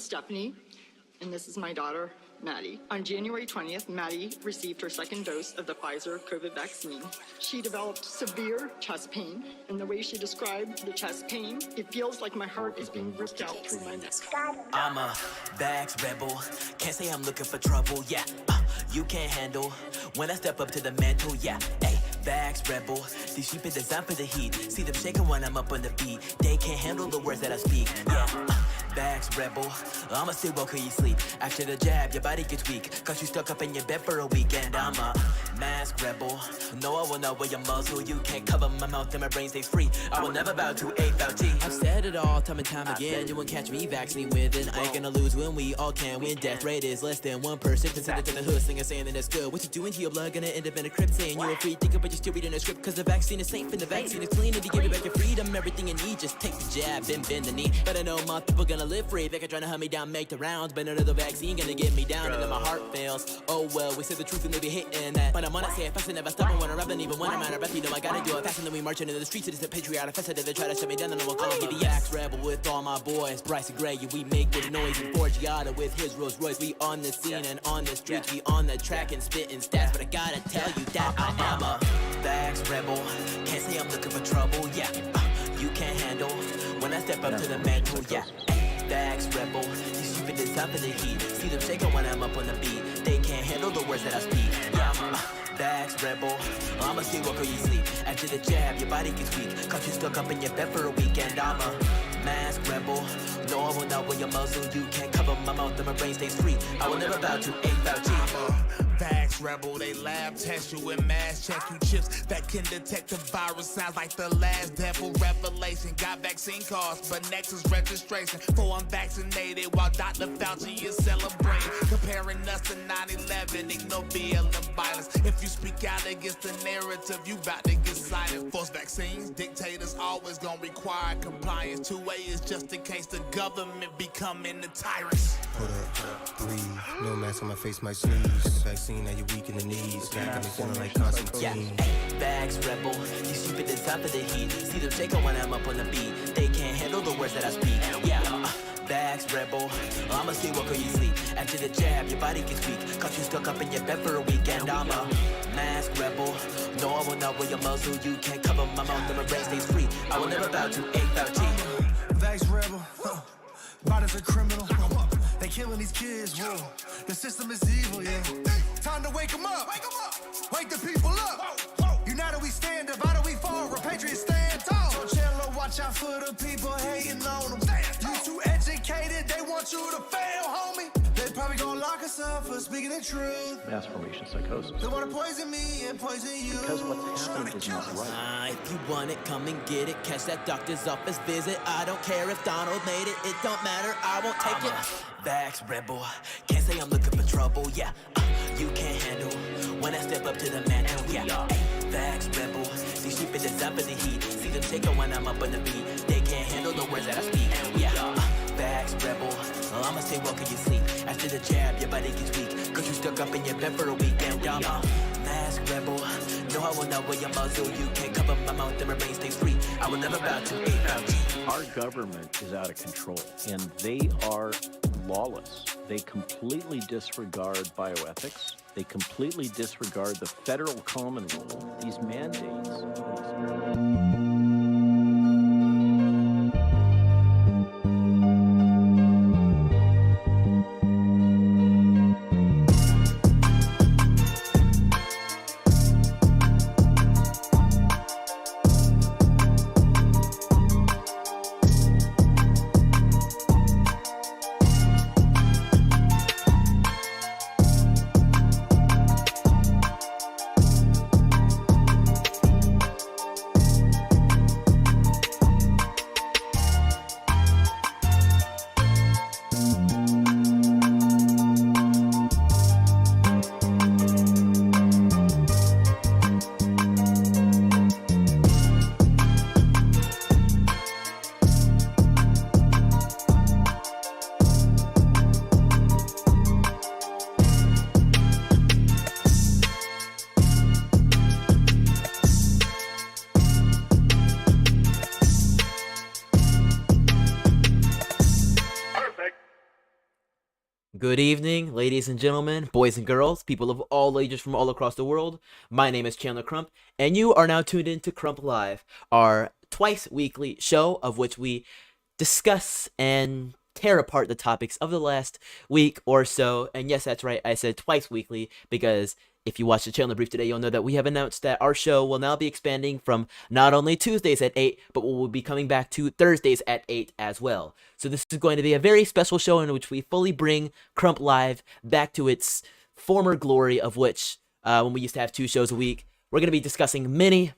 Stephanie, and this is my daughter, Maddie. On January 20th, Maddie received her second dose of the Pfizer COVID vaccine. She developed severe chest pain, and the way she described the chest pain, it feels like my heart is being ripped out through my neck. I'm a Vax rebel, can't say I'm looking for trouble, yeah. You can't handle when I step up to the mantle, yeah. Hey, Vax rebel, these sheep are designed for the heat. See them shaking when I'm up on the beat. They can't handle the words that I speak, yeah. Vax rebel, I'ma stay woke till you sleep. After the jab, your body gets weak, cause you stuck up in your bed for a weekend. I'm a mask rebel, no I will not wear your muzzle. You can't cover my mouth and my brain stays free. I will never bow to a bounty. I've said it all time and time again. You won't catch me vaccinating with it. I ain't gonna lose when we all can win. Death rate is less than 1%. Consider to the hood singer saying that that's good. What you doing to your blood? Gonna end up in a crypt saying you're free thinker, but you're still reading a script. Cause the vaccine is safe and the vaccine is clean. And to give you back your freedom, everything you need, just take the jab and bend the knee. But I know my people gonna live free. They can try to hunt me down, make the rounds, but another vaccine gonna get me down, and then my heart fails. Oh well, we say the truth and they be hitting that. But I'm on it, say it fast and never stop when I'm rapping, even when I'm out of breath. You know I gotta do it fast, and then we marching into the streets. It is a patriotic fest, they try to shut me down, and I won't call me the Vax rebel with all my boys. Bryce and Gray, yeah, we make good noise. And Forgiata with his Rolls Royce. We on the scene and on the streets, we on the track and spitting stats. But I gotta tell you that I am a Vax rebel. Can't say I'm looking for trouble, yeah. You can't handle when I step up to the mantle, yeah. Vax rebel, these stupid designed for the heat. See them shaking when I'm up on the beat. They can't handle the words that I speak. Yeah, I'm a Vax rebel, I'ma stay woke till you sleep. After the jab, your body gets weak, cause you stuck up in your bed for a weekend. I'm a mask rebel, no I will not wear your muzzle. You can't cover my mouth and my brain stays free. I will never bow to a bounty. Vax rebel, they lab test you and mass check you. Chips that can detect the virus. Sounds like the last devil revelation. Got vaccine cards, but next is registration for unvaccinated, while Dr. Fauci is celebrating. Comparing us to 9/11, ignore BLM violence. If you speak out against the narrative, you bout to get cited. Forced vaccines, dictators always gonna require compliance. 2-way is just in case the government becoming the tyrants. Hold up, breathe. No mask on my face, might sneeze. Vaccine, now you're weak in the knees. Got me feeling like Constantine. Yeah, Vax rebel, these stupid designed for the heat. See them shaking when I'm up on the beat. They can't handle the words that I speak. Yeah, Vax rebel, I'ma stay woke till you sleep. After the jab, your body gets weak, cause you stuck up in your bed for a weekend. I'm a mask rebel, no I will not wear your muzzle. You can't cover my mouth and my brain stays free. I will never bow to a bounty. Vax rebel, body's a criminal. They killing these kids, whoa. The system is evil, yeah. Time to wake them up. Wake the people up. United we stand, divided we fall. Repatriate stand tall. So Chandler, watch out for the people hating on them. You too educated, they want you to fail, homie. They probably gonna lock us up for speaking the truth. Mass formation psychosis. They wanna poison me and poison you. Because what's happening is not right. If you want it, come and get it. Catch that doctor's office visit. I don't care if Donald made it. It don't matter, I won't take it. Vax rebel, can't say I'm looking for trouble, yeah. You can't handle when I step up to the mantle, yeah. Vax rebel, these sheep are designed for the heat. See them shaking when I'm up on the beat. They can't handle the words that I speak, yeah. Vax rebel, I'ma stay woke till you sleep. After the jab, your body gets weak, cause you stuck up in your bed for a weekend. I'm a mask rebel, no I will not wear your muzzle. You can't cover my mouth and my brain stays free. I will never bow to a bounty. Our government is out of control, and they are lawless. They completely disregard bioethics. They completely disregard the federal common rule. These mandates. Good evening, ladies and gentlemen, boys and girls, people of all ages from all across the world. My name is Chandler Crump, and you are now tuned in to Crump Live, our twice weekly show of which we discuss and tear apart the topics of the last week or so. And yes, that's right, I said twice weekly because if you watch the Chandler Brief today, you'll know that we have announced that our show will now be expanding from not only Tuesdays at 8, but we will be coming back to Thursdays at 8 as well. So this is going to be a very special show in which we fully bring Crump Live back to its former glory of which, when we used to have 2 shows a week. We're going to be discussing many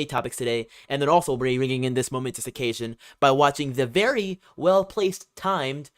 topics today, and then also bringing in this momentous occasion by watching the very well-placed, timed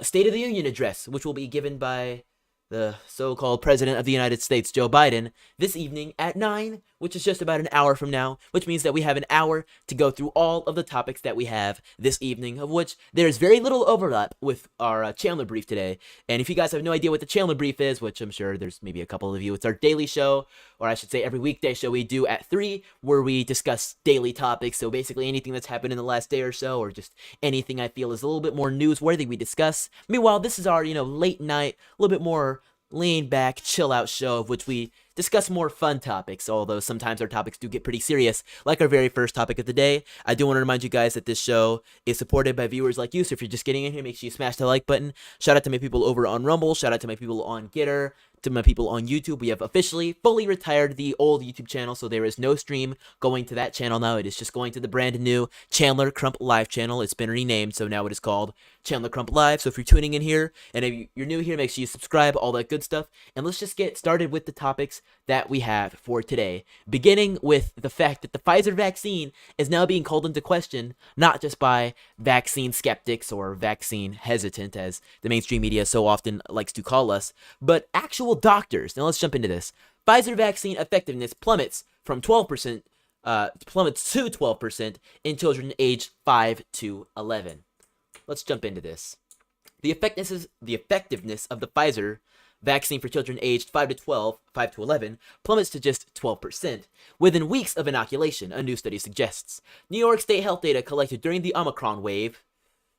State of the Union address, which will be given by the so-called President of the United States, Joe Biden, this evening at 9, which is just about an hour from now, which means that we have an hour to go through all of the topics that we have this evening, of which there is very little overlap with our Chandler Brief today. And if you guys have no idea what the Chandler Brief is, which I'm sure there's maybe a couple of you, it's our daily show, or I should say every weekday show we do at 3, where we discuss daily topics, so basically anything that's happened in the last day or so, or just anything I feel is a little bit more newsworthy we discuss. Meanwhile, this is our, late night, a little bit more lean back, chill out show of which we discuss more fun topics, although sometimes our topics do get pretty serious, like our very first topic of the day. I do want to remind you guys that this show is supported by viewers like you, so if you're just getting in here, make sure you smash the like button. Shout out to my people over on Rumble, shout out to my people on Getter, to my people on YouTube. We have officially fully retired the old YouTube channel, so there is no stream going to that channel now. It is just going to the brand new Chandler Crump Live channel. It's been renamed, so now it is called Chandler Crump Live. So if you're tuning in here, and if you're new here, make sure you subscribe, all that good stuff. And let's just get started with the topics that we have for today, beginning with the fact that the Pfizer vaccine is now being called into question, not just by vaccine skeptics or vaccine hesitant, as the mainstream media so often likes to call us, but actual doctors. Now let's jump into this. Pfizer vaccine effectiveness plummets from 12%, plummets to 12% in children aged 5 to 11. Let's jump into this. The effectiveness of the Pfizer vaccine for children aged 5 to 11, plummets to just 12% within weeks of inoculation, a new study suggests. New York State health data collected during the Omicron wave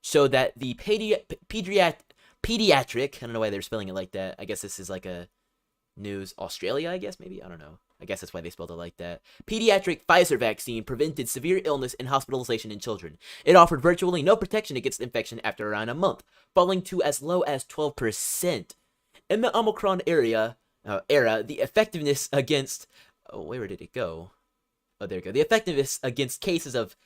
showed that the pediatric, I don't know why they're spelling it like that. I guess this is like a News Australia, I guess, maybe? I don't know. I guess that's why they spelled it like that. Pediatric Pfizer vaccine prevented severe illness and hospitalization in children. It offered virtually no protection against infection after around a month, falling to as low as 12%. In the Omicron era, the effectiveness against... Oh, where did it go? Oh, there you go. The effectiveness against cases of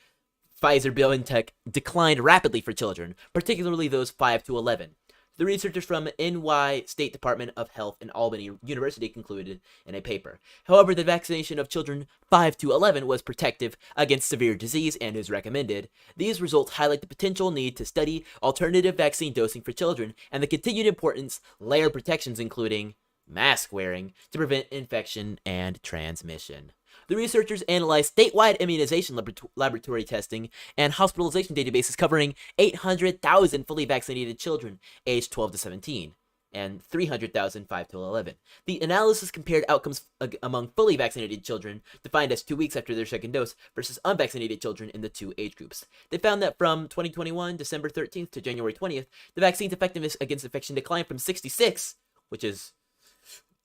Pfizer-BioNTech declined rapidly for children, particularly those 5 to 11. The researchers from NY State Department of Health and Albany University concluded in a paper. However, the vaccination of children 5 to 11 was protective against severe disease and is recommended. These results highlight the potential need to study alternative vaccine dosing for children and the continued importance layered protections including mask wearing to prevent infection and transmission. The researchers analyzed statewide immunization laboratory testing and hospitalization databases covering 800,000 fully vaccinated children aged 12 to 17 and 300,000 5 to 11. The analysis compared outcomes among fully vaccinated children defined as 2 weeks after their second dose versus unvaccinated children in the 2 age groups. They found that from 2021, December 13th to January 20th, the vaccine's effectiveness against infection declined from 66, which is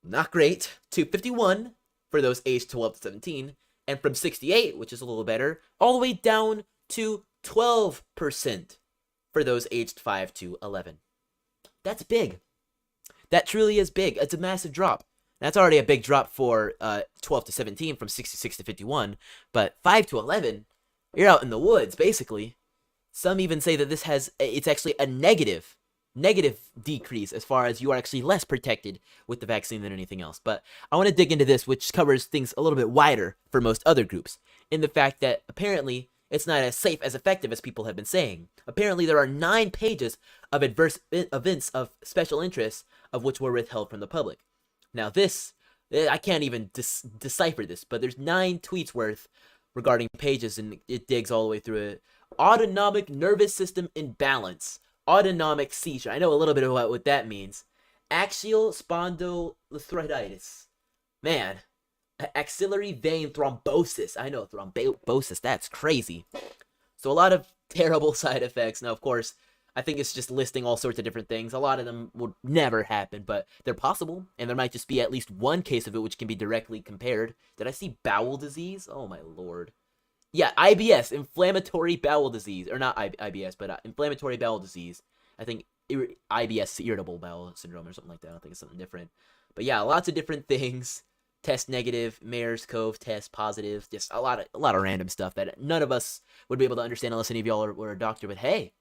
not great, to 51 for those aged 12 to 17, and from 68, which is a little better, all the way down to 12% for those aged 5 to 11. That's big. That truly is big. It's a massive drop. That's already a big drop for 12 to 17 from 66 to 51, but 5 to 11, you're out in the woods, basically. Some even say that it's actually a negative decrease as far as you are actually less protected with the vaccine than anything else. But I want to dig into this, which covers things a little bit wider for most other groups, in the fact that apparently it's not as safe as effective as people have been saying. Apparently there are 9 pages of adverse events of special interest of which were withheld from the public. Now this, I can't even decipher this, but there's 9 tweets worth regarding pages, and it digs all the way through it. Autonomic nervous system imbalance. Autonomic seizure. I know a little bit about what that means. Axial spondyloarthritis. Man. Axillary vein thrombosis. I know thrombosis. That's crazy. So a lot of terrible side effects. Now, of course, I think it's just listing all sorts of different things. A lot of them would never happen, but they're possible, and there might just be at least one case of it which can be directly compared. Did I see bowel disease? Oh my lord. Yeah, IBS, inflammatory bowel disease, or not IBS, but inflammatory bowel disease. I think IBS, irritable bowel syndrome, or something like that. I don't think it's something different. But yeah, lots of different things. Test negative, Mayor's Cove test positive, just a lot of random stuff that none of us would be able to understand unless any of y'all were a doctor. But hey,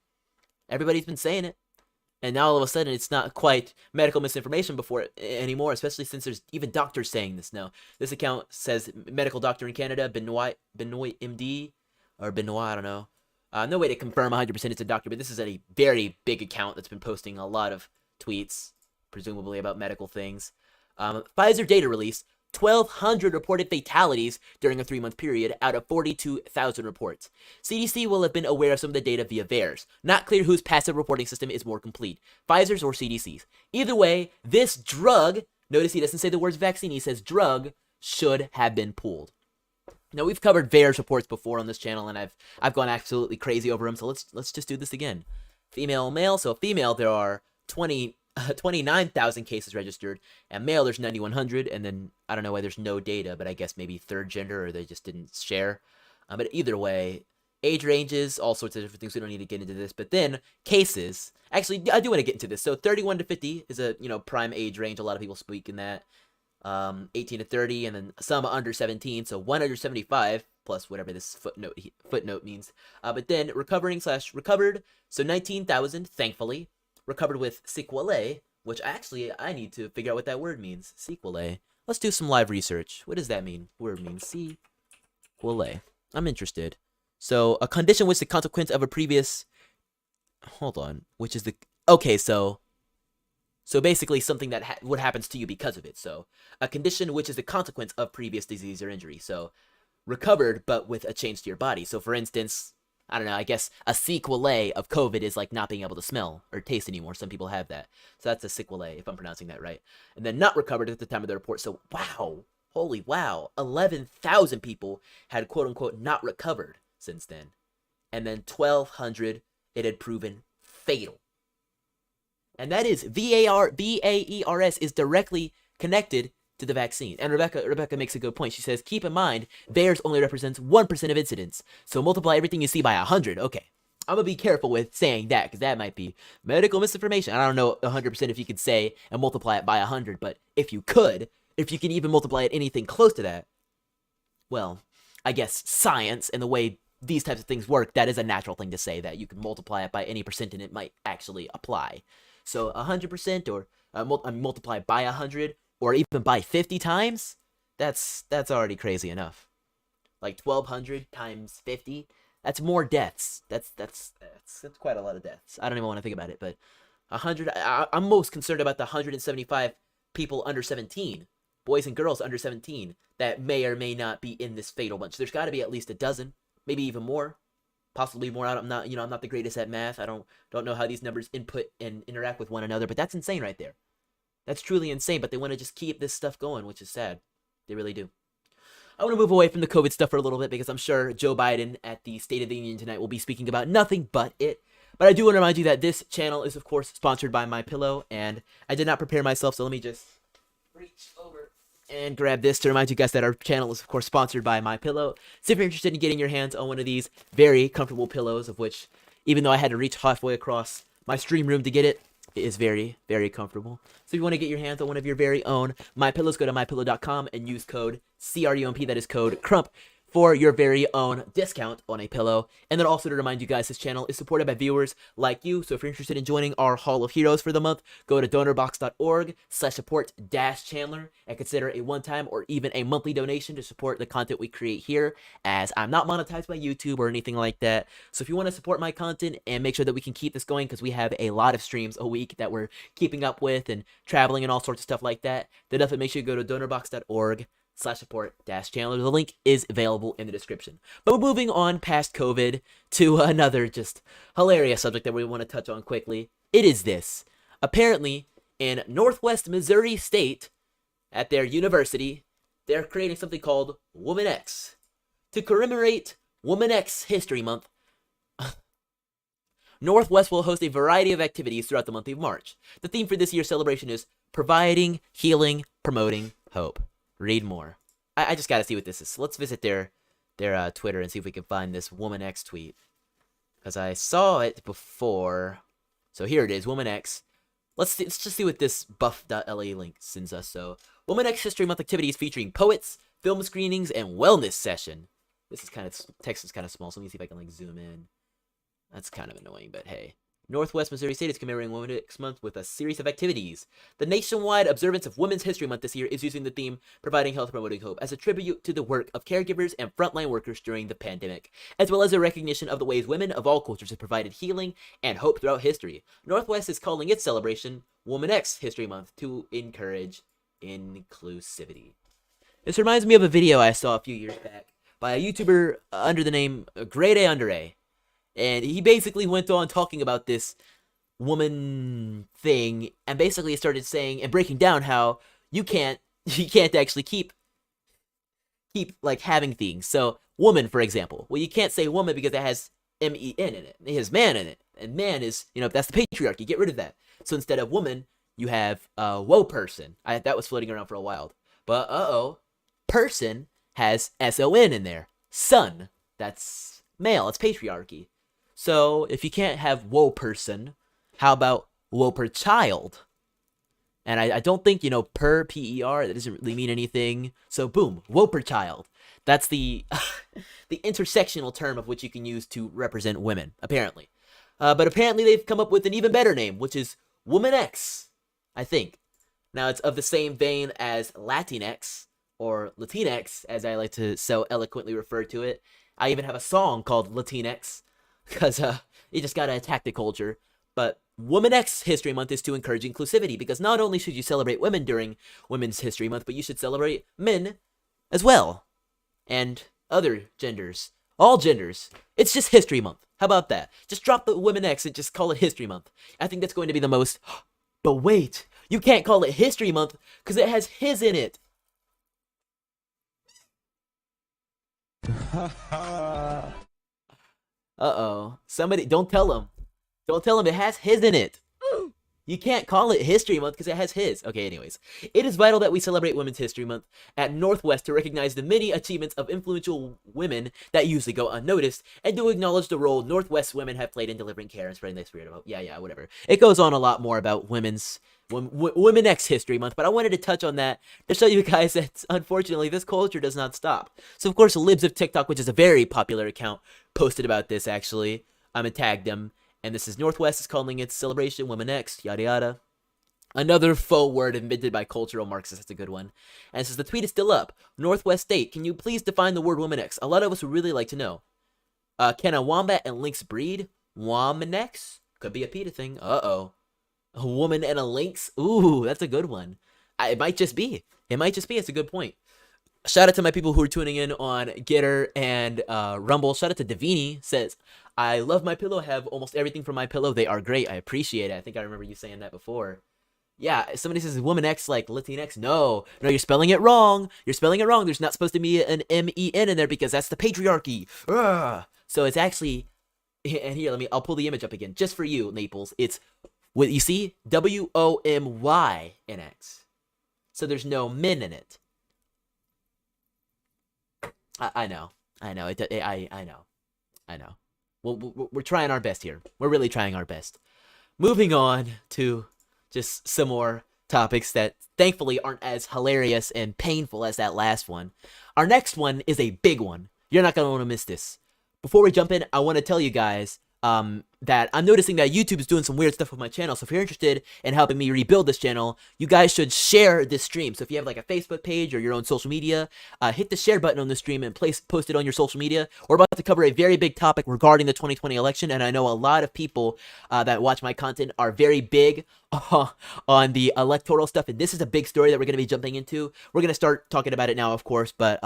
everybody's been saying it, and now all of a sudden it's not quite medical misinformation before anymore, especially since there's even doctors saying this now. This account says medical doctor in Canada, Benoit MD, or Benoit, I don't know. No way to confirm 100% it's a doctor, but this is a very big account that's been posting a lot of tweets, presumably about medical things. Pfizer data release, 1,200 reported fatalities during a 3-month period out of 42,000 reports. CDC will have been aware of some of the data via VAERS. Not clear whose passive reporting system is more complete, Pfizer's or CDC's. Either way, this drug, notice he doesn't say the words vaccine, he says drug, should have been pulled. Now, we've covered VAERS reports before on this channel, and I've gone absolutely crazy over them, so let's just do this again. Female, male, so female, there are 29,000 cases registered, and male there's 9,100, and then I don't know why there's no data, but I guess maybe third gender, or they just didn't share. But either way, age ranges, all sorts of different things. We don't need to get into this, but then cases. Actually, I do want to get into this. So 31 to 50 is a prime age range. A lot of people speak in that. 18 to 30, and then some under 17. So 175 plus whatever this footnote means. But then recovered. So 19,000, thankfully. Recovered with sequelae, which actually I need to figure out what that word means. Sequelae. Let's do some live research. What does that mean? Word means sequelae. I'm interested. So a condition which the consequence of a previous. Hold on. Which is the. Okay, so basically something that what happens to you because of it. So a condition which is the consequence of previous disease or injury. So recovered, but with a change to your body. So for instance, I don't know, I guess a sequelae of COVID is like not being able to smell or taste anymore. Some people have that. So that's a sequelae, if I'm pronouncing that right. And then not recovered at the time of the report. So wow, holy wow, 11,000 people had quote unquote not recovered since then. And then 1,200, it had proven fatal. And that is VAERS is directly connected to the vaccine. And Rebecca makes a good point. She says, keep in mind, VAERS only represents 1% of incidents. So multiply everything you see by 100. Okay, I'm going to be careful with saying that because that might be medical misinformation. I don't know 100% if you could say and multiply it by 100, but if you can even multiply it anything close to that, well, I guess science and the way these types of things work, that is a natural thing to say, that you can multiply it by any percent and it might actually apply. So 100% or multiply by 100 or even by 50 times, that's already crazy enough. Like 1,200 times 50, that's more deaths. That's quite a lot of deaths. I don't even want to think about it, but 100. I'm most concerned about the 175 people under 17, boys and girls under 17, that may or may not be in this fatal bunch. There's got to be at least a dozen, maybe even more. Possibly more. I'm not the greatest at math. I don't know how these numbers input and interact with one another, but that's insane right there. That's truly insane, but they want to just keep this stuff going, which is sad. They really do. I want to move away from the COVID stuff for a little bit because I'm sure Joe Biden at the State of the Union tonight will be speaking about nothing but it. But I do want to remind you that this channel is, of course, sponsored by MyPillow, and I did not prepare myself, so let me just reach over and grab this to remind you guys that our channel is, of course, sponsored by MyPillow. So if you're interested in getting your hands on one of these very comfortable pillows, of which, even though I had to reach halfway across my stream room to get it, it is very, very comfortable. So if you want to get your hands on one of your very own MyPillows, go to mypillow.com and use code CRUMP, that is code CRUMP, for your very own discount on a pillow. And then also to remind you guys, this channel is supported by viewers like you. So if you're interested in joining our Hall of Heroes for the month, go to donorbox.org/support-Chandler and consider a one-time or even a monthly donation to support the content we create here, as I'm not monetized by YouTube or anything like that. So if you want to support my content and make sure that we can keep this going, because we have a lot of streams a week that we're keeping up with and traveling and all sorts of stuff like that, then definitely make sure you go to donorbox.org/support-Chandler. The link is available in the description. But we're moving on past COVID to another just hilarious subject that we want to touch on quickly. It is this. Apparently, in Northwest Missouri State, at their university, they're creating something called Womanx. To commemorate Womanx History Month, Northwest will host a variety of activities throughout the month of March. The theme for this year's celebration is providing, healing, promoting hope. Read more. I just gotta see what this is. So let's visit their Twitter and see if we can find this Womanx tweet. Because I saw it before. So here it is, Womanx. Let's just see what this buff.la link sends us. So, Womanx History Month activities featuring poets, film screenings, and wellness session. This is text is kind of small, so let me see if I can like zoom in. That's kind of annoying, but hey. Northwest Missouri State is commemorating Women's Month with a series of activities. The nationwide observance of Women's History Month this year is using the theme Providing Health, Promoting Hope as a tribute to the work of caregivers and frontline workers during the pandemic, as well as a recognition of the ways women of all cultures have provided healing and hope throughout history. Northwest is calling its celebration Womanx History Month to encourage inclusivity. This reminds me of a video I saw a few years back by a YouTuber under the name Grade A Under A. And he basically went on talking about this woman thing and basically started saying and breaking down how you can't actually keep like having things. So woman, for example. Well, you can't say woman because it has M-E-N in it. It has man in it. And man is, that's the patriarchy. Get rid of that. So instead of woman, you have woe person. That was floating around for a while. But person has S-O-N in there. Son. That's male. It's patriarchy. So, if you can't have woe person, how about woe per child? And I don't think, per P-E-R, that doesn't really mean anything. So, boom, woe per child. That's the the intersectional term of which you can use to represent women, apparently. But apparently they've come up with an even better name, which is Womanx, I think. Now, it's of the same vein as Latinx, or Latinx, as I like to so eloquently refer to it. I even have a song called Latinx, because you just gotta attack the culture. But Womanx History Month is to encourage inclusivity, because not only should you celebrate women during Women's History Month, but you should celebrate men as well. And other genders. All genders. It's just History Month. How about that? Just drop the Womanx and just call it History Month. I think that's going to be the most... But wait, you can't call it History Month, because it has his in it. Uh-oh. Somebody, don't tell him. Don't tell him it has his in it. You can't call it History Month because it has his. Okay, anyways. It is vital that we celebrate Women's History Month at Northwest to recognize the many achievements of influential women that usually go unnoticed, and to acknowledge the role Northwest women have played in delivering care and spreading the spirit of hope. Yeah, whatever. It goes on a lot more about Womenx History Month, but I wanted to touch on that to show you guys that, unfortunately, this culture does not stop. So, of course, Libs of TikTok, which is a very popular account, posted about this, actually. I'm gonna tag them. And this is Northwest is calling its celebration Womanx, yada yada. Another faux word invented by cultural Marxists. That's a good one. And it says, the tweet is still up. Northwest State, can you please define the word Womanx? A lot of us would really like to know. Can a wombat and lynx breed? Womanx? Could be a PETA thing. Uh-oh. A woman and a lynx? Ooh, that's a good one. It might just be. It's a good point. Shout out to my people who are tuning in on Getter and Rumble. Shout out to Davini. Says, I love my pillow. Have almost everything from my pillow. They are great. I appreciate it. I think I remember you saying that before. Yeah, somebody says Womanx like Latinx. No, you're spelling it wrong. There's not supposed to be an M-E-N in there because that's the patriarchy. Ugh. So it's actually, and here, I'll pull the image up again just for you, Naples. It's, what you see? W-O-M-Y-N-X. So there's no men in it. I know. I know. Well, we're trying our best here. We're really trying our best. Moving on to just some more topics that thankfully aren't as hilarious and painful as that last one. Our next one is a big one. You're not going to want to miss this. Before we jump in, I want to tell you guys that I'm noticing that YouTube is doing some weird stuff with my channel. So if you're interested in helping me rebuild this channel, you guys should share this stream. So if you have like a Facebook page or your own social media, hit the share button on the stream and post it on your social media. We're about to cover a very big topic regarding the 2020 election, and I know a lot of people that watch my content are very big on the electoral stuff, and this is a big story that we're going to be jumping into. We're going to start talking about it now, of course, but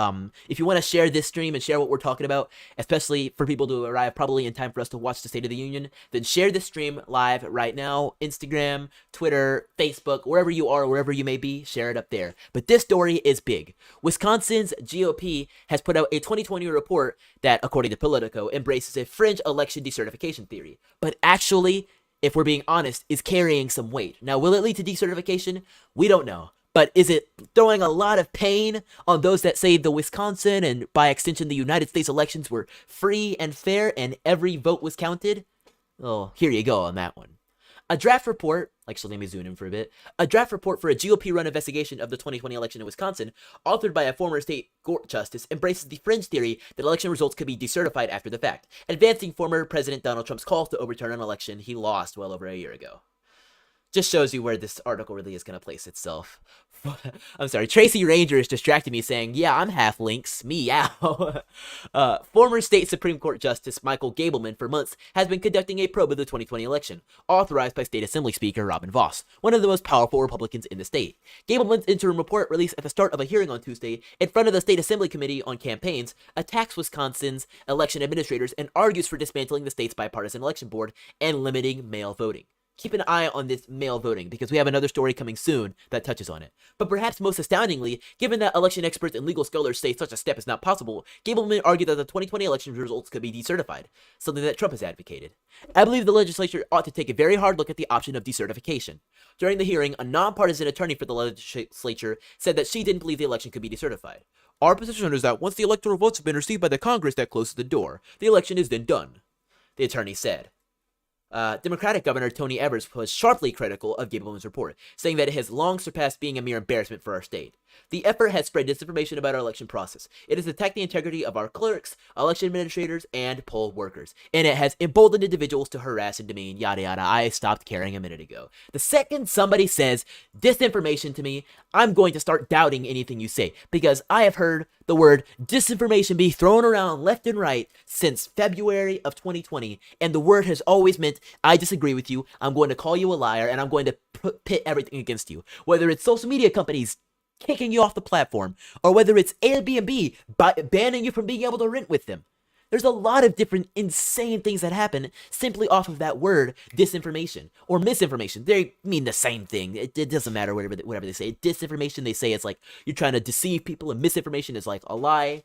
if you want to share this stream and share what we're talking about, especially for people to arrive probably in time for us to watch the State of the Union, Wisconsin, then share the stream live right now. Instagram, Twitter, Facebook, wherever you are, wherever you may be, share it up there. But this story is big. Wisconsin's GOP has put out a 2020 report that, according to Politico, embraces a fringe election decertification theory. But actually, if we're being honest, is carrying some weight. Now, will it lead to decertification? We don't know. But is it throwing a lot of pain on those that say the Wisconsin and, by extension, the United States elections were free and fair and every vote was counted? Oh, here you go on that one. A draft report, actually let me zoom in for a bit, a draft report for a GOP-run investigation of the 2020 election in Wisconsin, authored by a former state court justice, embraces the fringe theory that election results could be decertified after the fact, advancing former President Donald Trump's call to overturn an election he lost well over a year ago. Just shows you where this article really is going to place itself. I'm sorry, Tracy Ranger is distracting me saying, yeah, I'm half Lynx, meow. Former state Supreme Court Justice Michael Gableman for months has been conducting a probe of the 2020 election, authorized by State Assembly Speaker Robin Vos, one of the most powerful Republicans in the state. Gableman's interim report, released at the start of a hearing on Tuesday in front of the State Assembly Committee on Campaigns, attacks Wisconsin's election administrators and argues for dismantling the state's bipartisan election board and limiting mail voting. Keep an eye on this mail voting, because we have another story coming soon that touches on it. But perhaps most astoundingly, given that election experts and legal scholars say such a step is not possible, Gableman argued that the 2020 election results could be decertified, something that Trump has advocated. I believe the legislature ought to take a very hard look at the option of decertification. During the hearing, a nonpartisan attorney for the legislature said that she didn't believe the election could be decertified. Our position is that once the electoral votes have been received by the Congress, that closes the door. The election is then done, the attorney said. Democratic Governor Tony Evers was sharply critical of Gableman's report, saying that it has long surpassed being a mere embarrassment for our state. The effort has spread disinformation about our election process. It has attacked the integrity of our clerks, election administrators, and poll workers. And it has emboldened individuals to harass and demean, yada yada. I stopped caring a minute ago. The second somebody says disinformation to me, I'm going to start doubting anything you say, because I have heard the word disinformation be thrown around left and right since February of 2020, and the word has always meant, I disagree with you, I'm going to call you a liar, and I'm going to pit everything against you. Whether it's social media companies kicking you off the platform, or whether it's Airbnb banning you from being able to rent with them. There's a lot of different insane things that happen simply off of that word, disinformation, or misinformation. They mean the same thing. It doesn't matter whatever they say. Disinformation, they say it's like you're trying to deceive people, and misinformation is like a lie.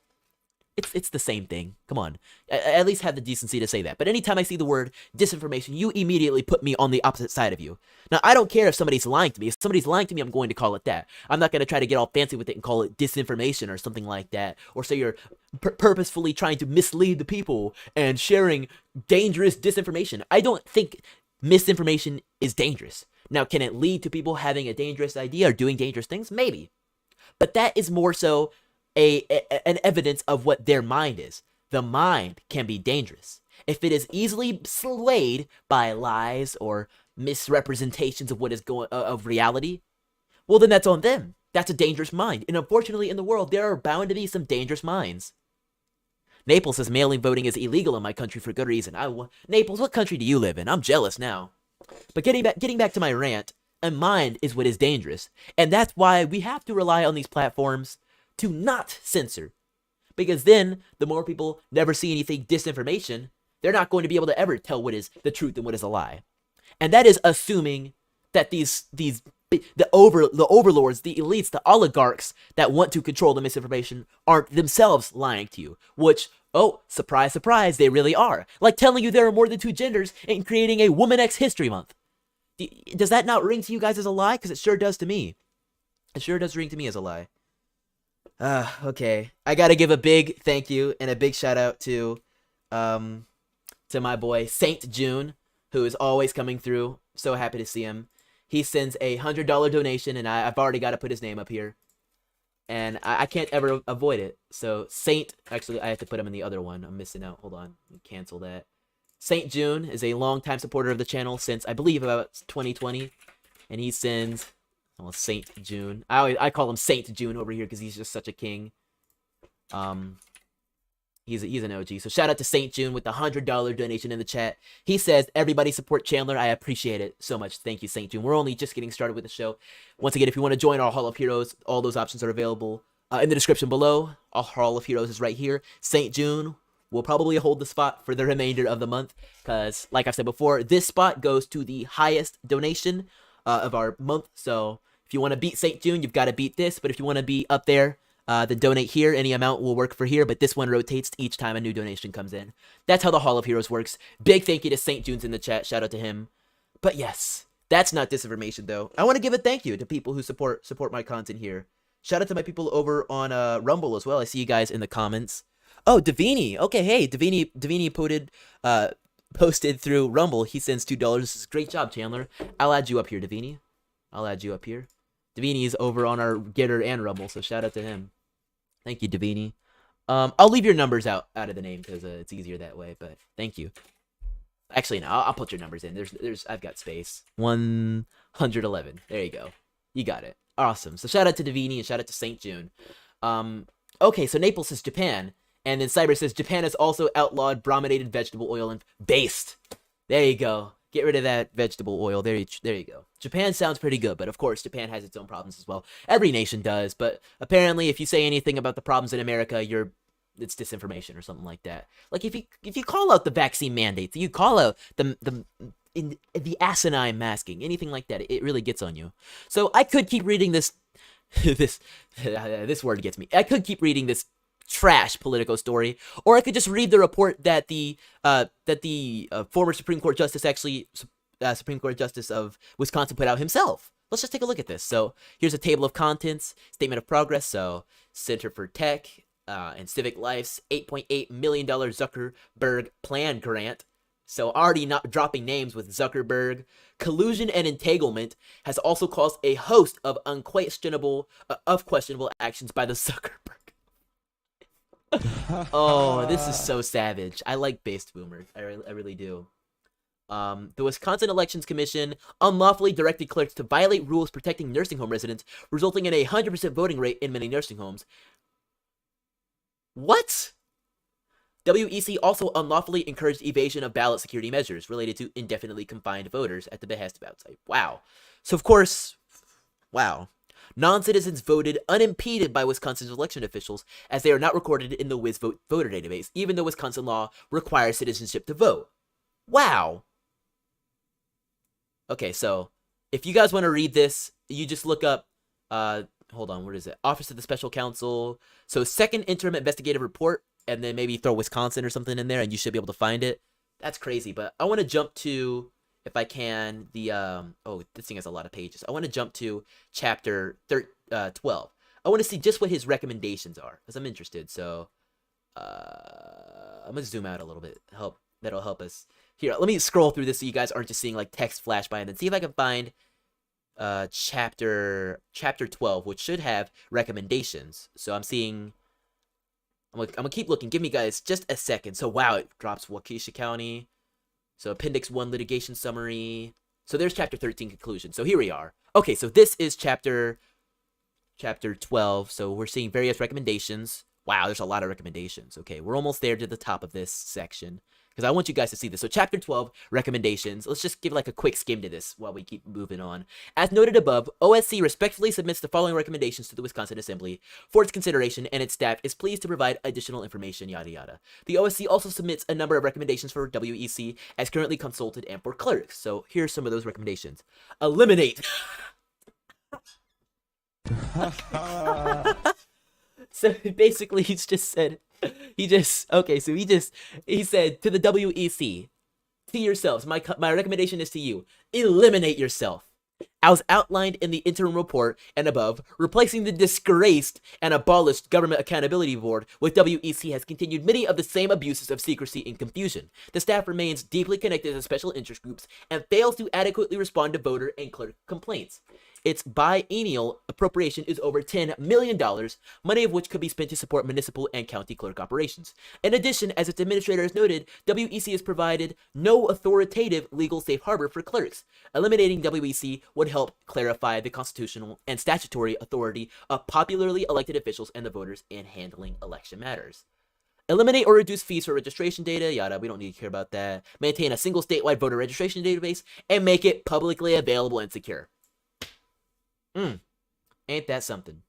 It's the same thing. Come on. At least have the decency to say that. But anytime I see the word disinformation, you immediately put me on the opposite side of you. Now, I don't care if somebody's lying to me. If somebody's lying to me, I'm going to call it that. I'm not going to try to get all fancy with it and call it disinformation or something like that. Or say you're purposefully trying to mislead the people and sharing dangerous disinformation. I don't think misinformation is dangerous. Now, can it lead to people having a dangerous idea or doing dangerous things? Maybe. But that is more so an evidence of what their mind is. The mind can be dangerous. If it is easily swayed by lies or misrepresentations of what is of reality, well, then that's on them. That's a dangerous mind. And unfortunately, in the world, there are bound to be some dangerous minds. Naples says mail-in voting is illegal in my country for good reason. Naples, what country do you live in? I'm jealous now. But getting back to my rant, a mind is what is dangerous. And that's why we have to rely on these platforms to not censor. Because then, the more people never see anything disinformation, they're not going to be able to ever tell what is the truth and what is a lie. And that is assuming that the overlords, the elites, the oligarchs that want to control the misinformation aren't themselves lying to you. Which, oh, surprise, surprise, they really are. Like telling you there are more than two genders and creating a Womanx History Month. Does that not ring to you guys as a lie? Because it sure does to me. It sure does ring to me as a lie. Okay. I gotta give a big thank you and a big shout out to my boy Saint June, who is always coming through. So happy to see him. He sends a $100 donation, and I've already got to put his name up here. And I can't ever avoid it. So Saint, actually, I have to put him in the other one. I'm missing out. Hold on. Cancel that. Saint June is a longtime supporter of the channel since, I believe, about 2020. And he sends... well, Saint June. I call him Saint June over here because he's just such a king. He's an OG. So shout out to Saint June with the $100 donation in the chat. He says, everybody support Chandler. I appreciate it so much. Thank you, Saint June. We're only just getting started with the show. Once again, if you want to join our Hall of Heroes, all those options are available in the description below. Our Hall of Heroes is right here. Saint June, will probably hold the spot for the remainder of the month because, like I've said before, this spot goes to the highest donation of our month. So if you want to beat St. June, you've got to beat this. But if you want to be up there, then donate here. Any amount will work for here, but this one rotates each time a new donation comes in. That's how the Hall of Heroes works. Big thank you to St. June's in the chat. Shout out to him. But yes, that's not disinformation though. I want to give a thank you to people who support my content here. Shout out to my people over on Rumble as well. I see you guys in the comments. Oh, Davini. Okay, hey, Davini posted through Rumble. He sends $2. This is great job, Chandler. I'll add you up here, Davini. I'll add you up here. Davini is over on our Getter and Rumble, so shout out to him. Thank you, Davini. I'll leave your numbers out of the name because it's easier that way. But thank you. Actually, no, I'll put your numbers in. I've got space. 111. There you go. You got it. Awesome. So shout out to Davini and shout out to St. June. Okay, so Naples says Japan, and then Cyber says Japan has also outlawed brominated vegetable oil and based. There you go. Get rid of that vegetable oil. There you go. Japan sounds pretty good, but of course, Japan has its own problems as well. Every nation does, but apparently, if you say anything about the problems in America, it's disinformation or something like that. Like if you call out the vaccine mandates, you call out the asinine masking, anything like that, it really gets on you. So I could keep reading this. This word gets me. I could keep reading this trash Politico story, or I could just read the report that the former Supreme Court Justice Supreme Court Justice of Wisconsin put out himself. Let's just take a look at this. So here's a table of contents, statement of progress. So Center for Tech and Civic Life's $8.8 million Zuckerberg plan grant. So already not dropping names with Zuckerberg. Collusion and entanglement has also caused a host of questionable actions by the Zuckerberg. Oh, this is so savage. I like based boomers. I really do. The Wisconsin Elections Commission unlawfully directed clerks to violate rules protecting nursing home residents, resulting in a 100% voting rate in many nursing homes. What? WEC also unlawfully encouraged evasion of ballot security measures related to indefinitely confined voters at the behest of outside. Wow. So, of course, wow. Non-citizens voted unimpeded by Wisconsin's election officials as they are not recorded in the WisVote voter database, even though Wisconsin law requires citizenship to vote. Wow. Okay, so if you guys want to read this, you just look up, hold on, what is it? Office of the Special Counsel. So second interim investigative report, and then maybe throw Wisconsin or something in there, and you should be able to find it. That's crazy, but I want to jump to, if I can, the, oh, this thing has a lot of pages. I want to jump to chapter 12. I want to see just what his recommendations are, because I'm interested. So, I'm going to zoom out a little bit. That'll help us. Here, let me scroll through this so you guys aren't just seeing, like, text flash by, and then see if I can find, chapter 12, which should have recommendations. So I'm seeing, I'm gonna keep looking. Give me, guys, just a second. So, wow, it drops Waukesha County. So Appendix 1 litigation summary. So there's chapter 13 conclusion. So here we are. Okay, so this is chapter 12. So we're seeing various recommendations. Wow, there's a lot of recommendations. Okay, we're almost there to the top of this section because I want you guys to see this. So chapter 12, recommendations. Let's just give like a quick skim to this while we keep moving on. As noted above, OSC respectfully submits the following recommendations to the Wisconsin Assembly for its consideration, and its staff is pleased to provide additional information, yada yada. The OSC also submits a number of recommendations for WEC as currently consulted and for clerks. So here's some of those recommendations. Eliminate. So basically he said to the WEC, to yourselves, my recommendation is to you, eliminate yourself. As outlined in the interim report and above, replacing the disgraced and abolished Government Accountability Board with WEC has continued many of the same abuses of secrecy and confusion. The staff remains deeply connected to special interest groups and fails to adequately respond to voter and clerk complaints. Its biennial appropriation is over $10 million, money of which could be spent to support municipal and county clerk operations. In addition, as its administrator has noted, WEC has provided no authoritative legal safe harbor for clerks. Eliminating WEC would help clarify the constitutional and statutory authority of popularly elected officials and the voters in handling election matters. Eliminate or reduce fees for registration data, yada, we don't need to care about that. Maintain a single statewide voter registration database, and make it publicly available and secure. Ain't that something?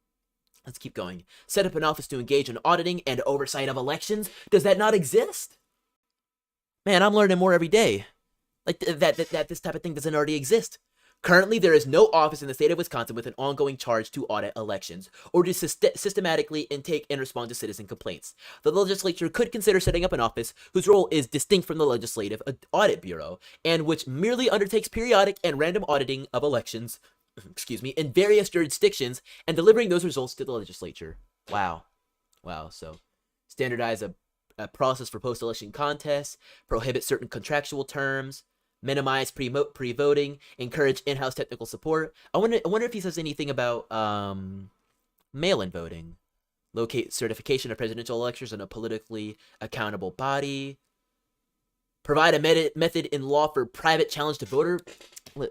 Let's keep going. Set up an office to engage in auditing and oversight of elections. Does that not exist? Man, I'm learning more every day. Like that this type of thing doesn't already exist. Currently, there is no office in the state of Wisconsin with an ongoing charge to audit elections or to systematically intake and respond to citizen complaints. The legislature could consider setting up an office whose role is distinct from the Legislative Audit Bureau and which merely undertakes periodic and random auditing of elections, in various jurisdictions and delivering those results to the legislature. Wow. So standardize a process for post-election contests, prohibit certain contractual terms, minimize pre-voting, encourage in-house technical support. I wonder if he says anything about mail-in voting. Locate certification of presidential elections in a politically accountable body. Provide a method in law for private challenge to voter.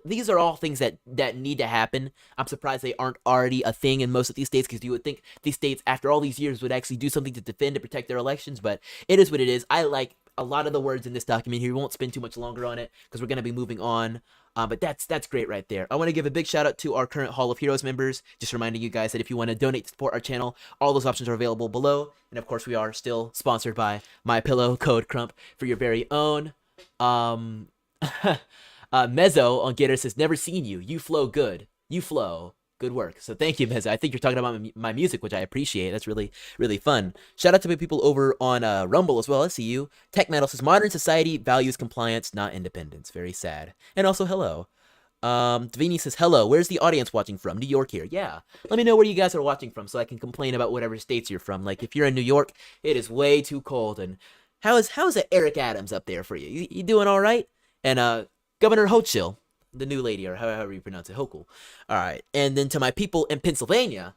These are all things that need to happen. I'm surprised they aren't already a thing in most of these states, because you would think these states, after all these years, would actually do something to defend and protect their elections, but it is what it is. I like a lot of the words in this document here. We won't spend too much longer on it because we're going to be moving on. But that's great right there. I want to give a big shout out to our current Hall of Heroes members. Just reminding you guys that if you want to donate to support our channel, all those options are available below. And of course, we are still sponsored by MyPillow, code Crump for your very own. Mezzo on Gator says, never seen you. You flow good. You flow. Good work. So thank you, Mezzo. I think you're talking about my music, which I appreciate. That's really, really fun. Shout out to my people over on Rumble as well. I see you. Tech Metal says, modern society values compliance, not independence. Very sad. And also, hello. Davini says, hello. Where's the audience watching from? New York here. Yeah. Let me know where you guys are watching from so I can complain about whatever states you're from. Like, if you're in New York, it is way too cold. And how's Eric Adams up there for you? You doing all right? And Governor Hochul, the new lady, or however you pronounce it, Hochul. All right. And then to my people in Pennsylvania,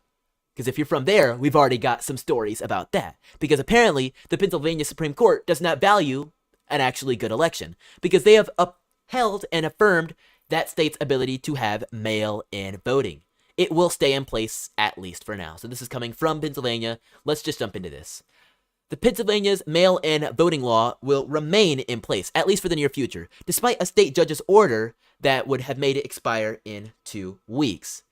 because if you're from there, we've already got some stories about that. Because apparently, the Pennsylvania Supreme Court does not value an actually good election, because they have upheld and affirmed that state's ability to have mail-in voting. It will stay in place, at least for now. So this is coming from Pennsylvania. Let's just jump into this. The Pennsylvania's mail-in voting law will remain in place, at least for the near future, despite a state judge's order that would have made it expire in 2 weeks.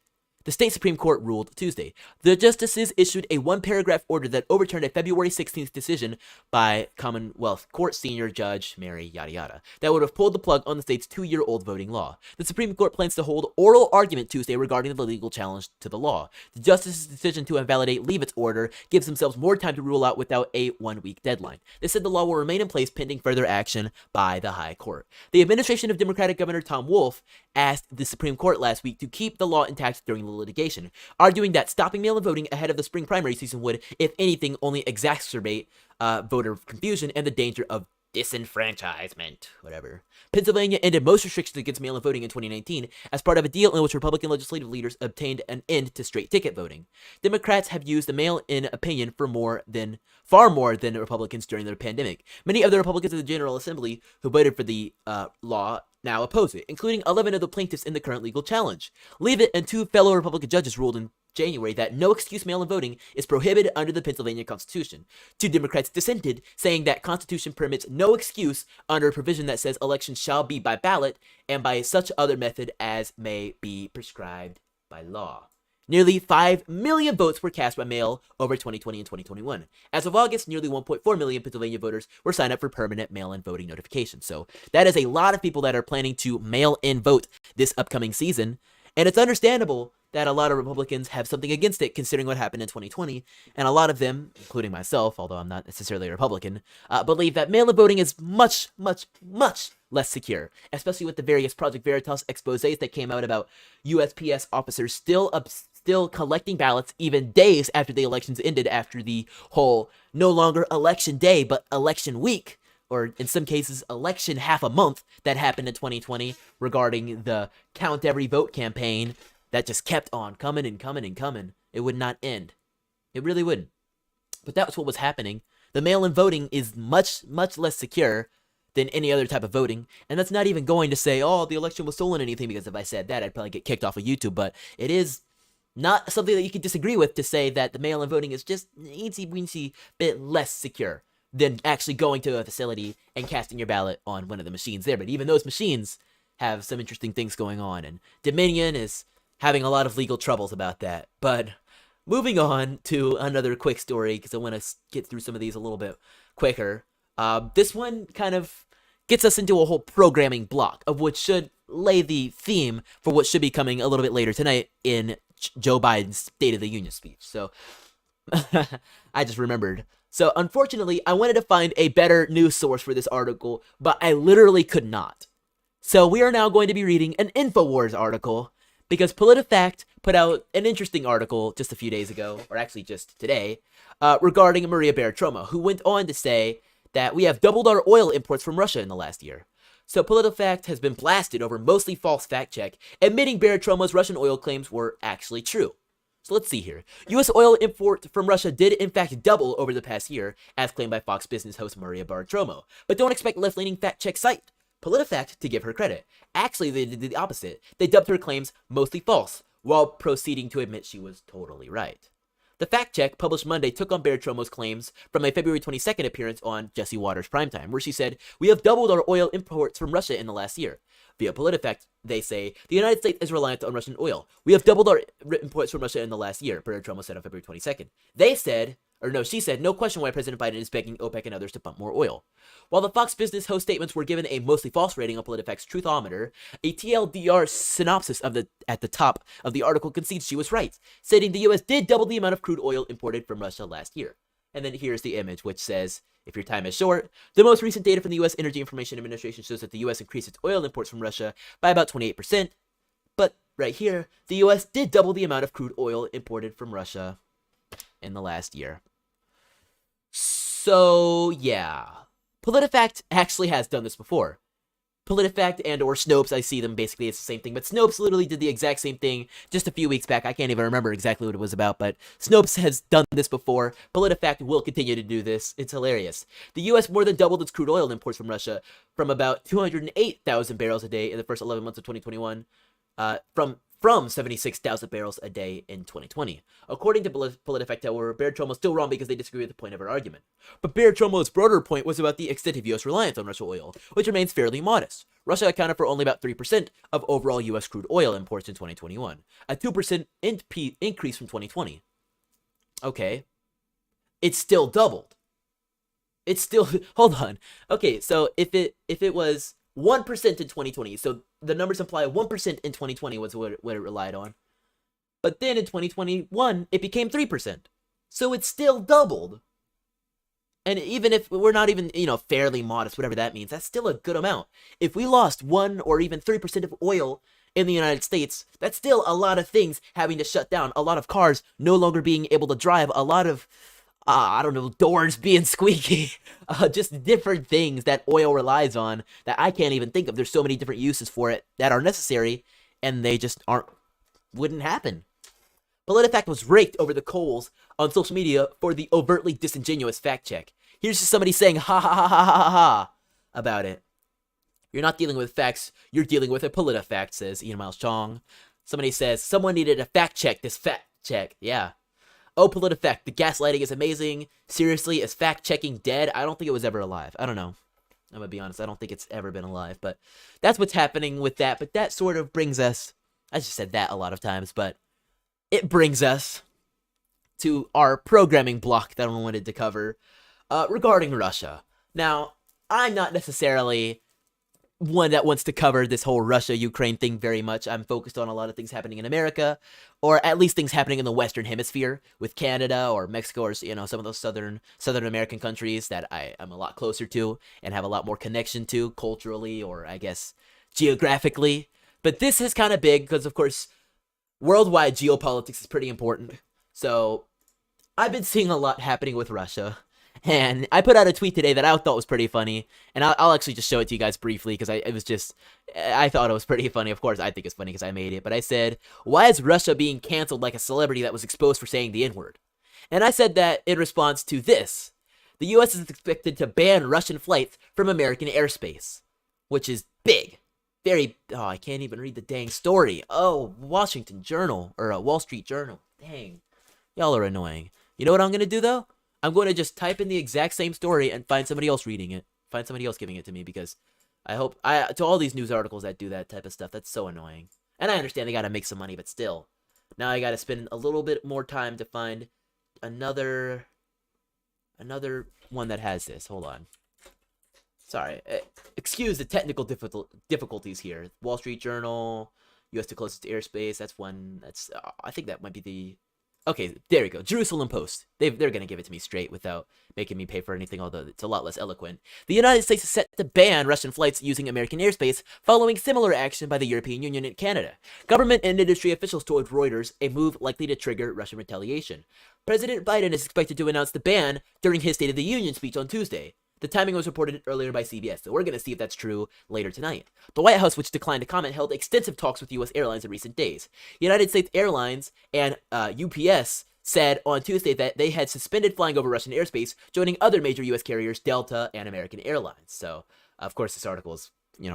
The state Supreme Court ruled Tuesday. The justices issued a one-paragraph order that overturned a February 16th decision by Commonwealth Court Senior Judge Mary yada yada that would have pulled the plug on the state's 2-year-old voting law. The Supreme Court plans to hold oral argument Tuesday regarding the legal challenge to the law. The justice's decision to invalidate Leavitt's order gives themselves more time to rule out without a 1-week deadline. They said the law will remain in place pending further action by the High Court. The administration of Democratic Governor Tom Wolf asked the Supreme Court last week to keep the law intact during the litigation, arguing that stopping mail-in voting ahead of the spring primary season would, if anything, only exacerbate voter confusion and the danger of disenfranchisement, whatever. Pennsylvania ended most restrictions against mail-in voting in 2019 as part of a deal in which Republican legislative leaders obtained an end to straight ticket voting. Democrats have used the mail-in opinion for far more than Republicans during the pandemic. Many of the Republicans in the General Assembly who voted for the law now oppose it, including 11 of the plaintiffs in the current legal challenge. Leavitt and 2 fellow Republican judges ruled in January that no excuse mail-in voting is prohibited under the Pennsylvania Constitution. 2 Democrats dissented, saying that Constitution permits no excuse under a provision that says elections shall be by ballot and by such other method as may be prescribed by law. Nearly 5 million votes were cast by mail over 2020 and 2021. As of August, nearly 1.4 million Pennsylvania voters were signed up for permanent mail-in voting notifications. So that is a lot of people that are planning to mail-in vote this upcoming season. And it's understandable that a lot of Republicans have something against it, considering what happened in 2020. And a lot of them, including myself, although I'm not necessarily a Republican, believe that mail-in voting is much, much, much less secure, especially with the various Project Veritas exposés that came out about USPS officers still collecting ballots even days after the elections ended, after the whole no longer election day, but election week, or in some cases, election half a month that happened in 2020 regarding the Count Every Vote campaign that just kept on coming and coming and coming. It would not end. It really wouldn't. But that's what was happening. The mail-in voting is much, much less secure than any other type of voting. And that's not even going to say, oh, the election was stolen or anything, because if I said that, I'd probably get kicked off of YouTube. But it is not something that you could disagree with to say that the mail-in voting is just an eensy-weensy bit less secure than actually going to a facility and casting your ballot on one of the machines there. But even those machines have some interesting things going on, and Dominion is having a lot of legal troubles about that. But moving on to another quick story, because I want to get through some of these a little bit quicker. This one kind of gets us into a whole programming block, of which should lay the theme for what should be coming a little bit later tonight in Joe Biden's State of the Union speech. So, I just remembered. So, unfortunately, I wanted to find a better news source for this article, but I literally could not. So, we are now going to be reading an InfoWars article, because PolitiFact put out an interesting article just a few days ago, or actually just today, regarding Maria Bartiromo, who went on to say that we have doubled our oil imports from Russia in the last year. So PolitiFact has been blasted over mostly false fact check, admitting Bartiromo's Russian oil claims were actually true. So let's see here. U.S. oil import from Russia did in fact double over the past year, as claimed by Fox Business host Maria Bartiromo. But don't expect left-leaning fact check site PolitiFact to give her credit. Actually, they did the opposite. They dubbed her claims mostly false, while proceeding to admit she was totally right. The fact check, published Monday, took on Bartiromo's claims from a February 22nd appearance on Jesse Waters' Primetime, where she said, "We have doubled our oil imports from Russia in the last year." Via PolitiFact, they say, "The United States is reliant on Russian oil. We have doubled our imports from Russia in the last year," Bartiromo said on February 22nd. She said, "No question why President Biden is begging OPEC and others to pump more oil." While the Fox Business host statements were given a mostly false rating on PolitiFact's Truthometer, a TLDR synopsis at the top of the article concedes she was right, stating the U.S. did double the amount of crude oil imported from Russia last year. And then here's the image, which says, if your time is short, the most recent data from the U.S. Energy Information Administration shows that the U.S. increased its oil imports from Russia by about 28%. But right here, the U.S. did double the amount of crude oil imported from Russia in the last year. So, yeah. PolitiFact actually has done this before. PolitiFact and or Snopes, I see them basically, it's the same thing, but Snopes literally did the exact same thing just a few weeks back. I can't even remember exactly what it was about, but Snopes has done this before. PolitiFact will continue to do this. It's hilarious. The U.S. more than doubled its crude oil imports from Russia from about 208,000 barrels a day in the first 11 months of 2021, from 76,000 barrels a day in 2020. According to PolitiFact, however, Bartiromo is still wrong because they disagree with the point of her argument. But Bartiromo's broader point was about the extent of U.S. reliance on Russian oil, which remains fairly modest. Russia accounted for only about 3% of overall U.S. crude oil imports in 2021, a 2% increase from 2020. Okay. It's still doubled. It's still, hold on. Okay, so if it was 1% in 2020, so the numbers imply 1% in 2020 was what it relied on. But then in 2021, it became 3%. So it's still doubled. And even if we're not even, fairly modest, whatever that means, that's still a good amount. If we lost 1 or even 3% of oil in the United States, that's still a lot of things having to shut down. A lot of cars no longer being able to drive. A lot of, doors being squeaky. Just different things that oil relies on that I can't even think of. There's so many different uses for it that are necessary, and they just wouldn't happen. PolitiFact was raked over the coals on social media for the overtly disingenuous fact check. Here's just somebody saying ha ha ha ha ha ha about it. You're not dealing with facts, you're dealing with a PolitiFact, says Ian Miles Chong. Somebody says, someone needed to fact check this fact check. Yeah. Oh, PolitiFact, the gaslighting is amazing. Seriously, is fact checking dead? I don't think it was ever alive. I don't know. I'm gonna be honest, I don't think it's ever been alive, but that's what's happening with that. But that sort of brings us, I just said that a lot of times, but it brings us to our programming block that I wanted to cover regarding Russia. Now, I'm not necessarily one that wants to cover this whole Russia-Ukraine thing very much. I'm focused on a lot of things happening in America, or at least things happening in the Western Hemisphere with Canada or Mexico or, some of those Southern American countries that I'm a lot closer to and have a lot more connection to culturally or, I guess, geographically. But this is kind of big because, of course, worldwide geopolitics is pretty important. So I've been seeing a lot happening with Russia. And I put out a tweet today that I thought was pretty funny, and I'll actually just show it to you guys briefly because I thought it was pretty funny. Of course, I think it's funny because I made it, but I said, "Why is Russia being canceled like a celebrity that was exposed for saying the N-word?" And I said that in response to this: the U.S. is expected to ban Russian flights from American airspace, which is big, very. Oh, I can't even read the dang story. Oh, Washington Journal or a Wall Street Journal. Dang, y'all are annoying. You know what I'm gonna do though? I'm going to just type in the exact same story and find somebody else reading it. Find somebody else giving it to me because to all these news articles that do that type of stuff, that's so annoying. And I understand they got to make some money, but still. Now I gotta spend a little bit more time to find another one that has this. Hold on. Sorry. Excuse the technical difficulties here. Wall Street Journal, U.S. to closest airspace. That's one. That's I think that might be the. Okay, there we go. Jerusalem Post. They're gonna give it to me straight without making me pay for anything, although it's a lot less eloquent. The United States is set to ban Russian flights using American airspace following similar action by the European Union and Canada. Government and industry officials told Reuters a move likely to trigger Russian retaliation. President Biden is expected to announce the ban during his State of the Union speech on Tuesday. The timing was reported earlier by CBS, so we're going to see if that's true later tonight. The White House, which declined to comment, held extensive talks with U.S. airlines in recent days. United States Airlines and UPS said on Tuesday that they had suspended flying over Russian airspace, joining other major U.S. carriers, Delta and American Airlines. So, of course, this article is,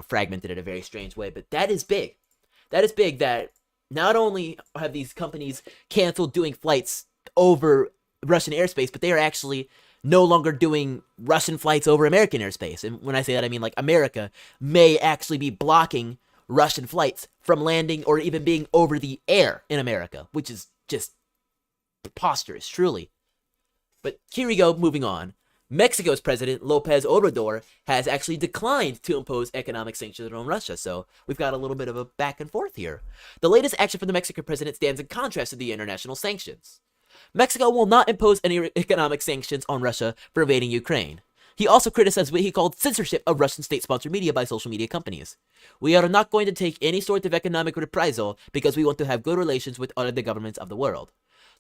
fragmented in a very strange way, but that is big. That is big that not only have these companies canceled doing flights over Russian airspace, but they are actually no longer doing Russian flights over American airspace. And when I say that, I mean like America may actually be blocking Russian flights from landing or even being over the air in America, which is just preposterous, truly. But here we go, moving on. Mexico's president, Lopez Obrador, has actually declined to impose economic sanctions on Russia, so we've got a little bit of a back and forth here. The latest action from the Mexican president stands in contrast to the international sanctions. Mexico will not impose any economic sanctions on Russia for invading Ukraine. He also criticized what he called censorship of Russian state-sponsored media by social media companies. We are not going to take any sort of economic reprisal because we want to have good relations with other governments of the world.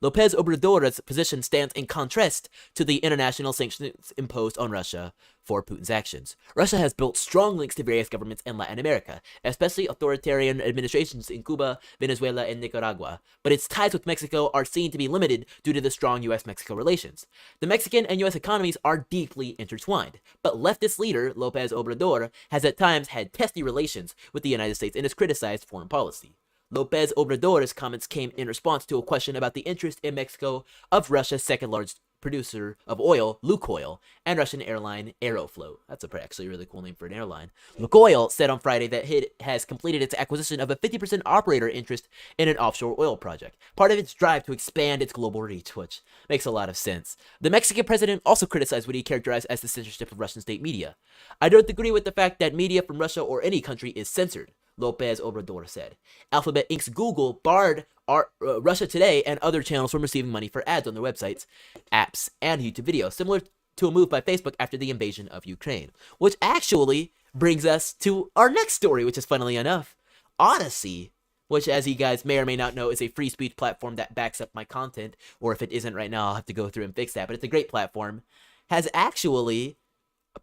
Lopez Obrador's position stands in contrast to the international sanctions imposed on Russia for Putin's actions. Russia has built strong links to various governments in Latin America, especially authoritarian administrations in Cuba, Venezuela, and Nicaragua, but its ties with Mexico are seen to be limited due to the strong U.S.-Mexico relations. The Mexican and U.S. economies are deeply intertwined, but leftist leader Lopez Obrador has at times had testy relations with the United States and has criticized foreign policy. Lopez Obrador's comments came in response to a question about the interest in Mexico of Russia's second-largest producer of oil, Lukoil, and Russian airline Aeroflot. That's actually a really cool name for an airline. Lukoil said on Friday that it has completed its acquisition of a 50% operator interest in an offshore oil project, part of its drive to expand its global reach, which makes a lot of sense. The Mexican president also criticized what he characterized as the censorship of Russian state media. I don't agree with the fact that media from Russia or any country is censored, Lopez Obrador said. Alphabet Inc.'s Google barred Russia Today and other channels from receiving money for ads on their websites, apps, and YouTube videos, similar to a move by Facebook after the invasion of Ukraine. Which actually brings us to our next story, which is funnily enough, Odyssey, which, as you guys may or may not know, is a free speech platform that backs up my content, or if it isn't right now, I'll have to go through and fix that, but it's a great platform, has actually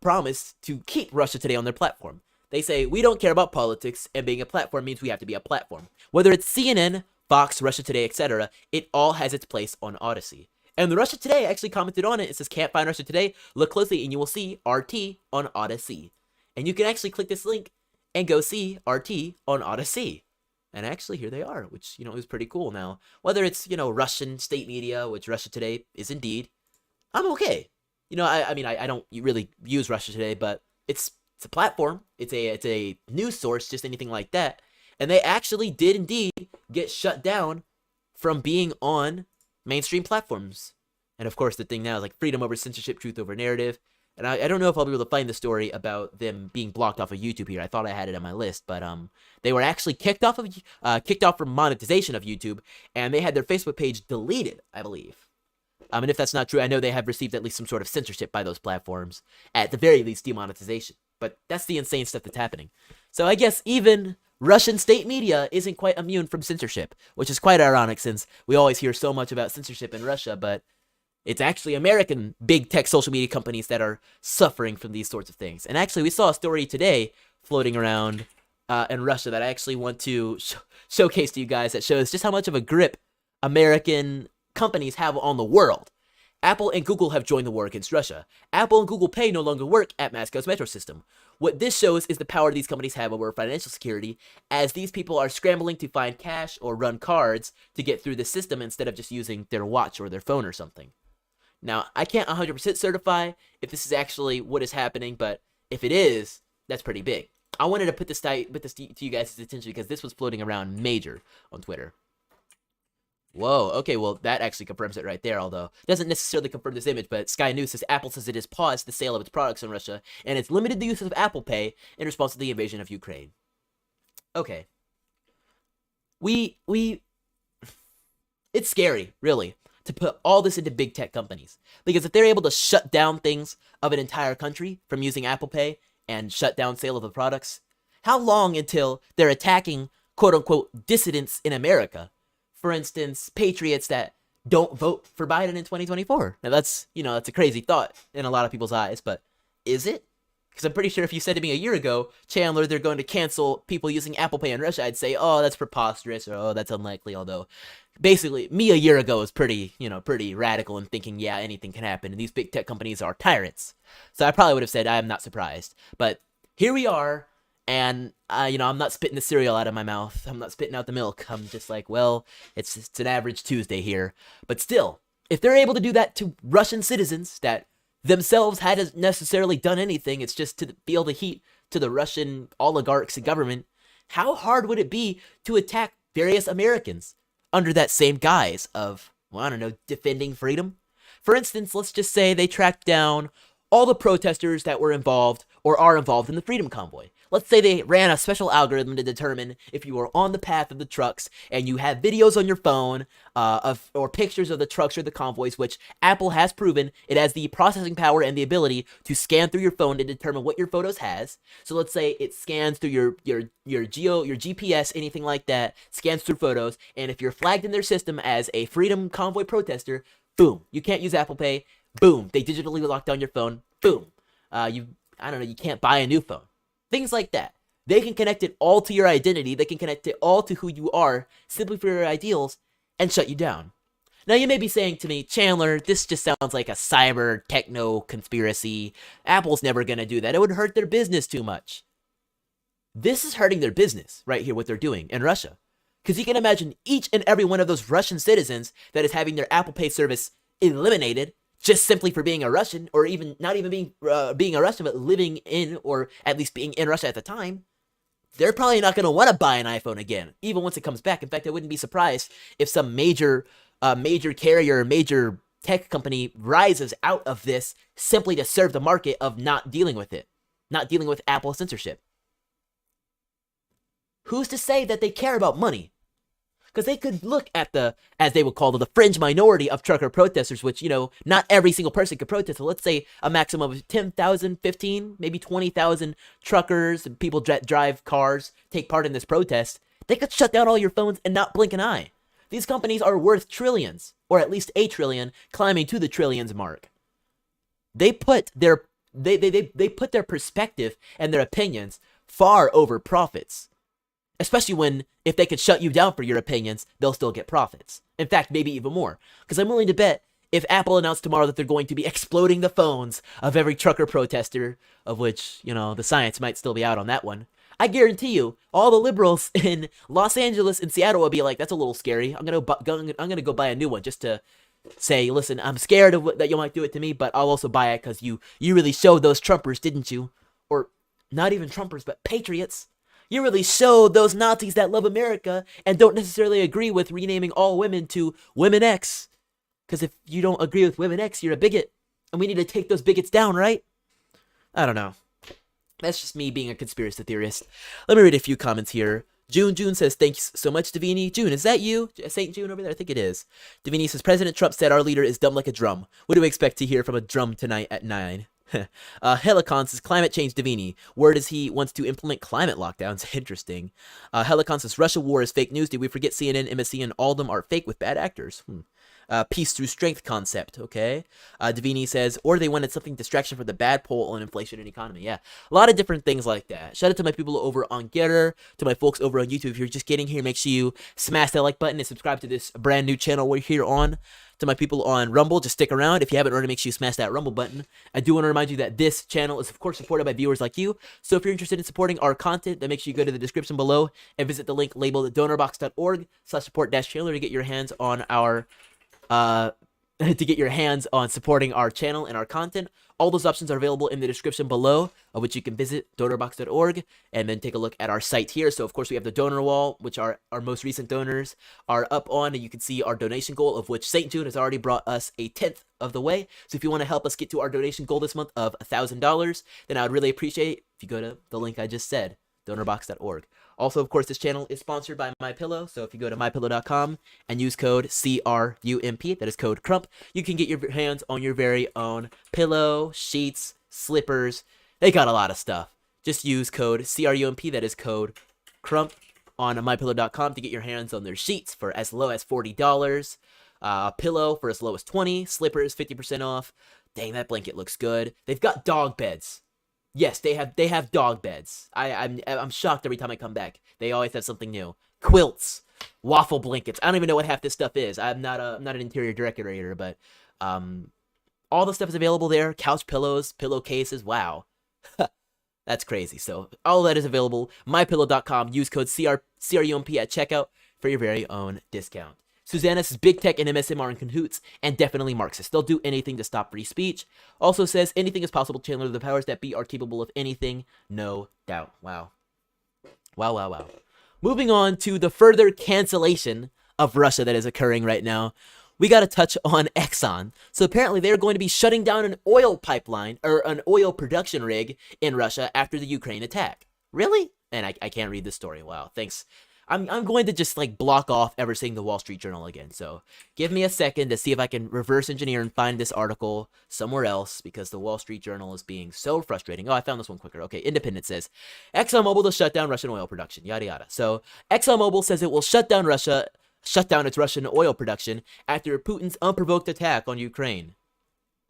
promised to keep Russia Today on their platform. They say, we don't care about politics, and being a platform means we have to be a platform. Whether it's CNN, Fox, Russia Today, etc., it all has its place on Odyssey. And the Russia Today actually commented on it. It says, can't find Russia Today? Look closely and you will see RT on Odyssey. And you can actually click this link and go see RT on Odyssey. And actually, here they are, which, is pretty cool. Now, whether it's, Russian state media, which Russia Today is indeed, I'm okay. I don't really use Russia Today, but it's a platform. It's a news source, just anything like that. And they actually did indeed get shut down from being on mainstream platforms. And of course, the thing now is like freedom over censorship, truth over narrative. And I don't know if I'll be able to find the story about them being blocked off of YouTube here. I thought I had it on my list, but they were actually kicked off from monetization of YouTube, and they had their Facebook page deleted, I believe. And if that's not true, I know they have received at least some sort of censorship by those platforms, at the very least demonetization. But that's the insane stuff that's happening. So I guess even Russian state media isn't quite immune from censorship, which is quite ironic since we always hear so much about censorship in Russia, but it's actually American big tech social media companies that are suffering from these sorts of things. And actually, we saw a story today floating around in Russia that I actually want to showcase to you guys that shows just how much of a grip American companies have on the world. Apple and Google have joined the war against Russia. Apple and Google Pay no longer work at Moscow's metro system. What this shows is the power these companies have over financial security, as these people are scrambling to find cash or run cards to get through the system instead of just using their watch or their phone or something. Now, I can't 100% certify if this is actually what is happening, but if it is, that's pretty big. I wanted to put this to you guys' attention because this was floating around major on Twitter. Whoa, okay, well, that actually confirms it right there, although it doesn't necessarily confirm this image, but Sky News says Apple says it has paused the sale of its products in Russia, and it's limited the use of Apple Pay in response to the invasion of Ukraine. Okay. It's scary, really, to put all this into big tech companies, because if they're able to shut down things of an entire country from using Apple Pay and shut down sale of the products, how long until they're attacking quote-unquote dissidents in America? For instance, patriots that don't vote for Biden in 2024. Now that's a crazy thought in a lot of people's eyes, but is it? Because I'm pretty sure if you said to me a year ago, Chandler, they're going to cancel people using Apple Pay in Russia, I'd say, oh, that's preposterous, or oh, that's unlikely. Although, basically, me a year ago was pretty radical in thinking, yeah, anything can happen, and these big tech companies are tyrants. So I probably would have said, I'm not surprised. But here we are. And, I'm not spitting the cereal out of my mouth. I'm not spitting out the milk. I'm just like, well, it's an average Tuesday here. But still, if they're able to do that to Russian citizens that themselves hadn't necessarily done anything, it's just to feel the heat to the Russian oligarchs and government, how hard would it be to attack various Americans under that same guise of, well, I don't know, defending freedom? For instance, let's just say they tracked down all the protesters that were involved or are involved in the Freedom Convoy. Let's say they ran a special algorithm to determine if you were on the path of the trucks and you have videos on your phone or pictures of the trucks or the convoys, which Apple has proven it has the processing power and the ability to scan through your phone to determine what your photos has. So let's say it scans through your GPS, anything like that, scans through photos, and if you're flagged in their system as a Freedom Convoy protester, boom, you can't use Apple Pay. Boom, they digitally lock down your phone. Boom, you can't buy a new phone. Things like that. They can connect it all to your identity. They can connect it all to who you are simply for your ideals and shut you down. Now, you may be saying to me, Chandler, this just sounds like a cyber techno conspiracy. Apple's never going to do that. It would hurt their business too much. This is hurting their business right here, what they're doing in Russia. Because you can imagine each and every one of those Russian citizens that is having their Apple Pay service eliminated just simply for being a Russian, or even not even being a Russian, but living in, or at least being in Russia at the time, they're probably not going to want to buy an iPhone again, even once it comes back. In fact, I wouldn't be surprised if some major carrier, major tech company rises out of this simply to serve the market of not dealing with it, not dealing with Apple censorship. Who's to say that they care about money? Because they could look at the, as they would call it, the fringe minority of trucker protesters, which, not every single person could protest. So let's say a maximum of 10,000, 15, maybe 20,000 truckers and people that drive cars take part in this protest. They could shut down all your phones and not blink an eye. These companies are worth trillions, or at least $1 trillion, climbing to the trillions mark. They put their perspective and their opinions far over profits. Especially if they could shut you down for your opinions, they'll still get profits. In fact, maybe even more. Because I'm willing to bet if Apple announced tomorrow that they're going to be exploding the phones of every trucker protester, of which, the science might still be out on that one, I guarantee you, all the liberals in Los Angeles and Seattle will be like, that's a little scary. I'm gonna go buy a new one just to say, listen, I'm scared of that you might do it to me, but I'll also buy it because you really showed those Trumpers, didn't you? Or not even Trumpers, but patriots. You really showed those Nazis that love America and don't necessarily agree with renaming all women to Womanx. Because if you don't agree with Womanx, you're a bigot. And we need to take those bigots down, right? I don't know. That's just me being a conspiracy theorist. Let me read a few comments here. June says, thanks so much, Davini. June, is that you? St. June over there? I think it is. Davini says, President Trump said our leader is dumb like a drum. What do we expect to hear from a drum tonight at 9? Helicon says climate change Davini. Word is he wants to implement climate lockdowns. Interesting. Helicon says Russia war is fake news. Did we forget CNN, MSC, and all of them are fake with bad actors? Peace through strength concept. Okay. Davini says, or they wanted something distraction for the bad poll on inflation and economy. Yeah. A lot of different things like that. Shout out to my people over on Getter, to my folks over on YouTube. If you're just getting here, make sure you smash that like button and subscribe to this brand new channel we're here on. To my people on Rumble, just stick around. If you haven't already, make sure you smash that Rumble button. I do want to remind you that this channel is, of course, supported by viewers like you. So if you're interested in supporting our content, then make sure you go to the description below and visit the link labeled donorbox.org/support-Chandler to get your hands on our to get your hands on supporting our channel and our content. All those options are available in the description below, of which you can visit donorbox.org and then take a look at our site here. So of course we have the donor wall, which our most recent donors are up on, and you can see our donation goal, of which St. Jude has already brought us a 10th of the way. So if you want to help us get to our donation goal this month of $1,000, then I would really appreciate if you go to the link I just said, donorbox.org. Also, of course, this channel is sponsored by MyPillow, so if you go to mypillow.com and use code CRUMP, that is code CRUMP, you can get your hands on your very own pillow, sheets, slippers. They got a lot of stuff. Just use code CRUMP, that is code CRUMP, on mypillow.com to get your hands on their sheets for as low as $40, a pillow for as low as $20, slippers 50% off. Dang, that blanket looks good. They've got dog beds. Yes, they have dog beds. I'm shocked every time I come back. They always have something new. Quilts, waffle blankets. I don't even know what half this stuff is. I'm not an interior decorator, but all the stuff is available there. Couch pillows, pillowcases. Wow, that's crazy. So all that is available. MyPillow.com. Use code CRUMP at checkout for your very own discount. Susanna says big tech and MSM are in cahoots and definitely Marxist. They'll do anything to stop free speech. Also says anything is possible, Chandler. The powers that be are capable of anything, no doubt. Wow. Wow. Moving on to the further cancellation of Russia that is occurring right now, we got to touch on Exxon. So apparently they're going to be shutting down an oil pipeline or an oil production rig in Russia after the Ukraine attack. Really? And I can't read this story. Wow, thanks. I'm going to just like block off ever seeing the Wall Street Journal again. So give me a second to see if I can reverse engineer and find this article somewhere else, because the Wall Street Journal is being so frustrating. Oh, I found this one quicker. Okay, Independent says Exxon Mobil to shut down Russian oil production. Yada yada. So Exxon Mobil says it will shut down its Russian oil production after Putin's unprovoked attack on Ukraine.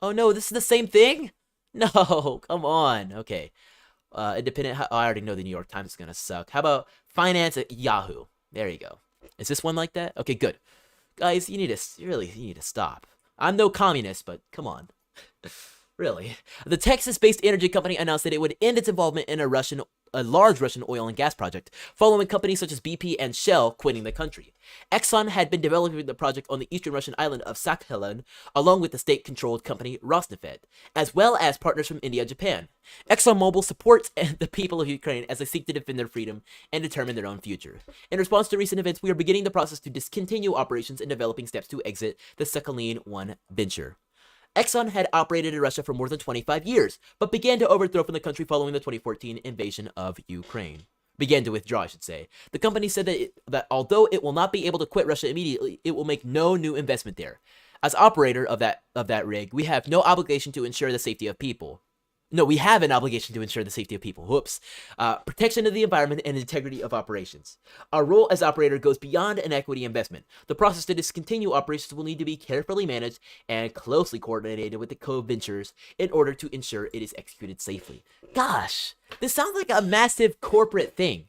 Oh no, this is the same thing? No, come on. Okay. Independent. Oh, I already know the New York Times is gonna suck. How about finance at Yahoo? There you go. Is this one like that? Okay, good. Guys, you need to stop. I'm no communist, but come on. Really. The Texas-based energy company announced that it would end its involvement in a large Russian oil and gas project, following companies such as BP and Shell quitting the country. Exxon had been developing the project on the eastern Russian island of Sakhalin, along with the state-controlled company Rosneft, as well as partners from India and Japan. ExxonMobil supports the people of Ukraine as they seek to defend their freedom and determine their own future. In response to recent events, we are beginning the process to discontinue operations and developing steps to exit the Sakhalin-1 venture. Exxon had operated in Russia for more than 25 years, but began to overthrow from the country following the 2014 invasion of Ukraine. Began to withdraw, I should say. The company said that although it will not be able to quit Russia immediately, it will make no new investment there. As operator of that rig, we have no obligation to ensure the safety of people. No, we have an obligation to ensure the safety of people. Whoops. Protection of the environment and integrity of operations. Our role as operator goes beyond an equity investment. The process to discontinue operations will need to be carefully managed and closely coordinated with the co-ventures in order to ensure it is executed safely. Gosh, this sounds like a massive corporate thing.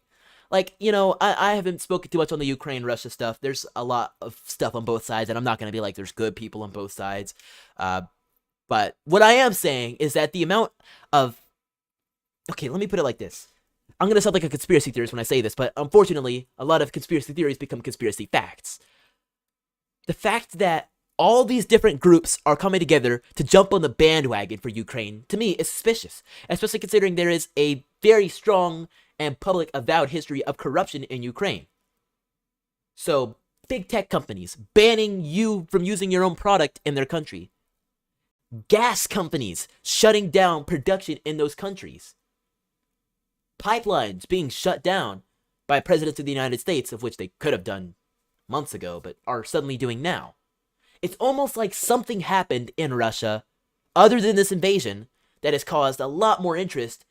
Like, you know, I haven't spoken too much on the Ukraine-Russia stuff. There's a lot of stuff on both sides, and I'm not going to be like there's good people on both sides. But what I am saying is that the amount of... Okay, let me put it like this. I'm going to sound like a conspiracy theorist when I say this, but unfortunately, a lot of conspiracy theories become conspiracy facts. The fact that all these different groups are coming together to jump on the bandwagon for Ukraine, to me, is suspicious. Especially considering there is a very strong and public avowed history of corruption in Ukraine. So, big tech companies banning you from using your own product in their country. Gas companies shutting down production in those countries. Pipelines being shut down by presidents of the United States, of which they could have done months ago, but are suddenly doing now. It's almost like something happened in Russia, other than this invasion, that has caused a lot more interest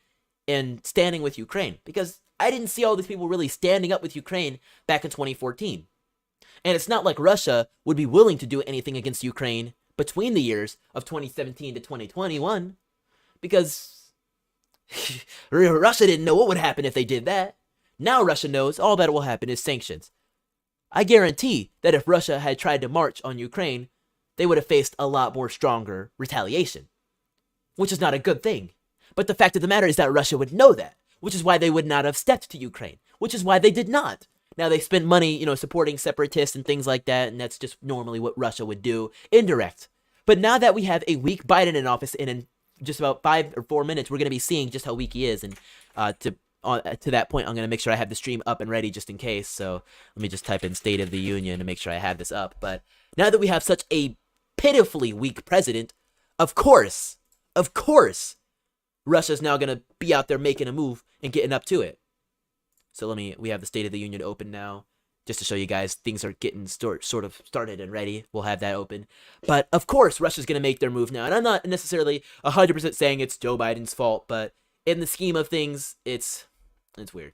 in standing with Ukraine. Because I didn't see all these people really standing up with Ukraine back in 2014. And it's not like Russia would be willing to do anything against Ukraine between the years of 2017 to 2021, because Russia didn't know what would happen if they did that. Now Russia knows all that will happen is sanctions. I guarantee that if Russia had tried to march on Ukraine, they would have faced a lot more stronger retaliation, which is not a good thing. But the fact of the matter is that Russia would know that, which is why they would not have stepped to Ukraine, which is why they did not. Now, they spend money, supporting separatists and things like that, and that's just normally what Russia would do. Indirect. But now that we have a weak Biden in office, and in just about 5 or 4 minutes, we're going to be seeing just how weak he is. And to that point, I'm going to make sure I have the stream up and ready just in case. So let me just type in State of the Union to make sure I have this up. But now that we have such a pitifully weak president, of course, Russia's now going to be out there making a move and getting up to it. So we have the State of the Union open now, just to show you guys things are getting sort of started and ready. We'll have that open. But of course, Russia's going to make their move now. And I'm not necessarily 100% saying it's Joe Biden's fault, but in the scheme of things, it's weird.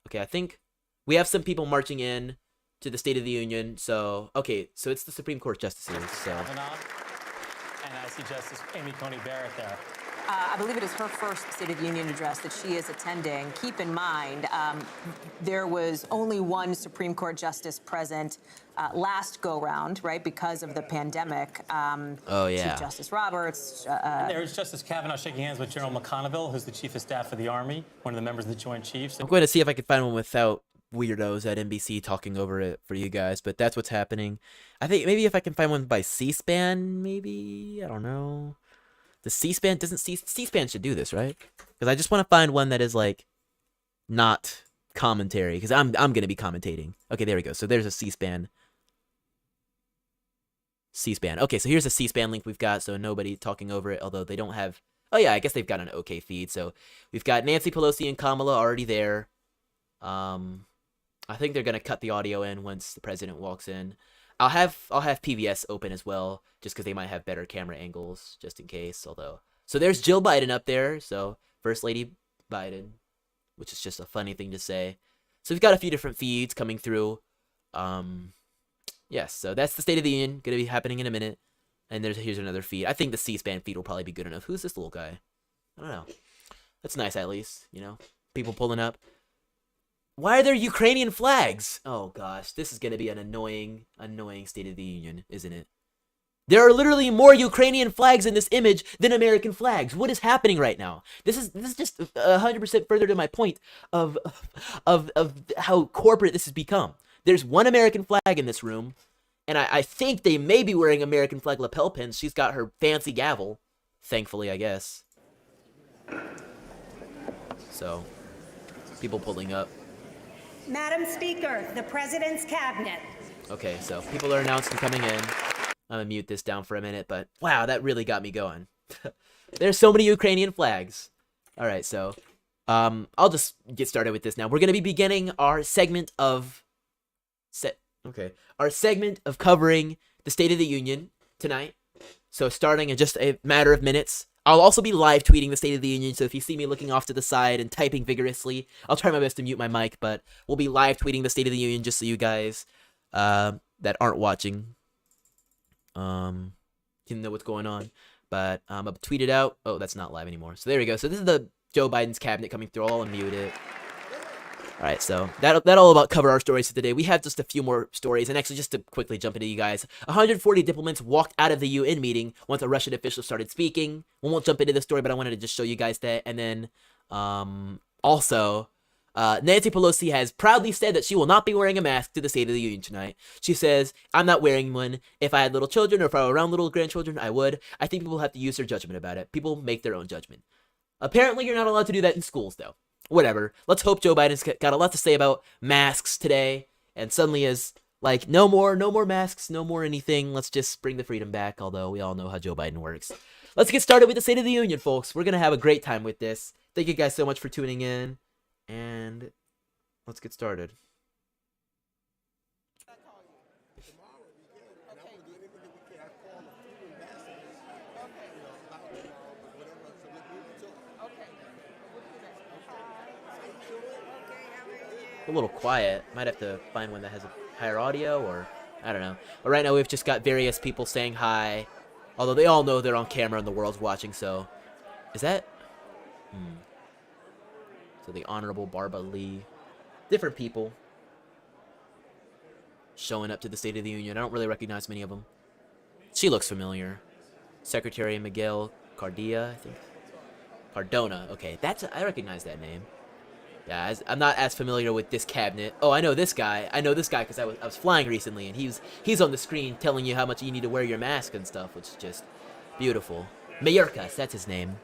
Okay, I think we have some people marching in to the State of the Union. So, okay, so it's the Supreme Court justices. So. And I see Justice Amy Coney Barrett there. I believe it is her first State of the Union address that she is attending. Keep in mind, there was only one Supreme Court justice present last go-round, right, because of the pandemic. Oh, yeah. Chief Justice Roberts. There's Justice Kavanaugh shaking hands with General McConnell, who's the Chief of Staff for the Army, one of the members of the Joint Chiefs. I'm going to see if I can find one without weirdos at NBC talking over it for you guys, but that's what's happening. I think maybe if I can find one by C-SPAN, maybe? I don't know. The C-SPAN C-SPAN should do this, right? Because I just want to find one that is like not commentary, because I'm gonna be commentating. Okay, there we go. So there's a C-SPAN. Okay, so here's a C-SPAN link we've got, so nobody talking over it, although they don't have. Oh yeah, I guess they've got an okay feed. So we've got Nancy Pelosi and Kamala already there. I think they're gonna cut the audio in once the president walks in. I'll have PBS open as well, just because they might have better camera angles, just in case. Although, so there's Jill Biden up there, so First Lady Biden, which is just a funny thing to say. So we've got a few different feeds coming through. Yes, so that's the State of the Union, gonna be happening in a minute. And here's another feed. I think the C-SPAN feed will probably be good enough. Who's this little guy? I don't know. That's nice, at least, you know, people pulling up. Why are there Ukrainian flags? Oh gosh, this is gonna be an annoying State of the Union, isn't it? There are literally more Ukrainian flags in this image than American flags. What is happening right now? This is just 100% further to my point of how corporate this has become. There's one American flag in this room, and I think they may be wearing American flag lapel pins. She's got her fancy gavel, thankfully, I guess. So, people pulling up. Madam Speaker, the President's Cabinet. Okay, so people are announcing coming in. I'm gonna mute this down for a minute, but wow, that really got me going. There's so many Ukrainian flags. All right, so I'll just get started with this now. We're gonna be beginning our segment of covering the State of the Union tonight. So starting in just a matter of minutes. I'll also be live tweeting the State of the Union, so if you see me looking off to the side and typing vigorously, I'll try my best to mute my mic, but we'll be live tweeting the State of the Union just so you guys that aren't watching can know what's going on. But I'm going to tweet it out. Oh, that's not live anymore. So there we go. So this is the Joe Biden's cabinet coming through. I'll unmute it. All right, so that all about cover our stories for today. We have just a few more stories, and actually just to quickly jump into you guys, 140 diplomats walked out of the UN meeting once a Russian official started speaking. We won't jump into the story, but I wanted to just show you guys that. And then also, Nancy Pelosi has proudly said that she will not be wearing a mask to the State of the Union tonight. She says, I'm not wearing one. If I had little children or if I were around little grandchildren, I would. I think people have to use their judgment about it. People make their own judgment. Apparently, you're not allowed to do that in schools, though. Whatever. Let's hope Joe Biden's got a lot to say about masks today, and suddenly is like, no more masks, no more anything. Let's just bring the freedom back, although we all know how Joe Biden works. Let's get started with the State of the Union, folks. We're going to have a great time with this. Thank you guys so much for tuning in, and let's get started. A little quiet. Might have to find one that has a higher audio, or I don't know. But right now we've just got various people saying hi, although they all know they're on camera and the world's watching. So is that so the Honorable Barbara Lee, different people showing up to the State of the Union. I don't really recognize many of them. She looks familiar. Secretary Miguel Cardona, I think. Cardona. Okay, I recognize that name. Yeah, I'm not as familiar with this cabinet. Oh, I know this guy. I know this guy because I was flying recently, and he's on the screen telling you how much you need to wear your mask and stuff, which is just beautiful. Mayorkas, that's his name.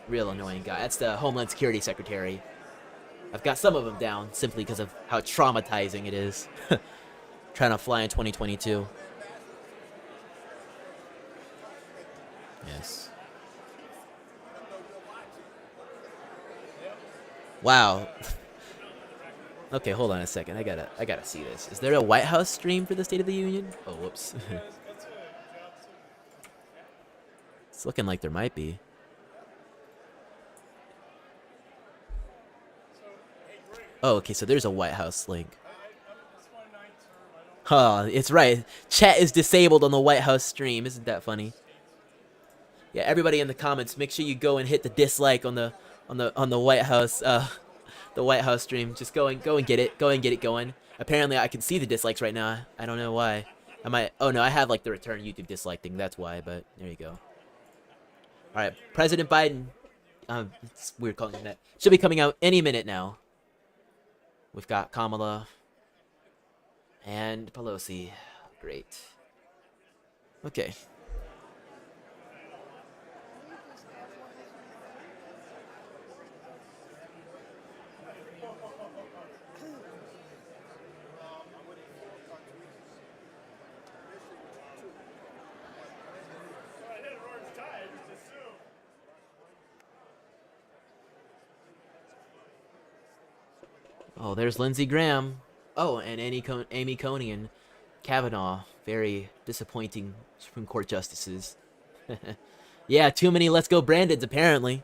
Real annoying guy. That's the Homeland Security Secretary. I've got some of them down simply because of how traumatizing it is. Trying to fly in 2022. Yes. Wow. Okay, hold on a second. I gotta see this. Is there a White House stream for the State of the Union? Oh, whoops. It's looking like there might be. Oh, okay, so there's a White House link. Oh, it's right. Chat is disabled on the White House stream. Isn't that funny? Yeah, everybody in the comments, make sure you go and hit the dislike on the White House the White House stream. Just go and get it. Go and get it going. Apparently I can see the dislikes right now. I don't know why. Oh no, I have like the return YouTube dislike thing. That's why, but there you go. All right, President Biden. It's weird calling him that. Should be coming out any minute now. We've got Kamala and Pelosi. Great. Okay. Oh, there's Lindsey Graham. Oh, and Amy Coney and Kavanaugh. Very disappointing Supreme Court justices. Yeah, too many Let's Go Brandons, apparently.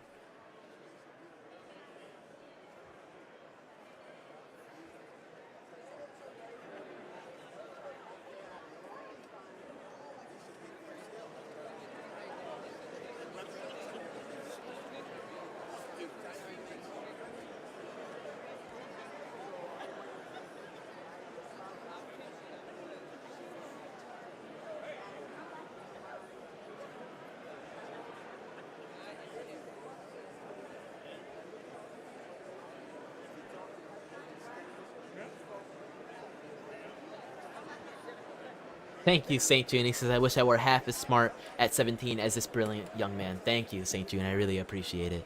Thank you, St. June. He says, I wish I were half as smart at 17 as this brilliant young man. Thank you, St. June. I really appreciate it.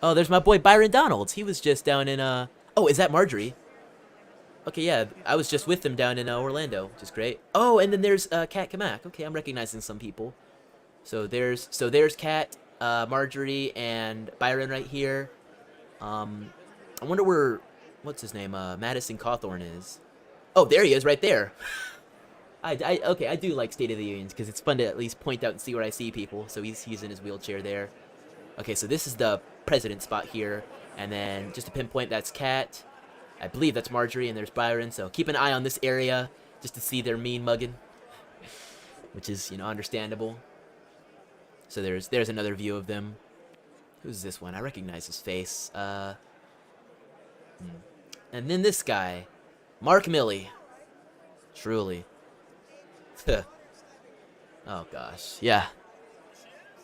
Oh, there's my boy Byron Donalds. He was just down in, Oh, is that Marjorie? Okay, yeah. I was just with them down in Orlando, which is great. Oh, and then there's Kat Kamak. Okay, I'm recognizing some people. So there's Kat, Marjorie, and Byron right here. I wonder where, what's his name, Madison Cawthorn is. Oh, there he is, right there. Okay, I do like State of the Unions because it's fun to at least point out and see where I see people. So he's in his wheelchair there. Okay, so this is the president spot here, and then just to pinpoint, that's Kat. I believe that's Marjorie, and there's Byron. So keep an eye on this area just to see their mean mugging, which is understandable. So there's another view of them. Who's this one? I recognize his face. And then this guy, Mark Milley. Truly. Oh gosh, yeah.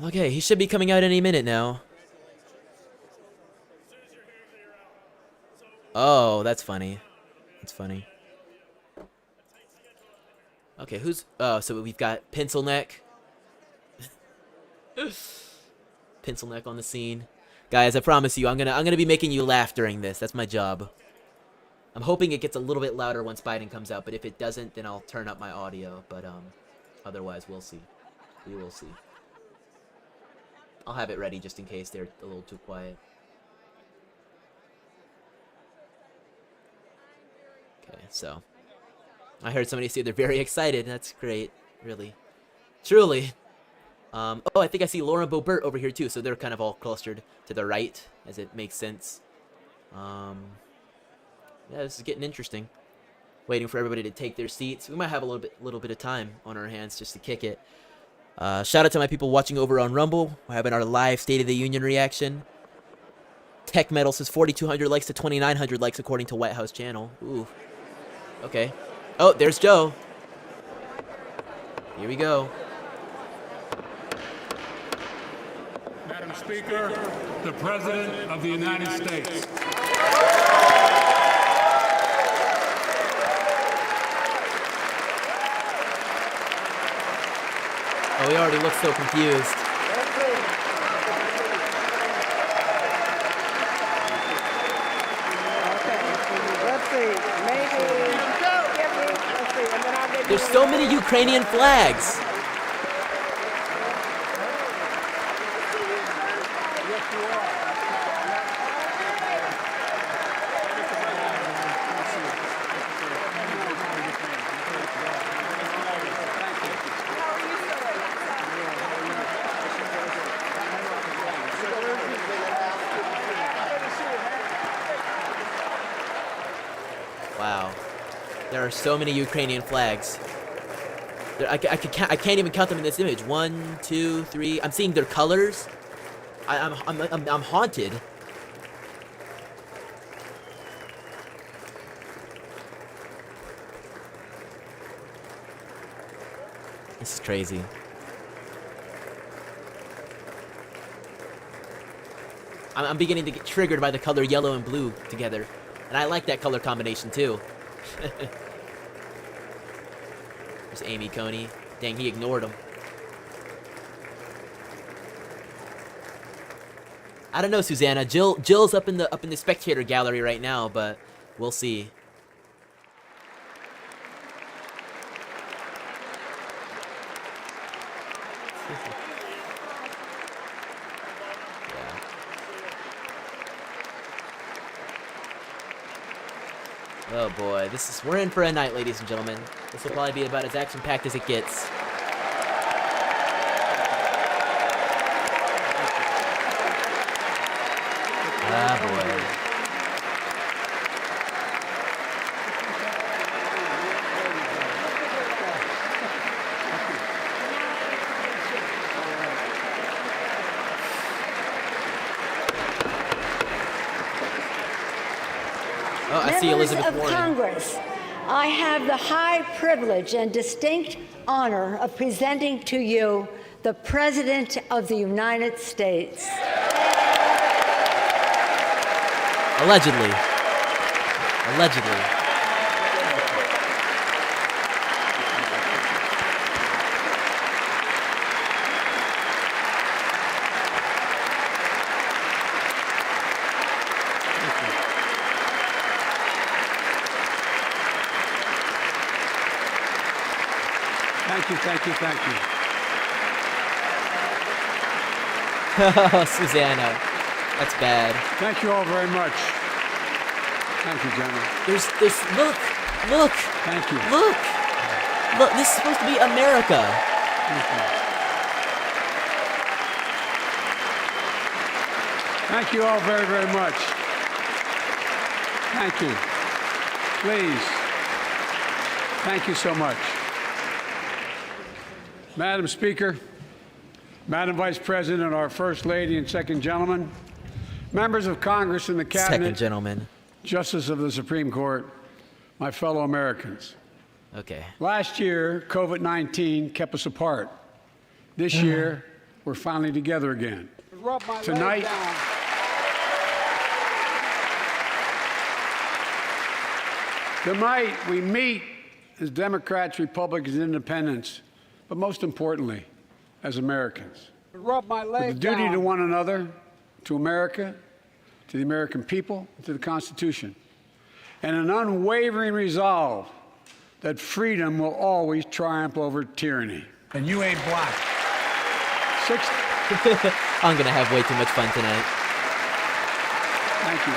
Okay, he should be coming out any minute now. Oh, that's funny. That's funny. Okay, who's... Oh, so we've got Pencil Neck. Pencil Neck on the scene. Guys, I promise you, I'm gonna be making you laugh during this. That's my job. I'm hoping it gets a little bit louder once Biden comes out, but if it doesn't, then I'll turn up my audio. But otherwise, we'll see. We will see. I'll have it ready just in case they're a little too quiet. Okay, so I heard somebody say they're very excited. That's great, really, truly. Oh, I think I see Lauren Boebert over here too. So they're kind of all clustered to the right, as it makes sense. Yeah, this is getting interesting. Waiting for everybody to take their seats. We might have a little bit of time on our hands just to kick it. Shout out to my people watching over on Rumble. We're having our live State of the Union reaction. Tech Metal says 4,200 likes to 2,900 likes according to White House channel. Ooh. Okay. Oh, there's Joe. Here we go. Madam Speaker, the President of the United States. already looks so confused. There's so many Ukrainian flags. Wow, there are so many Ukrainian flags. I can't even count them in this image. 1, 2, 3. I'm seeing their colors. I'm haunted. This is crazy. I'm beginning to get triggered by the color yellow and blue together. And I like that color combination too. There's Amy Coney. Dang, he ignored him. I don't know, Susanna. Jill's up in the spectator gallery right now, but we'll see. Oh boy, we're in for a night, ladies and gentlemen. This will probably be about as action-packed as it gets. Ah boy. Oh, I see Elizabeth Members of Warren. Congress, I have the high privilege and distinct honor of presenting to you the President of the United States. Allegedly. Allegedly. Thank you. Oh, Susanna. That's bad. Thank you all very much. Thank you, General. Look. Thank you. Look, this is supposed to be America. Thank you all very, very much. Thank you. Please. Thank you so much. Madam Speaker, Madam Vice President, our First Lady and Second Gentleman, members of Congress and the Cabinet, Second gentleman. Justice of the Supreme Court, my fellow Americans. Okay. Last year, COVID-19 kept us apart. This year, we're finally together again. Tonight, we meet as Democrats, Republicans, and Independents, but most importantly, as Americans. With a duty to one another, to America, to the American people, to the Constitution, and an unwavering resolve that freedom will always triumph over tyranny. And you ain't black. I'm gonna have way too much fun tonight. Thank you.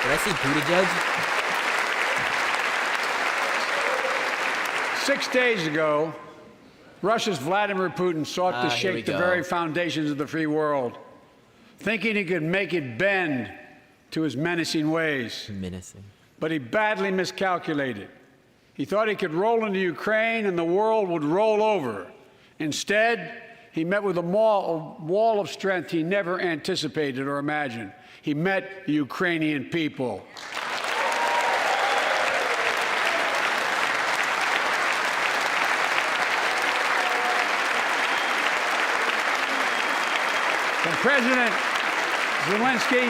Did I see Buttigieg? 6 days ago, Russia's Vladimir Putin sought to here we shake the go. very foundations of the free world, thinking he could make it bend to his menacing ways. Menacing. But he badly miscalculated. He thought he could roll into Ukraine and the world would roll over. Instead, he met with a wall of strength he never anticipated or imagined. He met the Ukrainian people. From President Zelensky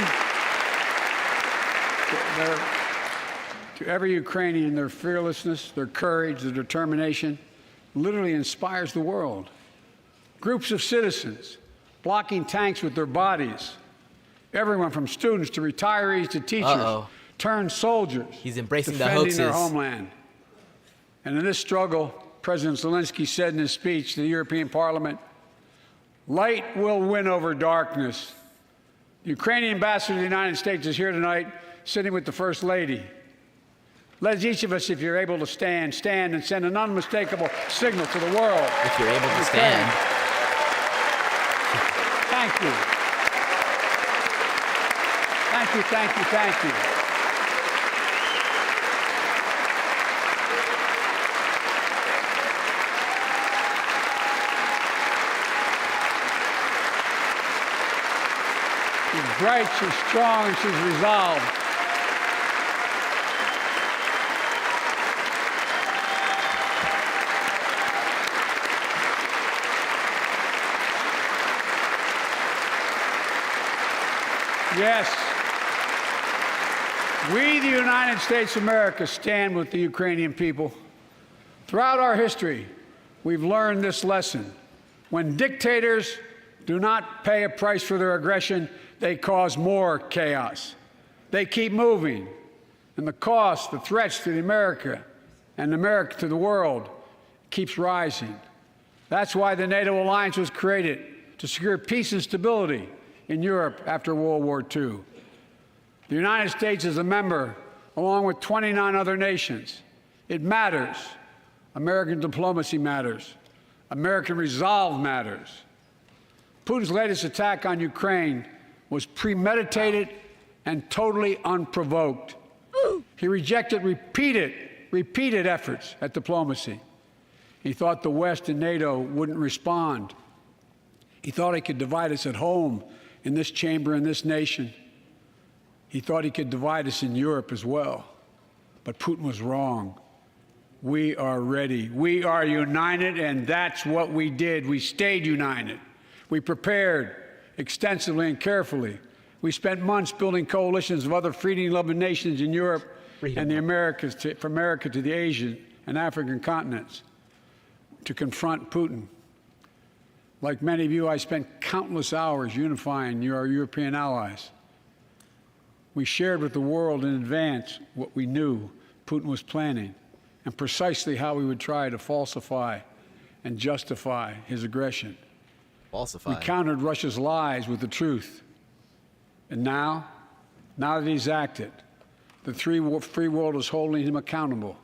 To every Ukrainian, their fearlessness, their courage, their determination literally inspires the world. Groups of citizens blocking tanks with their bodies. Everyone from students to retirees to teachers turned soldiers. He's embracing the defending hoaxes. their homeland. And in this struggle, President Zelensky said in his speech to the European Parliament, "Light will win over darkness." The Ukrainian ambassador to the United States is here tonight, sitting with the First Lady. Let each of us, if you're able to stand and send an unmistakable signal to the world. If you're able to stand. Thank you. Thank you, thank you, thank you. She's bright, she's strong, and she's resolved. Yes, we, the United States of America, stand with the Ukrainian people. Throughout our history, we've learned this lesson. When dictators do not pay a price for their aggression, they cause more chaos. They keep moving, and the cost, the threats to America and America to the world keeps rising. That's why the NATO alliance was created, to secure peace and stability in Europe after World War II. The United States is a member, along with 29 other nations. It matters. American diplomacy matters. American resolve matters. Putin's latest attack on Ukraine was premeditated and totally unprovoked. He rejected repeated efforts at diplomacy. He thought the West and NATO wouldn't respond. He thought he could divide us at home, in this chamber, in this nation. He thought he could divide us in Europe as well. But Putin was wrong. We are ready. We are united, and that's what we did. We stayed united. We prepared extensively and carefully. We spent months building coalitions of other freedom-loving nations in Europe and the Americas, from America to the Asian and African continents, to confront Putin. Like many of you, I spent countless hours unifying our European allies. We shared with the world in advance what we knew Putin was planning and precisely how we would try to falsify and justify his aggression. We countered Russia's lies with the truth. And now that he's acted, the free world is holding him accountable,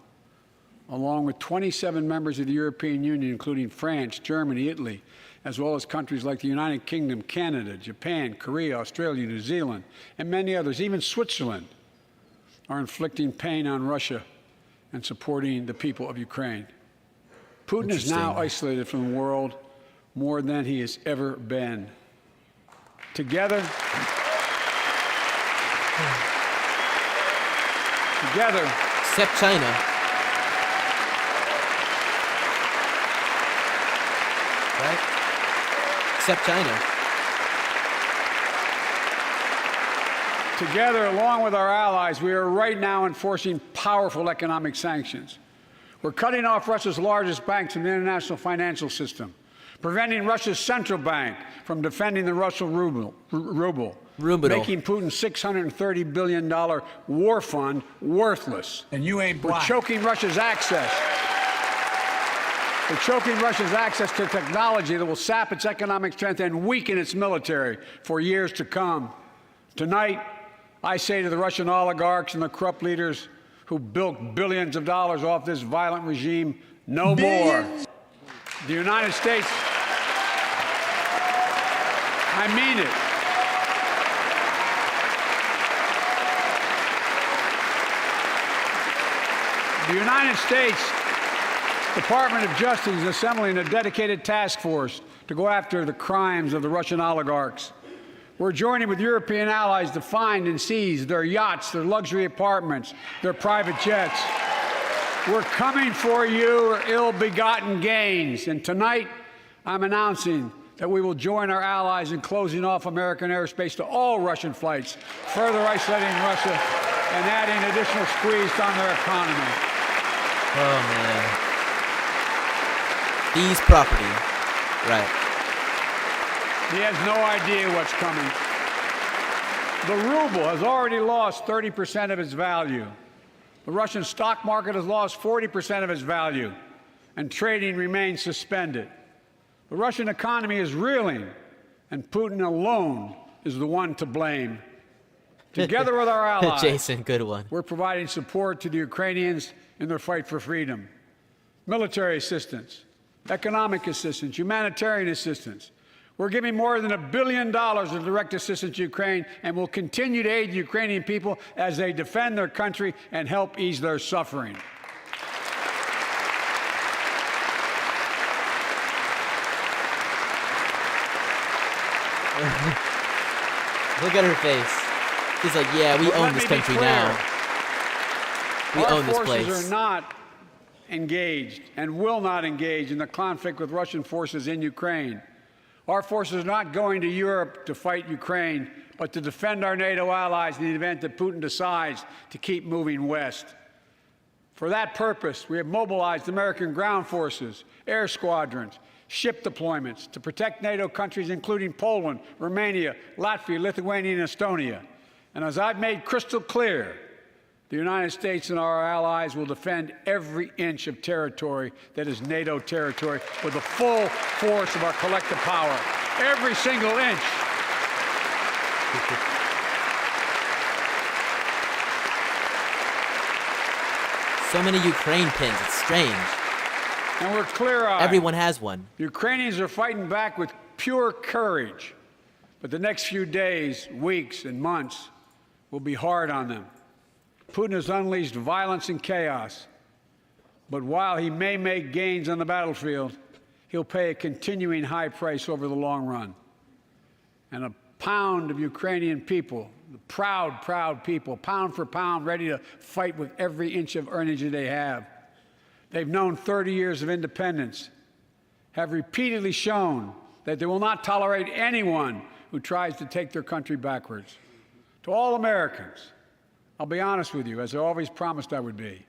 along with 27 members of the European Union, including France, Germany, Italy, as well as countries like the United Kingdom, Canada, Japan, Korea, Australia, New Zealand, and many others. Even Switzerland are inflicting pain on Russia and supporting the people of Ukraine. Putin is now isolated from the world more than he has ever been. Together, except China. Right? Except China. Together, along with our allies, we are right now enforcing powerful economic sanctions. We're cutting off Russia's largest banks in the international financial system, preventing Russia's central bank from defending the Russian ruble, making Putin's $630 billion war fund worthless. And you ain't black. We're choking Russia's access. We're choking Russia's access to technology that will sap its economic strength and weaken its military for years to come. Tonight, I say to the Russian oligarchs and the corrupt leaders who bilked billions of dollars off this violent regime, no more. The United States, I mean it. The United States Department of Justice is assembling a dedicated task force to go after the crimes of the Russian oligarchs. We're joining with European allies to find and seize their yachts, their luxury apartments, their private jets. We're coming for your ill-begotten gains. And tonight, I'm announcing that we will join our allies in closing off American airspace to all Russian flights, further isolating Russia and adding additional squeeze on their economy. Oh, man. These property. Right. He has no idea what's coming. The ruble has already lost 30% of its value. The Russian stock market has lost 40% of its value, and trading remains suspended. The Russian economy is reeling, and Putin alone is the one to blame. Together with our allies, Jason, good one. We're providing support to the Ukrainians in their fight for freedom. Military assistance, economic assistance, humanitarian assistance. We're giving more than $1 billion of direct assistance to Ukraine, and will continue to aid the Ukrainian people as they defend their country and help ease their suffering. Look at her face. She's like, yeah, we own this country now. We own this place. Our forces are not engaged and will not engage in the conflict with Russian forces in Ukraine. Our forces are not going to Europe to fight Ukraine, but to defend our NATO allies in the event that Putin decides to keep moving west. For that purpose, we have mobilized American ground forces, air squadrons, ship deployments to protect NATO countries, including Poland, Romania, Latvia, Lithuania, and Estonia. And as I've made crystal clear, the United States and our allies will defend every inch of territory that is NATO territory with the full force of our collective power. Every single inch. So many Ukraine pins. It's strange. And we're clear-eyed. Everyone has one. The Ukrainians are fighting back with pure courage. But the next few days, weeks, and months will be hard on them. Putin has unleashed violence and chaos. But while he may make gains on the battlefield, he'll pay a continuing high price over the long run. And a pound of Ukrainian people, the proud, proud people, pound for pound, ready to fight with every inch of energy they have. They've known 30 years of independence, have repeatedly shown that they will not tolerate anyone who tries to take their country backwards. To all Americans, I'll be honest with you, as I always promised I would be.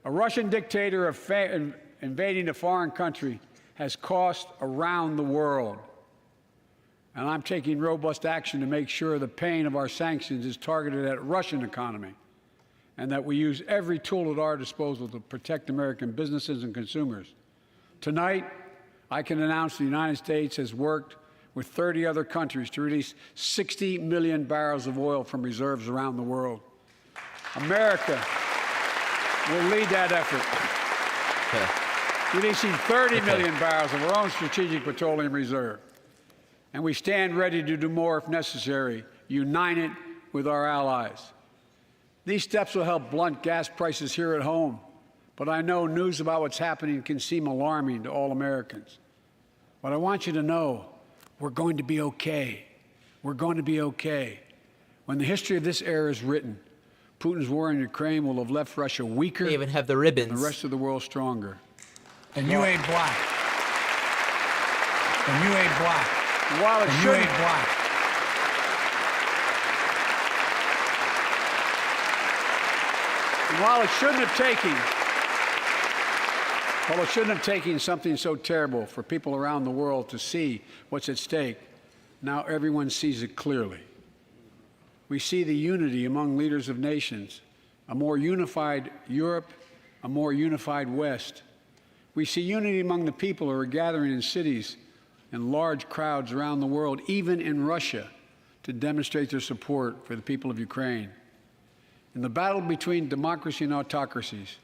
A Russian dictator invading a foreign country has cost around the world. And I'm taking robust action to make sure the pain of our sanctions is targeted at the Russian economy, and that we use every tool at our disposal to protect American businesses and consumers. Tonight, I can announce the United States has worked with 30 other countries to release 60 million barrels of oil from reserves around the world. America will lead that effort, releasing 30 million barrels of our own strategic petroleum reserve. And we stand ready to do more if necessary, united with our allies. These steps will help blunt gas prices here at home, but I know news about what's happening can seem alarming to all Americans. But I want you to know we're going to be okay. We're going to be okay. When the history of this era is written, Putin's war in Ukraine will have left Russia weaker. They even have the ribbons. And the rest of the world stronger. And you ain't black. And you ain't black. While it and you shouldn't, ain't black. And while it shouldn't have taken something so terrible for people around the world to see what's at stake, now everyone sees it clearly. We see the unity among leaders of nations, a more unified Europe, a more unified West. We see unity among the people who are gathering in cities and large crowds around the world, even in Russia, to demonstrate their support for the people of Ukraine. In the battle between democracy and autocracies,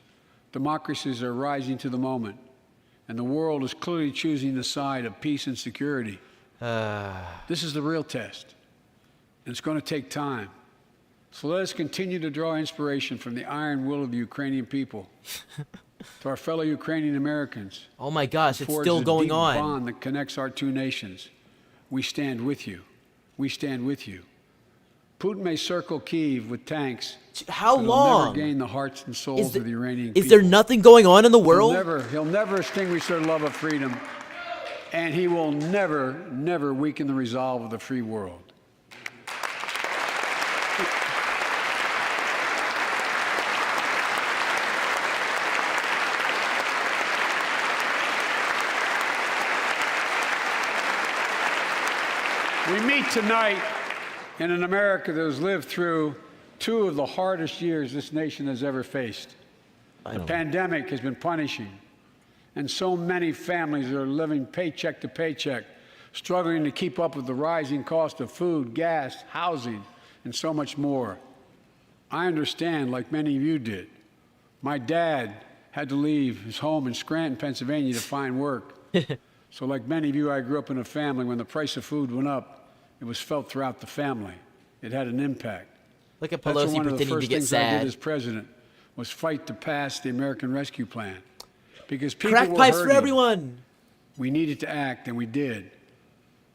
democracies are rising to the moment, and the world is clearly choosing the side of peace and security. This is the real test, and it's going to take time. So let us continue to draw inspiration from the iron will of the Ukrainian people. To our fellow Ukrainian Americans. Oh my gosh, it's still going on. The bond that connects our two nations. We stand with you. We stand with you. Putin may circle Kyiv with tanks. How long? He'll never gain the hearts and souls of the Iranian people. Is there nothing going on in the world? He'll never extinguish their love of freedom, and he will never, never weaken the resolve of the free world. We meet tonight in an America that has lived through two of the hardest years this nation has ever faced. The pandemic has been punishing, and so many families are living paycheck to paycheck, struggling to keep up with the rising cost of food, gas, housing, and so much more. I understand, like many of you did. My dad had to leave his home in Scranton, Pennsylvania to find work. So like many of you, I grew up in a family when the price of food went up, it was felt throughout the family. It had an impact. Look at That's Pelosi one of the pretending to first get things I sad. did as president was fight to pass the American Rescue Plan. Because people Crack were pipes for hurting. everyone. We needed to act, and we did.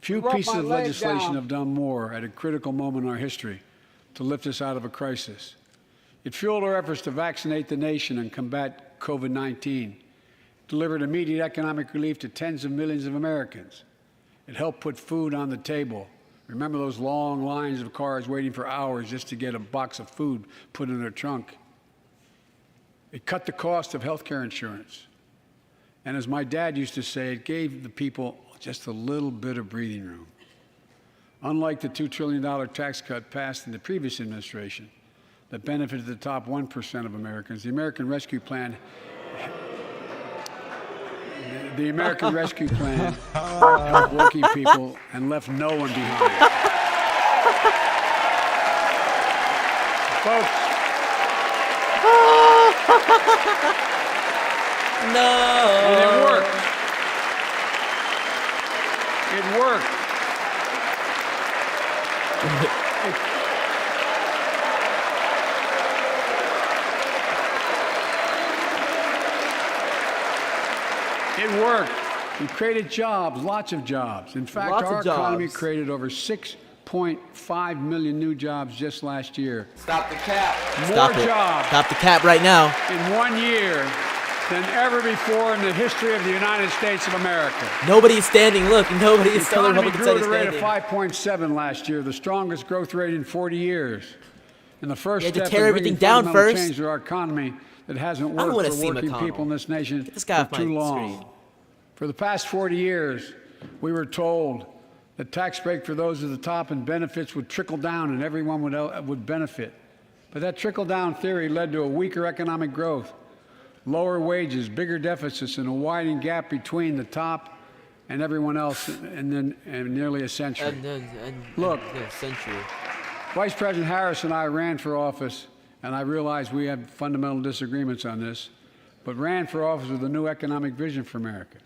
Few pieces of legislation have done more at a critical moment in our history to lift us out of a crisis. It fueled our efforts to vaccinate the nation and combat COVID-19, delivered immediate economic relief to tens of millions of Americans. It helped put food on the table. Remember those long lines of cars waiting for hours just to get a box of food put in their trunk. It cut the cost of health care insurance. And as my dad used to say, it gave the people just a little bit of breathing room. Unlike the $2 trillion tax cut passed in the previous administration that benefited the top 1% of Americans, the American Rescue Plan helped working people and left no one behind. Folks, No. and it worked. It worked. It worked. We created jobs, lots of jobs. In fact, Lots of our economy jobs. created over 6.5 million new jobs just last year. Stop the cap. More Stop it. jobs Stop the cap right now. in 1 year than ever before in the history of the United States of America. Nobody is standing. Look, nobody The is still economy Republican grew side at is a rate of standing. 5.7 last year, the strongest growth rate in 40 years. And the first You had to step tear in everything bringing down fundamental first. change to our economy that hasn't I don't worked wanna for see working McConnell. people in this nation Get this guy off for too my long. screen. For the past 40 years, we were told the tax break for those at the top and benefits would trickle down and everyone would benefit. But that trickle-down theory led to a weaker economic growth, lower wages, bigger deficits, and a widening gap between the top and everyone else in nearly a century. Look. Century. Vice President Harris and I ran for office, and I realize we have fundamental disagreements on this, but ran for office with a new economic vision for America.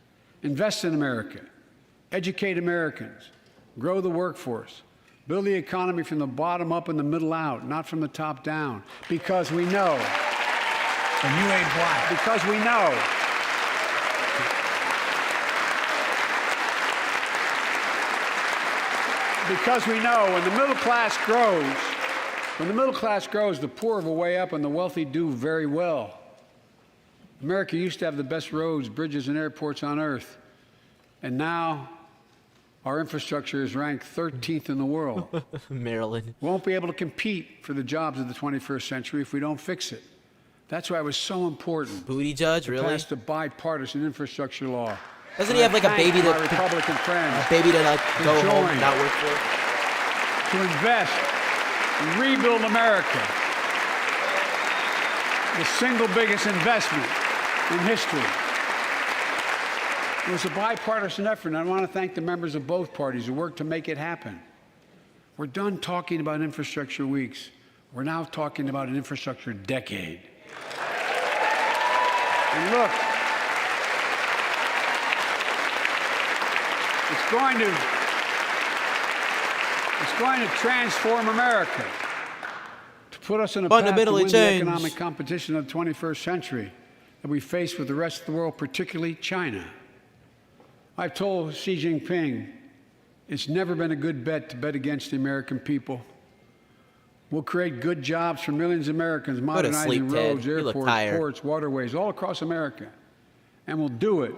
Invest in America, educate Americans, grow the workforce, build the economy from the bottom up and the middle out, not from the top down, because we know. And you ain't black. Because we know. Because we know when the middle class grows, the poor will way up and the wealthy do very well. America used to have the best roads, bridges, and airports on earth. And now our infrastructure is ranked 13th in the world. Maryland. We won't be able to compete for the jobs of the 21st century if we don't fix it. That's why it was so important. Booty judge, to really? pass the bipartisan infrastructure law. Doesn't he have like a baby my to Republican friends like go home and join not work for? to invest and rebuild America. The single biggest investment in history. It was a bipartisan effort, and I want to thank the members of both parties who worked to make it happen. We're done talking about infrastructure weeks. We're now talking about an infrastructure decade. And look, it's going to transform America, to put us in a path to Fundamentally win the change. economic competition of the 21st century that we face with the rest of the world, particularly China. I've told Xi Jinping it's never been a good bet to bet against the American people. We'll create good jobs for millions of Americans, Go to sleep, modernizing Ted. roads, You look airports, tired. ports, waterways, all across America. And we'll do it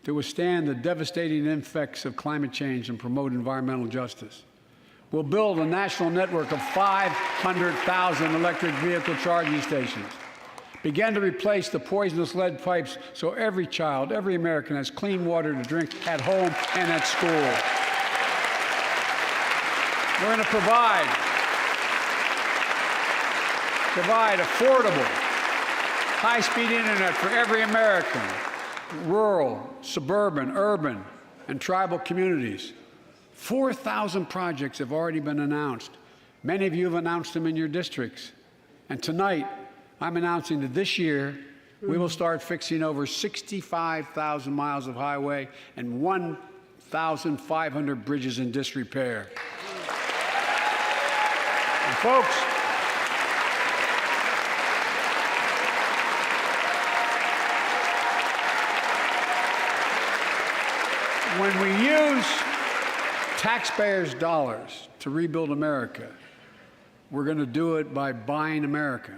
to withstand the devastating effects of climate change and promote environmental justice. We'll build a national network of 500,000 electric vehicle charging stations. Begin to replace the poisonous lead pipes so every child, every American has clean water to drink at home and at school. We're going to provide affordable, high-speed internet for every American, rural, suburban, urban, and tribal communities. 4,000 projects have already been announced. Many of you have announced them in your districts. And tonight, I'm announcing that this year, we will start fixing over 65,000 miles of highway and 1,500 bridges in disrepair. And folks, when we use taxpayers' dollars to rebuild America, we're going to do it by buying America.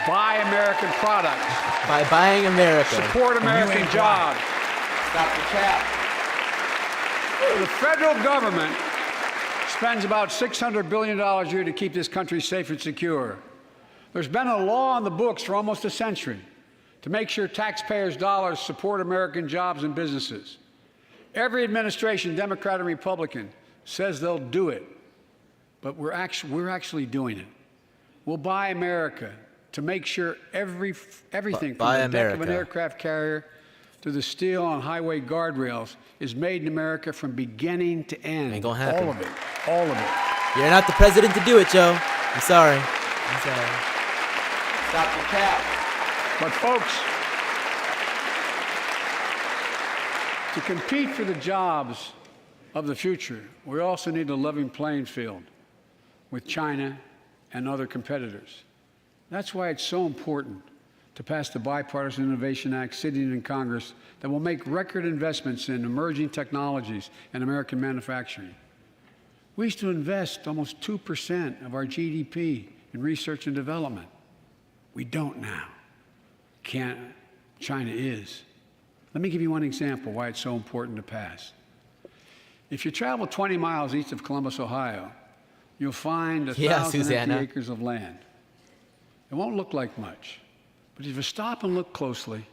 Buy American products. By buying America. Support American jobs. Stop the cap. The federal government spends about $600 billion a year to keep this country safe and secure. There's been a law on the books for almost a century to make sure taxpayers' dollars support American jobs and businesses. Every administration, Democrat and Republican, says they'll do it, but we're actually doing it. We'll buy America to make sure everything from the deck of an aircraft carrier to the steel on highway guardrails is made in America from beginning to end. Ain't gonna happen. All of it. All of it. You're not the president to do it, Joe. I'm sorry. Stop the cap. But folks, to compete for the jobs of the future, we also need a level playing field with China and other competitors. That's why it's so important to pass the Bipartisan Innovation Act sitting in Congress that will make record investments in emerging technologies and American manufacturing. We used to invest almost 2% of our GDP in research and development. We don't now. China is. Let me give you one example why it's so important to pass. If you travel 20 miles east of Columbus, Ohio, you'll find 1,000 empty acres of land. It won't look like much, but if you stop and look closely,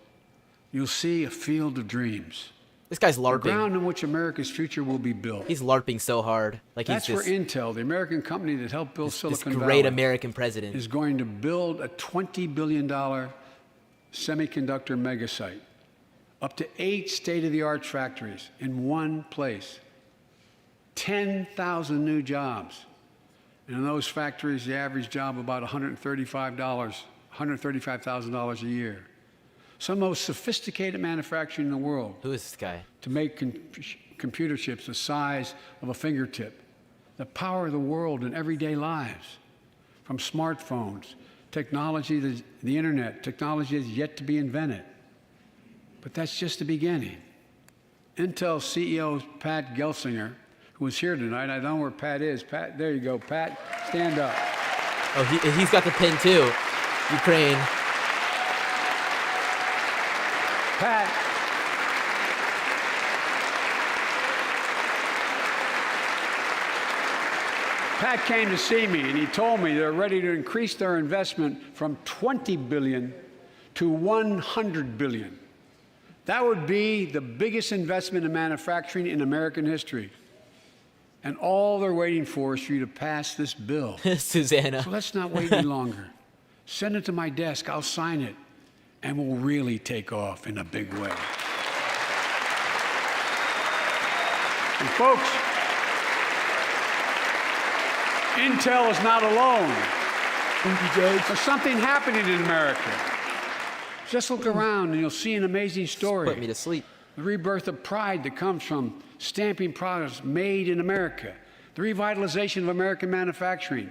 you'll see a field of dreams. This guy's LARPing. The ground on which America's future will be built. He's LARPing so hard. That's where Intel, the American company that helped build Silicon Valley, great American president, is going to build a $20 billion semiconductor megasite. Up to 8 state-of-the-art factories in one place. 10,000 new jobs. And in those factories, the average job about $135,000 a year. Some of the most sophisticated manufacturing in the world. Who is this guy? To make computer chips the size of a fingertip. That power the world in everyday lives. From smartphones, technology, the internet, technology is yet to be invented. But that's just the beginning. Intel CEO Pat Gelsinger, who is here tonight, I don't know where Pat is. Pat, there you go, Pat, stand up. Oh, he's got the pin too. Ukraine. Pat came to see me, and he told me they're ready to increase their investment from $20 billion to $100 billion. That would be the biggest investment in manufacturing in American history. And all they're waiting for is for you to pass this bill. Susanna. So let's not wait any longer. Send it to my desk. I'll sign it. And we'll really take off in a big way. And folks, Intel is not alone. There's something happening in America. Just look around and you'll see an amazing story. Put me to sleep. The rebirth of pride that comes from stamping products made in America. The revitalization of American manufacturing.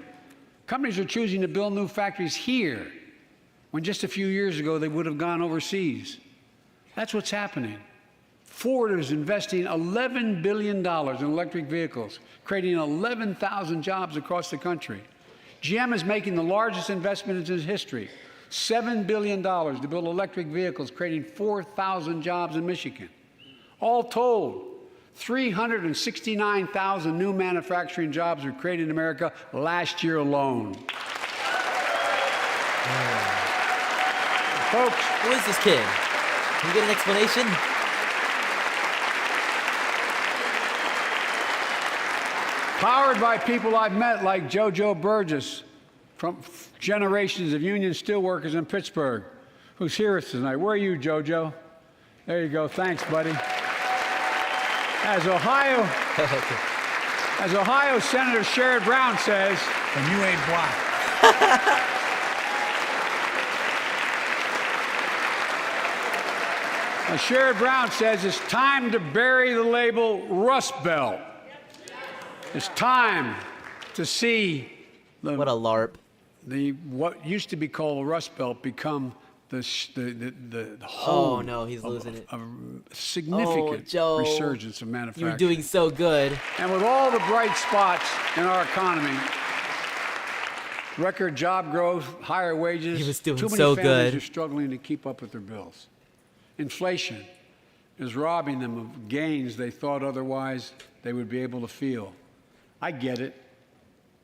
Companies are choosing to build new factories here when just a few years ago they would have gone overseas. That's what's happening. Ford is investing $11 billion in electric vehicles, creating 11,000 jobs across the country. GM is making the largest investment in its history. $7 billion to build electric vehicles, creating 4,000 jobs in Michigan. All told, 369,000 new manufacturing jobs were created in America last year alone. Folks, who is this kid? Can we get an explanation? Powered by people I've met like JoJo Burgess from generations of union steelworkers in Pittsburgh, who's here tonight. Where are you, JoJo? There you go. Thanks, buddy. As Ohio Senator Sherrod Brown says, And you ain't black. Sherrod Brown says it's time to bury the label Rust Belt. It's time to see What a LARP. what used to be called the Rust Belt become the whole. Oh no, he's losing it. A significant Joe, resurgence of manufacturing. You're doing so good. And with all the bright spots in our economy, record job growth, higher wages, He was doing too many so families good. are struggling to keep up with their bills. Inflation is robbing them of gains they thought otherwise they would be able to feel. I get it.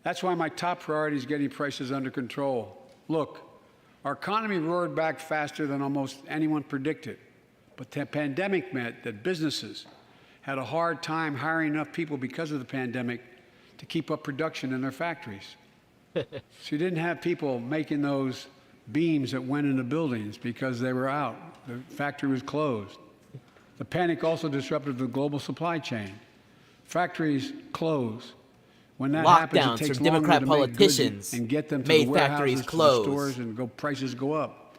That's why my top priority is getting prices under control. Look, our economy roared back faster than almost anyone predicted, but the pandemic meant that businesses had a hard time hiring enough people because of the pandemic to keep up production in their factories. So you didn't have people making those beams that went into buildings because they were out. The factory was closed. The panic also disrupted the global supply chain. Factories close. When that happens, Lockdowns it takes from longer Democrat to make goods politicians and get them to made the factories warehouses, to close. the stores, and prices go up.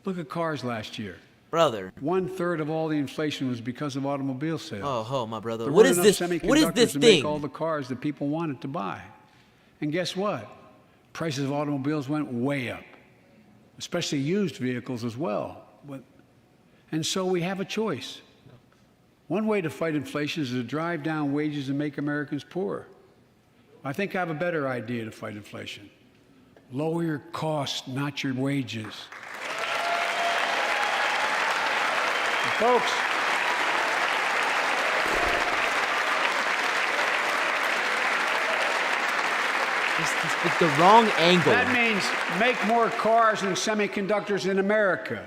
Look at cars last year. Brother. 1/3 of all the inflation was because of automobile sales. Oh, my brother. There What weren't is this? enough What is this semiconductors to make thing? all the cars that people wanted to buy. And guess what? Prices of automobiles went way up, especially used vehicles as well. And so we have a choice. One way to fight inflation is to drive down wages and make Americans poorer. I think I have a better idea to fight inflation. Lower your costs, not your wages. And folks, It's the wrong angle. that means make more cars and semiconductors in America,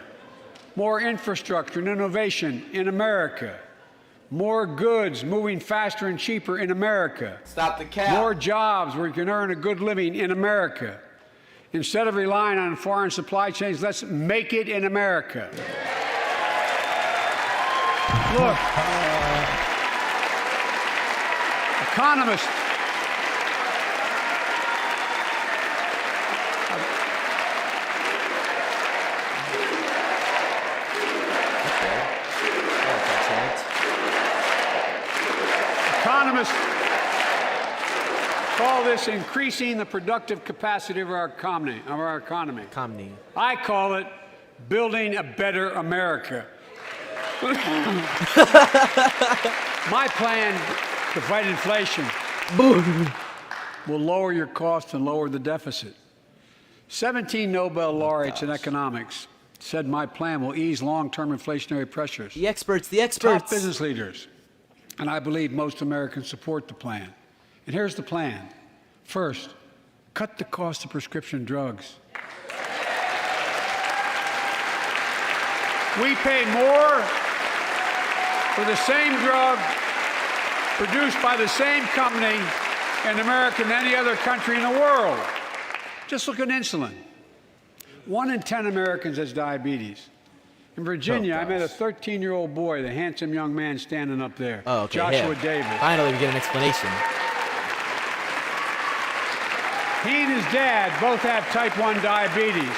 more infrastructure and innovation in America, more goods moving faster and cheaper in America. Stop the cap. More jobs where you can earn a good living in America. Instead of relying on foreign supply chains, let's make it in America. Look, economists. Economists call this increasing the productive capacity of our economy. I call it building a better America. My plan to fight inflation will lower your costs and lower the deficit. 17 Nobel laureates in economics said my plan will ease long-term inflationary pressures. The experts. Top business leaders. And I believe most Americans support the plan. And here's the plan. First, cut the cost of prescription drugs. We pay more for the same drug produced by the same company in America than any other country in the world. Just look at insulin. 1 in 10 Americans has diabetes. In Virginia, I met a 13-year-old boy, the handsome young man standing up there, Joshua Davis. Finally, we get an explanation. He and his dad both have type 1 diabetes,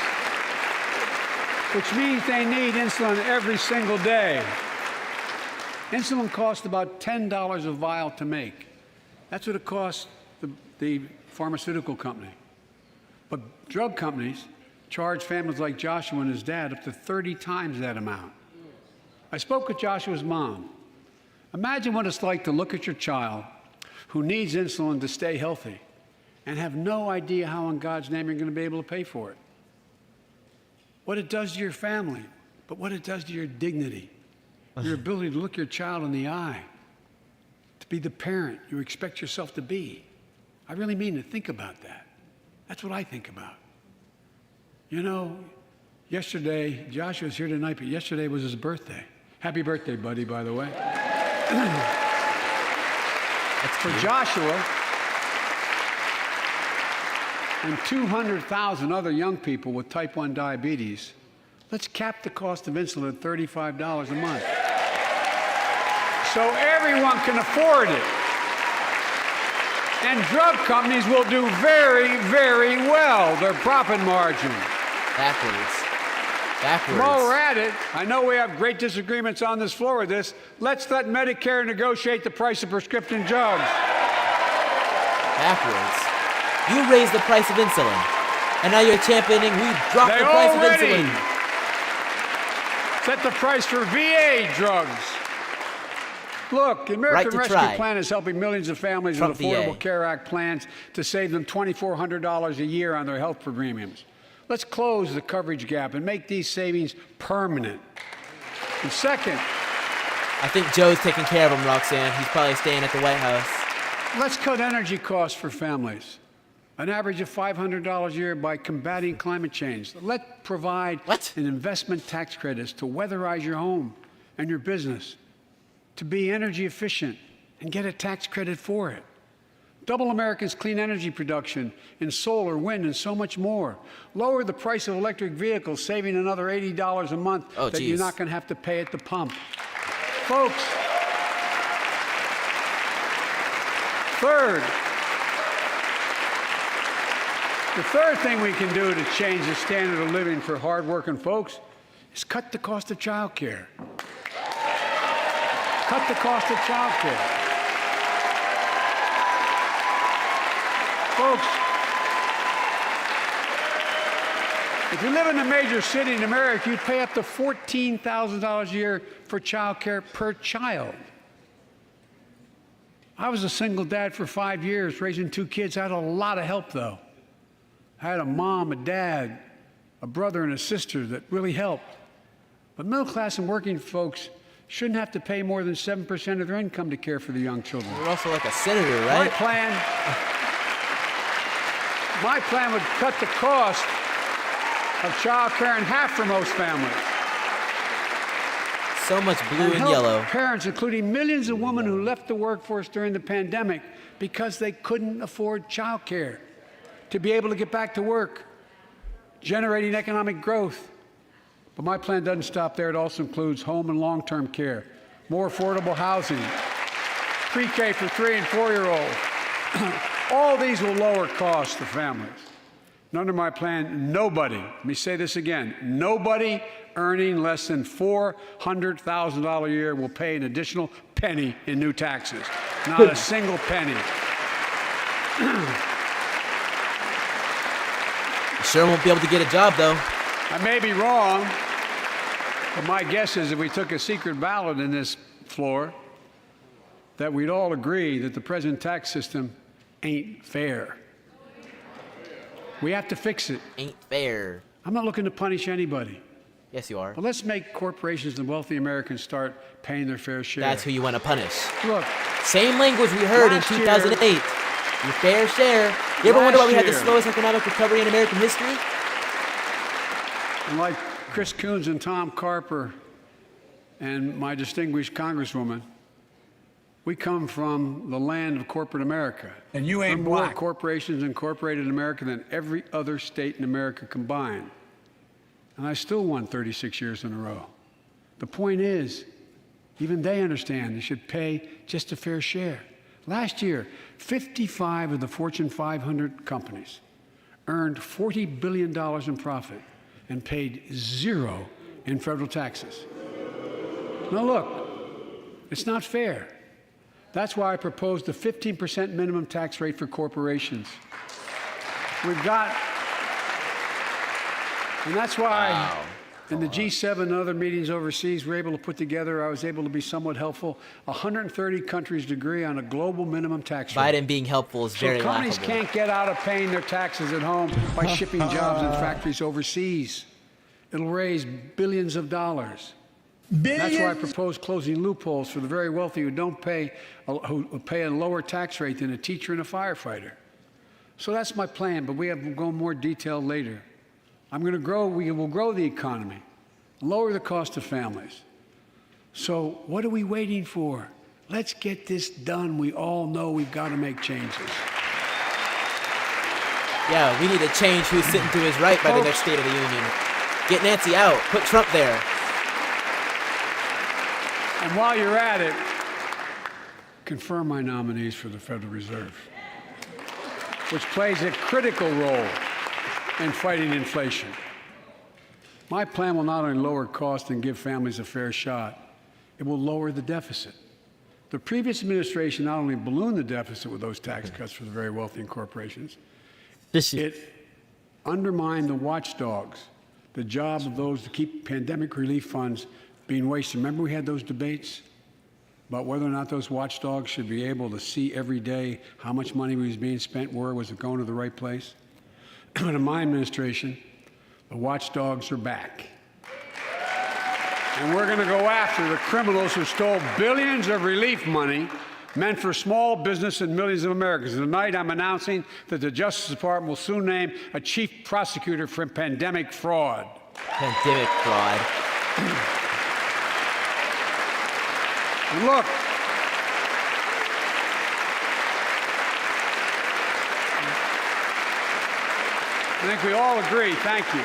which means they need insulin every single day. Insulin costs about $10 a vial to make. That's what it costs the pharmaceutical company. But drug companies charge families like Joshua and his dad up to 30 times that amount. I spoke with Joshua's mom. Imagine what it's like to look at your child who needs insulin to stay healthy and have no idea how in God's name you're going to be able to pay for it. What it does to your family, but what it does to your dignity, your ability to look your child in the eye, to be the parent you expect yourself to be. I really mean to think about that. That's what I think about. You know, yesterday, Joshua's here tonight, but yesterday was his birthday. Happy birthday, buddy, by the way. For Joshua, and 200,000 other young people with type 1 diabetes, let's cap the cost of insulin at $35 a month. So everyone can afford it. And drug companies will do very, very well, their profit margin. Backwards. While we're at it, I know we have great disagreements on this floor with this. Let's let Medicare negotiate the price of prescription drugs. Backwards. You raised the price of insulin, and now you're championing we drop the price of insulin. Set the price for VA drugs. Look, the American Rescue Plan is helping millions of families with Affordable Care Act plans to save them $2,400 a year on their health premiums. Let's close the coverage gap and make these savings permanent. And second, I think Joe's taking care of him, Roxanne. He's probably staying at the White House. Let's cut energy costs for families. An average of $500 a year by combating climate change. Let's provide an investment tax credits to weatherize your home and your business, to be energy efficient and get a tax credit for it. Double America's clean energy production in solar, wind, and so much more. Lower the price of electric vehicles, saving another $80 a month that you're not going to have to pay at the pump. Folks, the third thing we can do to change the standard of living for hardworking folks is cut the cost of child care. Cut the cost of child care. Folks, if you live in a major city in America, you pay up to $14,000 a year for child care per child. I was a single dad for 5 years, raising 2 kids. I had a lot of help, though. I had a mom, a dad, a brother, and a sister that really helped. But middle class and working folks shouldn't have to pay more than 7% of their income to care for the young children. You're also like a senator, right? My plan would cut the cost of child care in half for most families. So much blue and yellow. Parents, including millions of women who left the workforce during the pandemic because they couldn't afford child care, to be able to get back to work, generating economic growth. But my plan doesn't stop there. It also includes home and long-term care, more affordable housing, pre-K for 3- and 4-year-olds. All these will lower costs to families. And under my plan, nobody, let me say this again, nobody earning less than $400,000 a year will pay an additional penny in new taxes. Not a single penny. You sure won't be able to get a job, though. I may be wrong, but my guess is if we took a secret ballot in this floor, that we'd all agree that the present tax system ain't fair. We have to fix it. Ain't fair. I'm not looking to punish anybody. Yes, you are. But let's make corporations and wealthy Americans start paying their fair share. That's who you want to punish. Look. Same language we heard in 2008. Your fair share. You ever wonder why we had the slowest economic recovery in American history? And like Chris Coons and Tom Carper and my distinguished Congresswoman, we come from the land of corporate America. And you ain't more black. Corporations incorporated in America than every other state in America combined. And I still won 36 years in a row. The point is, even they understand they should pay just a fair share. Last year, 55 of the Fortune 500 companies earned $40 billion in profit and paid zero in federal taxes. Now look, it's not fair. That's why I proposed a 15% minimum tax rate for corporations. We've got, and that's why in the G7 and other meetings overseas, we're able to put together, I was able to be somewhat helpful, 130 countries agree on a global minimum tax rate. Biden being helpful is very laughable. So companies can't get out of paying their taxes at home by shipping jobs and factories overseas. It'll raise billions of dollars. That's why I propose closing loopholes for the very wealthy who pay a lower tax rate than a teacher and a firefighter. So that's my plan, but we'll go in more detail later. We will grow the economy, lower the cost of families. So what are we waiting for? Let's get this done. We all know we've got to make changes. Yeah, we need to change who's sitting to his right by the next State of the Union. Get Nancy out. Put Trump there. And while you're at it, confirm my nominees for the Federal Reserve, which plays a critical role in fighting inflation. My plan will not only lower costs and give families a fair shot, it will lower the deficit. The previous administration not only ballooned the deficit with those tax cuts for the very wealthy and corporations, it undermined the watchdogs, the job of those to keep pandemic relief funds being wasted. Remember we had those debates about whether or not those watchdogs should be able to see every day how much money was being spent, where was it going to the right place? But in my administration, the watchdogs are back. And we're going to go after the criminals who stole billions of relief money meant for small business and millions of Americans. And tonight, I'm announcing that the Justice Department will soon name a chief prosecutor for pandemic fraud. Pandemic fraud. And look, I think we all agree, thank you.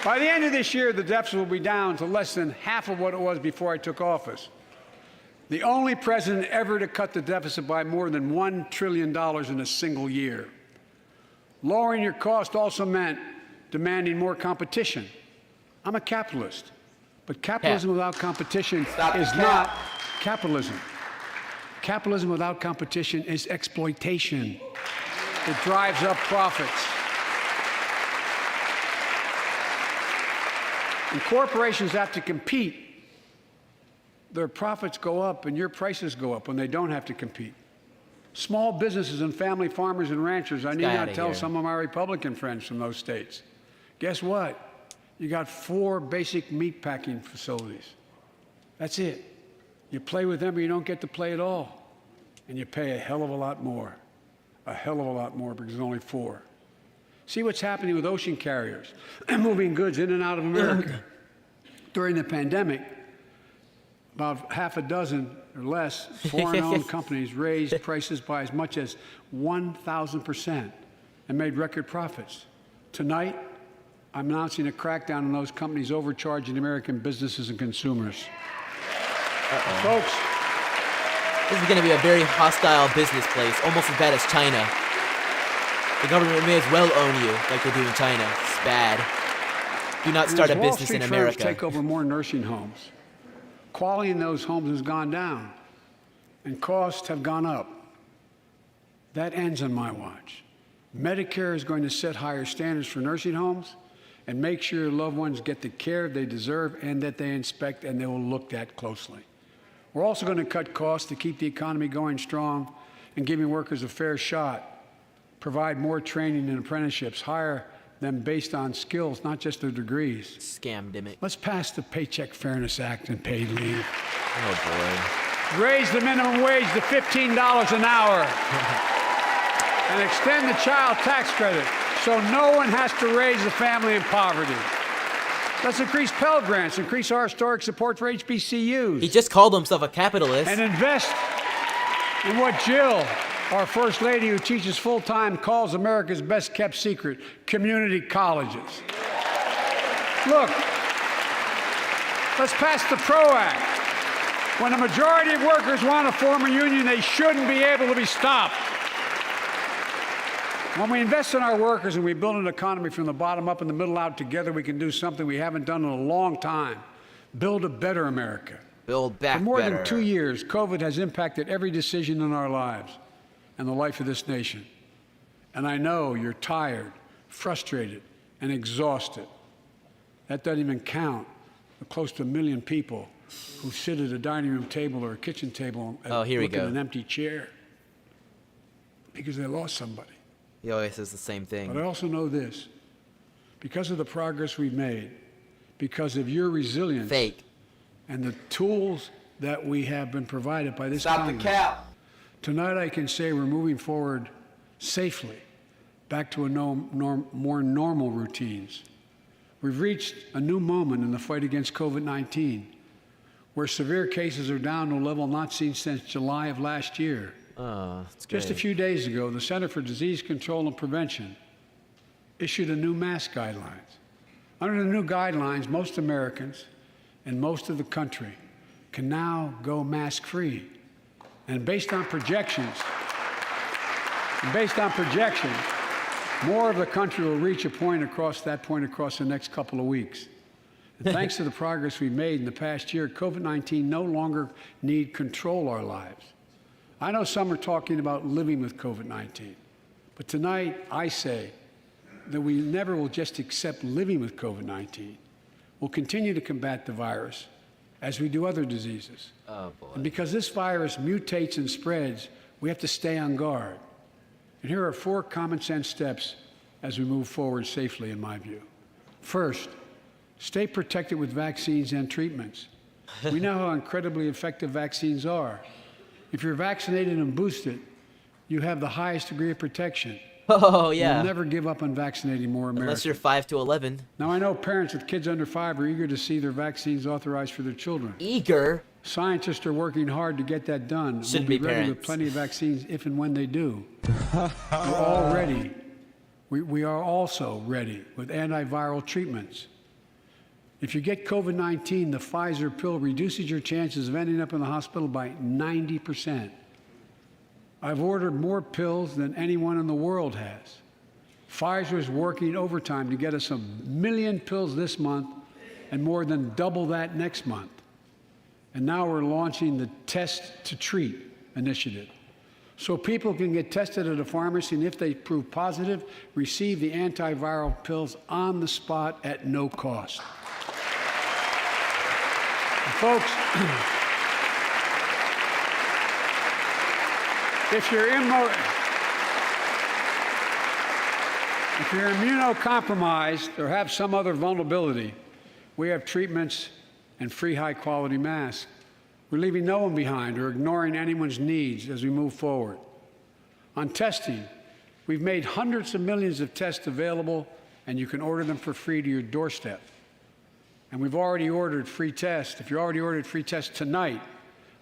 By the end of this year, the deficit will be down to less than half of what it was before I took office. The only president ever to cut the deficit by more than $1 trillion in a single year. Lowering your cost also meant demanding more competition. I'm a capitalist, but capitalism without competition is not capitalism. Capitalism without competition is exploitation. It drives up profits. And corporations have to compete. Their profits go up and your prices go up when they don't have to compete. Small businesses and family farmers and ranchers, I need not tell some of my Republican friends from those states. Guess what? You got 4 basic meat packing facilities. That's it. You play with them or you don't get to play at all. And you pay a hell of a lot more. A hell of a lot more because there's only 4. See what's happening with ocean carriers moving goods in and out of America. During the pandemic, about half a dozen or less foreign-owned companies raised prices by as much as 1,000% and made record profits. Tonight, I'm announcing a crackdown on those companies overcharging American businesses and consumers. Folks, this is going to be a very hostile business place, almost as bad as China. The government may as well own you like they do in China. It's bad. Do not start a business in America. Wall Street firms take over more nursing homes. Quality in those homes has gone down, and costs have gone up. That ends on my watch. Medicare is going to set higher standards for nursing homes and make sure your loved ones get the care they deserve and that they inspect and they will look at closely. We're also going to cut costs to keep the economy going strong and giving workers a fair shot. Provide more training and apprenticeships, hire them based on skills, not just their degrees. Scamdemic. Let's pass the Paycheck Fairness Act and paid leave. Oh, boy. Raise the minimum wage to $15 an hour. And extend the child tax credit so no one has to raise a family in poverty. Let's increase Pell Grants, increase our historic support for HBCUs. He just called himself a capitalist. And invest in what Jill, our First Lady who teaches full-time, calls America's best-kept secret, community colleges. Look, let's pass the PRO Act. When a majority of workers want to form a union, they shouldn't be able to be stopped. When we invest in our workers and we build an economy from the bottom up and the middle out together, we can do something we haven't done in a long time. Build a better America. Build back For more better. than 2 years, COVID has impacted every decision in our lives and the life of this nation. And I know you're tired, frustrated, and exhausted. That doesn't even count the close to 1 million people who sit at a dining room table or a kitchen table and look at an empty chair because they lost somebody. He always says the same thing. But I also know this. Because of the progress we've made, because of your resilience and the tools that we have been provided by this Congress, tonight I can say we're moving forward safely back to more normal routines. We've reached a new moment in the fight against COVID-19, where severe cases are down to a level not seen since July of last year. Oh, that's Just a few days ago, the Center for Disease Control and Prevention issued a new mask guidelines. Under the new guidelines, most Americans and most of the country can now go mask-free. And based on projections, more of the country will reach a point across the next couple of weeks. And thanks to the progress we've made in the past year, COVID-19 no longer need control our lives. I know some are talking about living with COVID-19, but tonight I say that we never will just accept living with COVID-19. We'll continue to combat the virus as we do other diseases. Oh, boy. And because this virus mutates and spreads, we have to stay on guard. And here are 4 common sense steps as we move forward safely, in my view. First, stay protected with vaccines and treatments. We know how incredibly effective vaccines are. If you're vaccinated and boosted, you have the highest degree of protection. Oh, yeah. You'll never give up on vaccinating more Americans. Unless you're 5 to 11. Now, I know parents with kids under 5 are eager to see their vaccines authorized for their children. Eager? Scientists are working hard to get that done. Shouldn't we'll be ready parents. with plenty of vaccines if and when they do. We're all ready. We are also ready with antiviral treatments. If you get COVID-19, the Pfizer pill reduces your chances of ending up in the hospital by 90%. I've ordered more pills than anyone in the world has. Pfizer is working overtime to get us 1 million pills this month and more than double that next month. And now we're launching the Test to Treat initiative. So people can get tested at a pharmacy, and if they prove positive, receive the antiviral pills on the spot at no cost. And folks, if you're immunocompromised or have some other vulnerability, we have treatments and free high-quality masks. We're leaving no one behind or ignoring anyone's needs as we move forward. On testing, we've made hundreds of millions of tests available, and you can order them for free to your doorstep. And we've already ordered free tests. If you already ordered free tests tonight,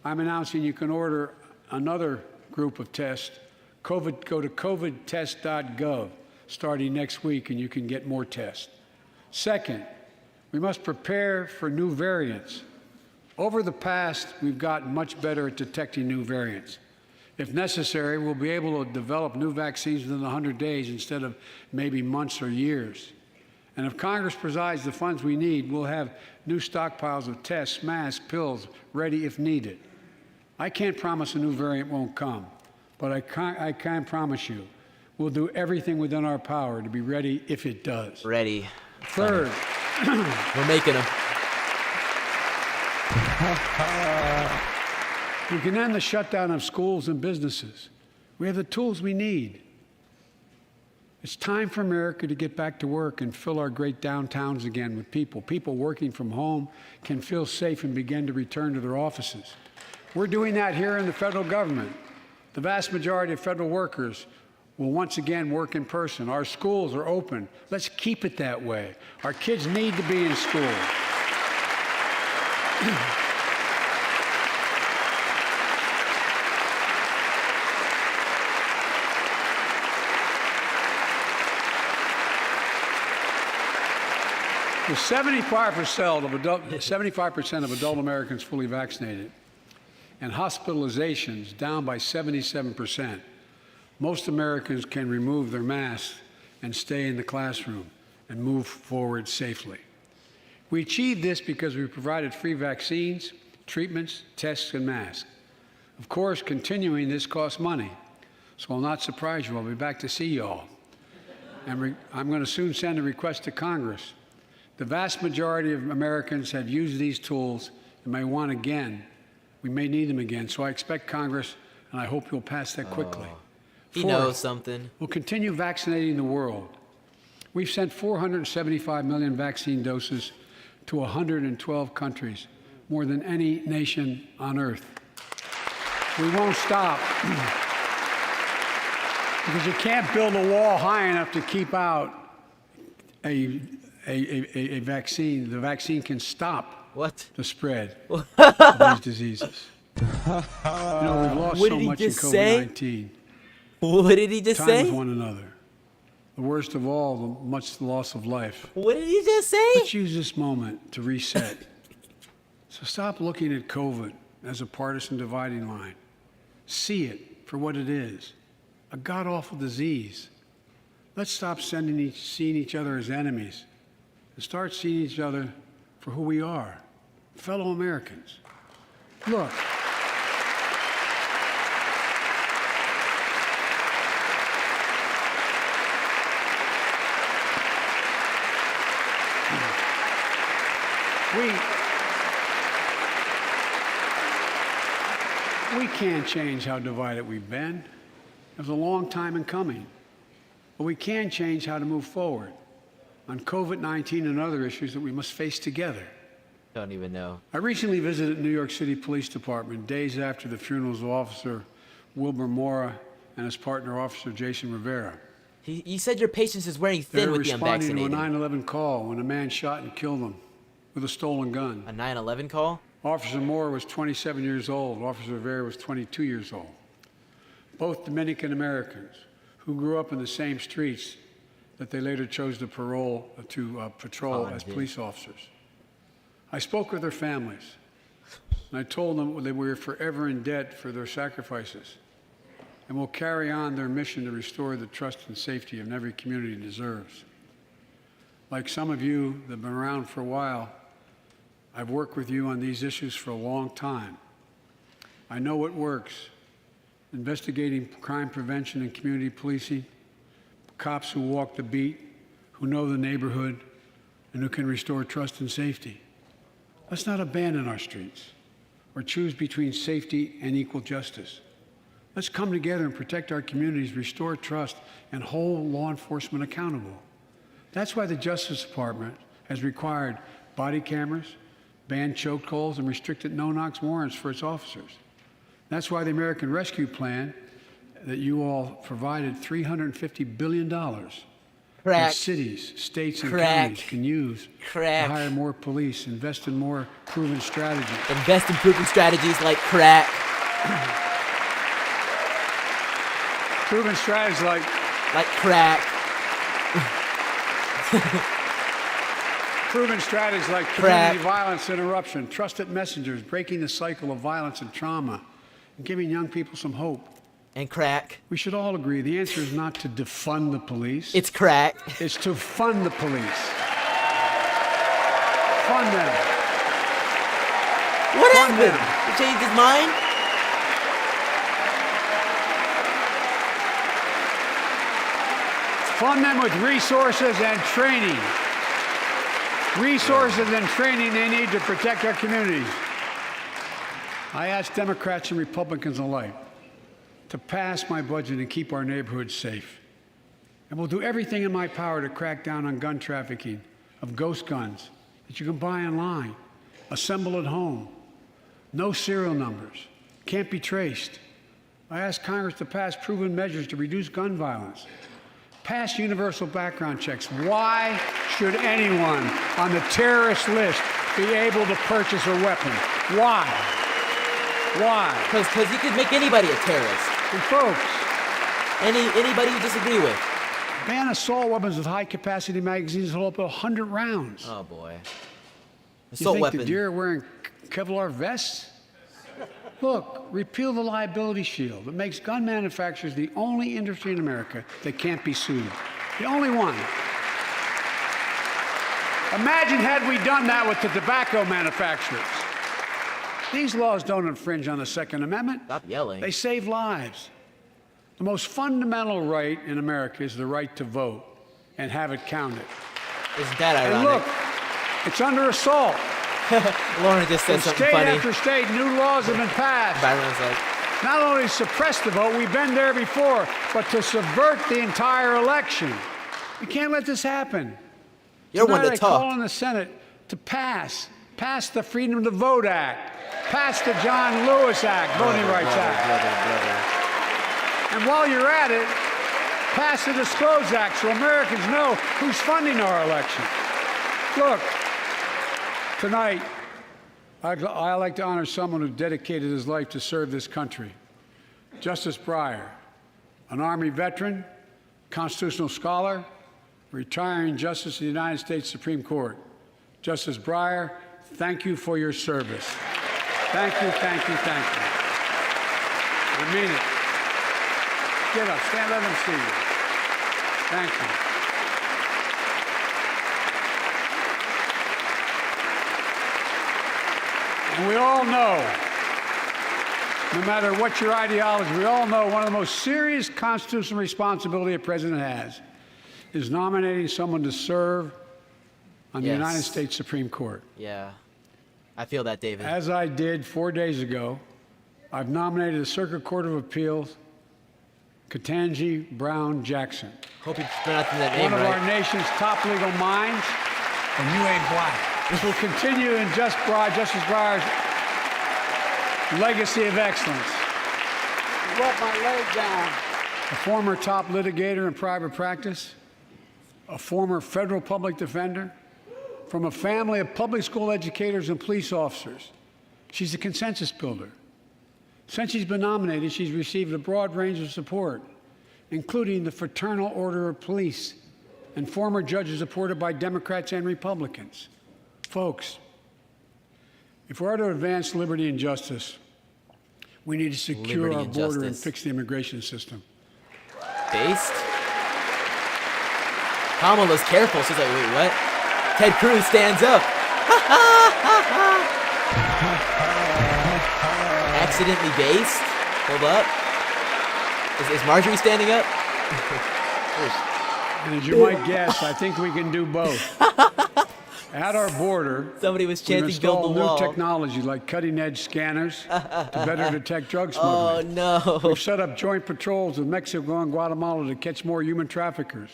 I'm announcing you can order another group of tests. Go to covidtest.gov starting next week, and you can get more tests. Second, we must prepare for new variants. Over the past, we've gotten much better at detecting new variants. If necessary, we'll be able to develop new vaccines within 100 days instead of maybe months or years. And if Congress provides the funds we need, we'll have new stockpiles of tests, masks, pills ready if needed. I can't promise a new variant won't come, but I can promise you we'll do everything within our power to be ready if it does. Ready. Third, we're making them. We can end the shutdown of schools and businesses. We have the tools we need. It's time for America to get back to work and fill our great downtowns again with people. People working from home can feel safe and begin to return to their offices. We're doing that here in the federal government. The vast majority of federal workers will once again work in person. Our schools are open. Let's keep it that way. Our kids need to be in school. With 75% of adult Americans fully vaccinated and hospitalizations down by 77%, most Americans can remove their masks and stay in the classroom and move forward safely. We achieved this because we provided free vaccines, treatments, tests, and masks. Of course, continuing this costs money, so I'll not surprise you. I'll be back to see you all. And I'm going to soon send a request to Congress. The vast majority of Americans have used these tools and may want again. We may need them again, so I expect Congress, and I hope you'll pass that quickly. He knows something. We'll continue vaccinating the world. We've sent 475 million vaccine doses to 112 countries, more than any nation on earth. We won't stop because you can't build a wall high enough to keep out a vaccine. The vaccine can stop the spread of these diseases. You know, we've lost so much in COVID-19. What did he just Time say? with one another. The worst of all, the much loss of life. What did he just say? Let's use this moment to reset. So stop looking at COVID as a partisan dividing line. See it for what it is, a god-awful disease. Let's stop seeing each other as enemies and start seeing each other for who we are, fellow Americans. Look. We can't change how divided we've been. It was a long time in coming. But we can change how to move forward on COVID-19 and other issues that we must face together. Don't even know. I recently visited New York City Police Department days after the funerals of Officer Wilbur Mora and his partner, Officer Jason Rivera. You said your patience is wearing They thin were with the responding to a unvaccinated. 9/11 call when a man shot and killed them with a stolen gun. A 9/11 call? Officer Moore was 27 years old. Officer Rivera was 22 years old. Both Dominican Americans who grew up in the same streets that they later chose to patrol as police officers. I spoke with their families, and I told them that we were forever in debt for their sacrifices and will carry on their mission to restore the trust and safety of every community deserves. Like some of you that have been around for a while, I've worked with you on these issues for a long time. I know what works. Investigating crime prevention and community policing, cops who walk the beat, who know the neighborhood, and who can restore trust and safety. Let's not abandon our streets or choose between safety and equal justice. Let's come together and protect our communities, restore trust, and hold law enforcement accountable. That's why the Justice Department has required body cameras, banned chokeholds, and restricted no-knock warrants for its officers. That's why the American Rescue Plan that you all provided $350 billion that cities, states, and counties can use to hire more police, invest in more proven strategies. Invest in proven strategies like crack. Proven strategies like crack. Proven strategies like community violence interruption, trusted messengers, breaking the cycle of violence and trauma, and giving young people some hope. And crack. We should all agree the answer is not to defund the police. It's crack. It's to fund the police. Fund them. What happened? He changed his mind? Fund them with resources and training. Resources and training they need to protect our communities. I ask Democrats and Republicans alike to pass my budget and keep our neighborhoods safe. And we'll do everything in my power to crack down on gun trafficking of ghost guns that you can buy online, assemble at home, no serial numbers, can't be traced. I ask Congress to pass proven measures to reduce gun violence. Pass universal background checks. Why should anyone on the terrorist list be able to purchase a weapon? Why? Why? Because you could make anybody a terrorist. And folks, anybody you disagree with. Ban assault weapons with high-capacity magazines that hold up to 100 rounds. Oh boy. Assault weapons. The deer are wearing Kevlar vests? Look, repeal the liability shield. It makes gun manufacturers the only industry in America that can't be sued. The only one. Imagine had we done that with the tobacco manufacturers. These laws don't infringe on the Second Amendment. Stop yelling. They save lives. The most fundamental right in America is the right to vote and have it counted. Isn't that ironic? And look, it's under assault. Lauren just said something funny. State after state, new laws have been passed. Byron's like, not only to suppress the vote, we've been there before, but to subvert the entire election. We can't let this happen. You're one to talk. I call on the Senate to pass the Freedom to Vote Act, pass the John Lewis Act, Voting Rights Act. And while you're at it, pass the Disclose Act so Americans know who's funding our election. Look, tonight, I'd like to honor someone who dedicated his life to serve this country. Justice Breyer, an Army veteran, constitutional scholar, retiring Justice of the United States Supreme Court. Justice Breyer, thank you for your service. Thank you, thank you, thank you. I mean it. Get up, stand, let them see you. Thank you. And we all know, no matter what your ideology, we all know one of the most serious constitutional responsibility a president has is nominating someone to serve on the United States Supreme Court. Yeah. I feel that, David. As I did 4 days ago, I've nominated the Circuit Court of Appeals, Ketanji Brown Jackson. Hope you're pronouncing that name right. One of right. our nation's top legal minds. And you ain't black. This will continue in Justice Breyer's legacy of excellence. Rub my leg down. A former top litigator in private practice, a former federal public defender, from a family of public school educators and police officers. She's a consensus builder. Since she's been nominated, she's received a broad range of support, including the Fraternal Order of Police and former judges supported by Democrats and Republicans. Folks, if we're to advance liberty and justice, we need to secure our border and fix the immigration system. Based? Kamala's careful. She's like, wait, what? Ted Cruz stands up. Accidentally based? Hold up. Is Marjorie standing up? And as you might guess, I think we can do both. At our border, somebody was chanting build the wall. New technology like cutting-edge scanners to better detect drug smuggling. Oh, no. We've set up joint patrols with Mexico and Guatemala to catch more human traffickers.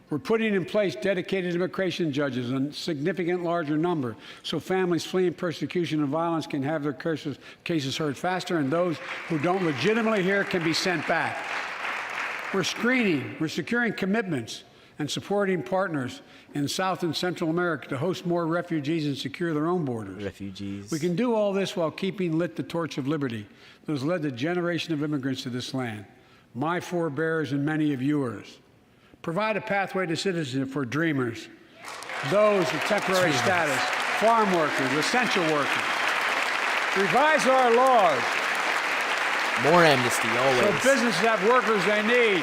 We're putting in place dedicated immigration judges, a significant larger number, so families fleeing persecution and violence can have their cases heard faster, and those who don't legitimately hear can be sent back. We're screening, we're securing commitments, and supporting partners in South and Central America to host more refugees and secure their own borders. Refugees. We can do all this while keeping lit the torch of liberty that has led a generation of immigrants to this land, my forebears and many of yours. Provide a pathway to citizenship for dreamers, those with temporary status, farm workers, essential workers. Revise our laws. More amnesty, always. So businesses have workers they need,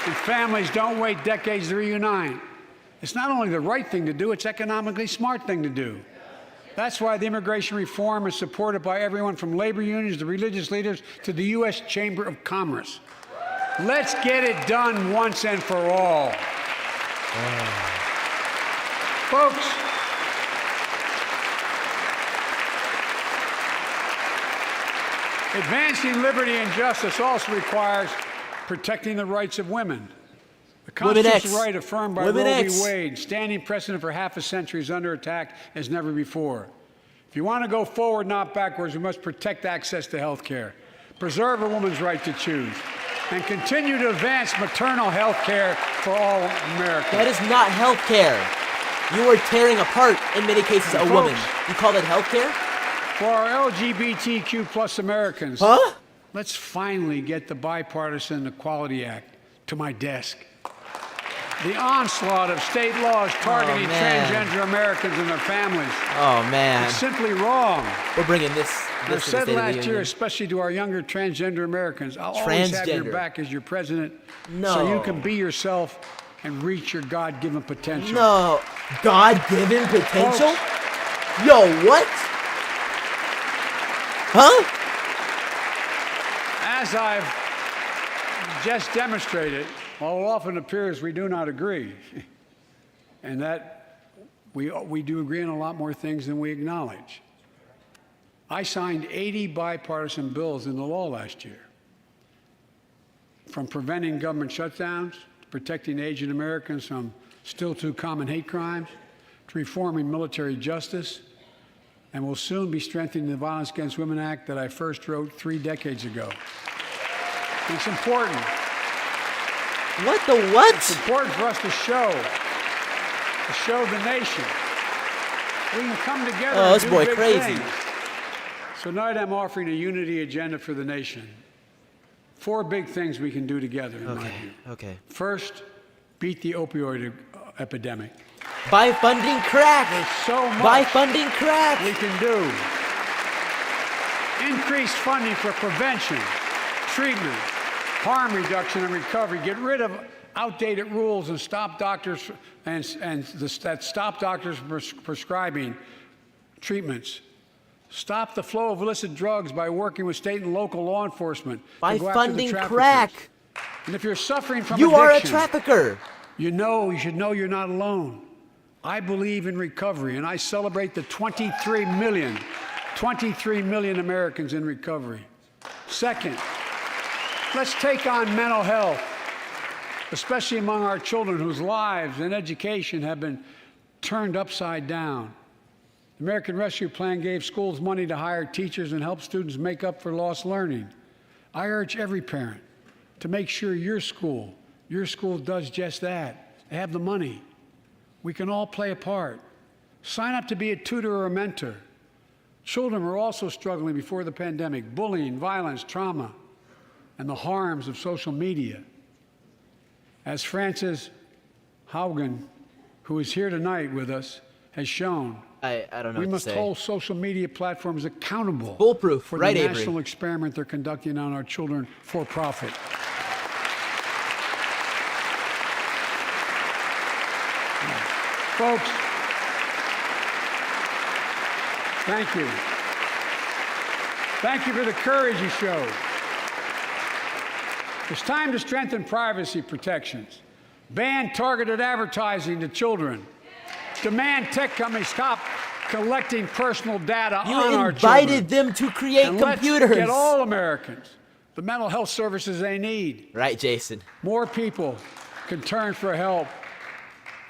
and families don't wait decades to reunite. It's not only the right thing to do, it's economically smart thing to do. That's why the immigration reform is supported by everyone from labor unions to religious leaders to the U.S. Chamber of Commerce. Let's get it done once and for all. Folks, advancing liberty and justice also requires protecting the rights of women. The constitutional right affirmed by Roe v. Wade, standing precedent for half a century, is under attack as never before. If you want to go forward, not backwards, we must protect access to health care, preserve a woman's right to choose, and continue to advance maternal health care for all Americans. That is not health care. You are tearing apart, in many cases, a woman. You call that health care? For our LGBTQ plus Americans, let's finally get the Bipartisan Equality Act to my desk. The onslaught of state laws targeting transgender Americans and their families. Oh, man. It's simply wrong. We're bringing this I said last year, especially to our younger transgender Americans, I'll always have your back as your president so you can be yourself and reach your God-given potential. No. God-given potential? Yo, what? Huh? As I've just demonstrated, while it often appears we do not agree, and that we do agree on a lot more things than we acknowledge. I signed 80 bipartisan bills into law last year, from preventing government shutdowns, to protecting Asian Americans from still too common hate crimes, to reforming military justice, and will soon be strengthening the Violence Against Women Act that I first wrote 3 decades ago. It's important. What the what? It's important for us to show the nation. We can come together and do big things. So tonight I'm offering a unity agenda for the nation. 4 big things we can do together, in my view. Okay. First, beat the opioid epidemic. By funding crack. There's so much By funding crack. we can do. Increase funding for prevention, treatment, harm reduction, and recovery. Get rid of outdated rules and stop doctors that stop doctors from prescribing treatments. Stop the flow of illicit drugs by working with state and local law enforcement. By to go after the funding traffickers. crack. And if you're suffering from You addiction, are a trafficker. you should know you're not alone. I believe in recovery, and I celebrate the 23 million Americans in recovery. Second, let's take on mental health, especially among our children whose lives and education have been turned upside down. The American Rescue Plan gave schools money to hire teachers and help students make up for lost learning. I urge every parent to make sure your school does just that. They have the money. We can all play a part. Sign up to be a tutor or a mentor. Children were also struggling before the pandemic: bullying, violence, trauma, and the harms of social media. As Frances Haugen, who is here tonight with us, has shown, I don't know we what must to say. hold social media platforms accountable Foolproof, for right, the Avery? national experiment they're conducting on our children for profit. Folks, thank you. Thank you for the courage you showed. It's time to strengthen privacy protections, ban targeted advertising to children, demand tech companies stop collecting personal data on You our invited children. them to create And computers. let's get all Americans the mental health services they need. Right, Jason. More people can turn for help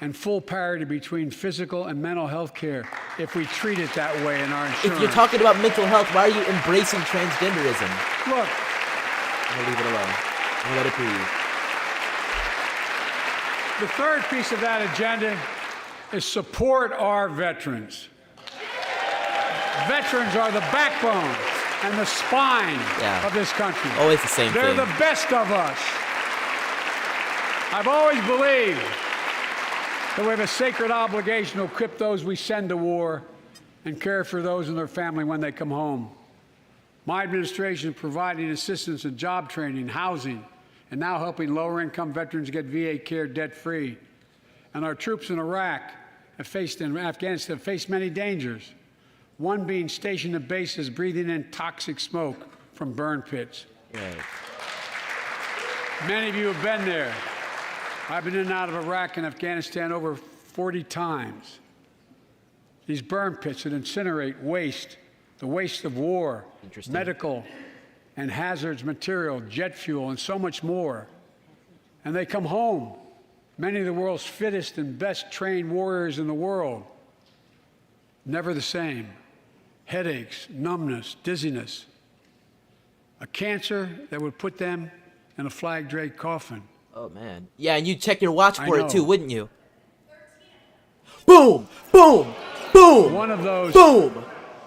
and full parity between physical and mental health care if we treat it that way in our insurance. If you're talking about mental health, why are you embracing transgenderism? Look, I'm gonna leave it alone. I'm gonna let it breathe. the third piece of that agenda is support our veterans. Veterans are the backbone and the spine of this country. Always the same They're thing. the best of us. I've always believed that we have a sacred obligation to equip those we send to war and care for those in their family when they come home. My administration is providing assistance in job training, housing, and now helping lower-income veterans get VA care debt-free. And our troops in Iraq and Afghanistan have faced many dangers, one being stationed at bases breathing in toxic smoke from burn pits. Right. Many of you have been there. I've been in and out of Iraq and Afghanistan over 40 times. These burn pits that incinerate waste, the waste of war, medical and hazardous material, jet fuel, and so much more. And they come home, many of the world's fittest and best trained warriors in the world. Never the same. Headaches, numbness, dizziness. A cancer that would put them in a flag-draped coffin. Oh, man. Yeah, and you'd check your watch I for it, know. too, wouldn't you? Boom! Boom! Boom! One of those. Boom!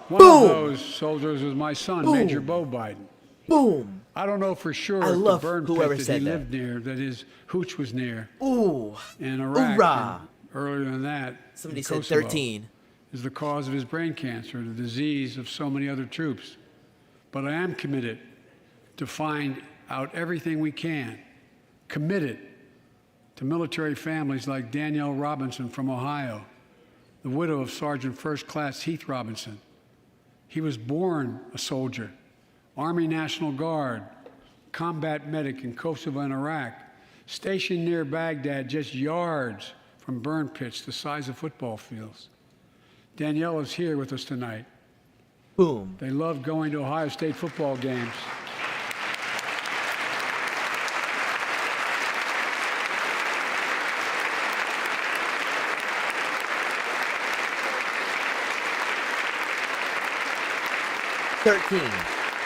One Boom! of those soldiers was my son, Boom. Major Bo Biden. Boom! I don't know for sure I if love the burn pit whoever that said he that. lived near, that his hooch was near, Ooh! in Iraq, Hoorah. and earlier than that, Somebody in said Kosovo, 13. is the cause of his brain cancer, the disease of so many other troops. But I am committed to find out everything we can, committed to military families like Danielle Robinson from Ohio, the widow of Sergeant First Class Heath Robinson. He was born a soldier, Army National Guard, combat medic in Kosovo and Iraq, stationed near Baghdad, just yards from burn pits the size of football fields. Danielle is here with us tonight. Boom. They love going to Ohio State football games.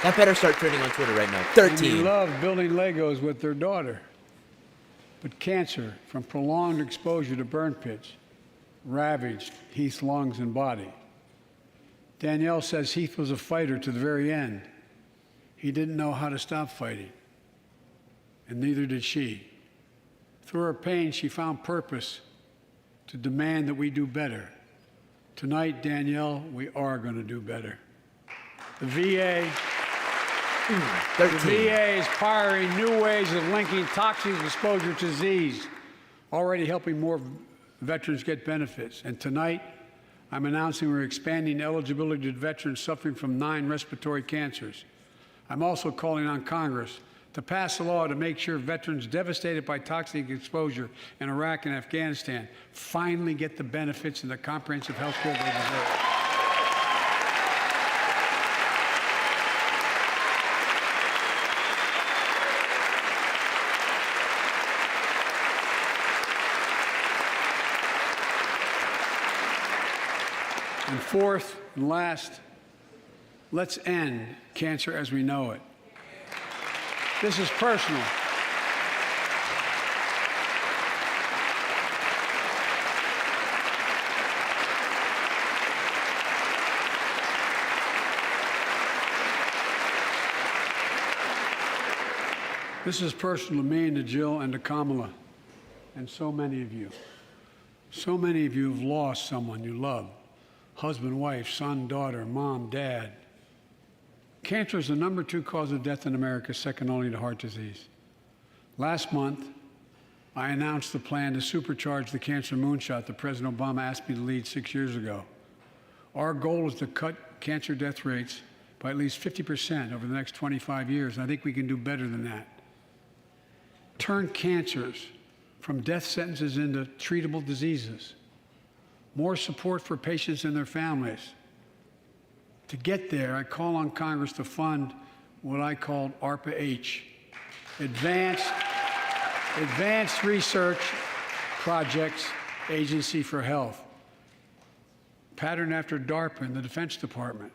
That better start trending on Twitter right now. And they 13. love building Legos with their daughter. But cancer from prolonged exposure to burn pits ravaged Heath's lungs and body. Danielle says Heath was a fighter to the very end. He didn't know how to stop fighting. and neither did she. Through her pain, she found purpose to demand that we do better. Tonight, Danielle, we are going to do better. The VA is pioneering new ways of linking toxic exposure to disease, already helping more veterans get benefits. And tonight, I'm announcing we're expanding eligibility to veterans suffering from 9 respiratory cancers. I'm also calling on Congress to pass a law to make sure veterans devastated by toxic exposure in Iraq and Afghanistan finally get the benefits and the comprehensive health care they deserve. And fourth and last, let's end cancer as we know it. This is personal. This is personal to me and to Jill and to Kamala and so many of you. So many of you have lost someone you love. Husband, wife, son, daughter, mom, dad. Cancer is the #2 cause of death in America, second only to heart disease. Last month, I announced the plan to supercharge the cancer moonshot that President Obama asked me to lead 6 years ago. Our goal is to cut cancer death rates by at least 50% over the next 25 years, and I think we can do better than that. Turn cancers from death sentences into treatable diseases. More support for patients and their families. To get there, I call on Congress to fund what I called ARPA-H, Advanced Research Projects Agency for Health, patterned after DARPA in the Defense Department,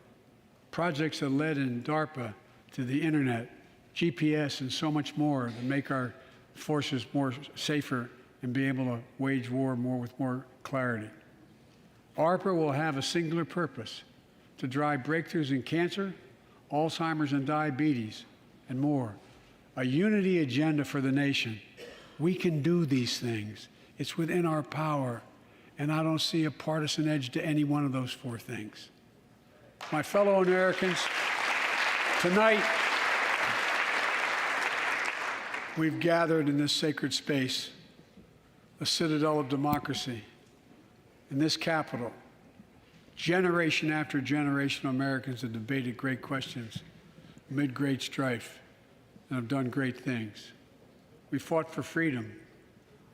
projects that led in DARPA to the internet, GPS, and so much more that make our forces more safer and be able to wage war with more clarity. ARPA will have a singular purpose: to drive breakthroughs in cancer, Alzheimer's and diabetes, and more. A unity agenda for the nation. We can do these things. It's within our power, and I don't see a partisan edge to any one of those 4 things. My fellow Americans, tonight, we've gathered in this sacred space, a citadel of democracy, in this Capitol. Generation after generation of Americans have debated great questions amid great strife and have done great things. We fought for freedom,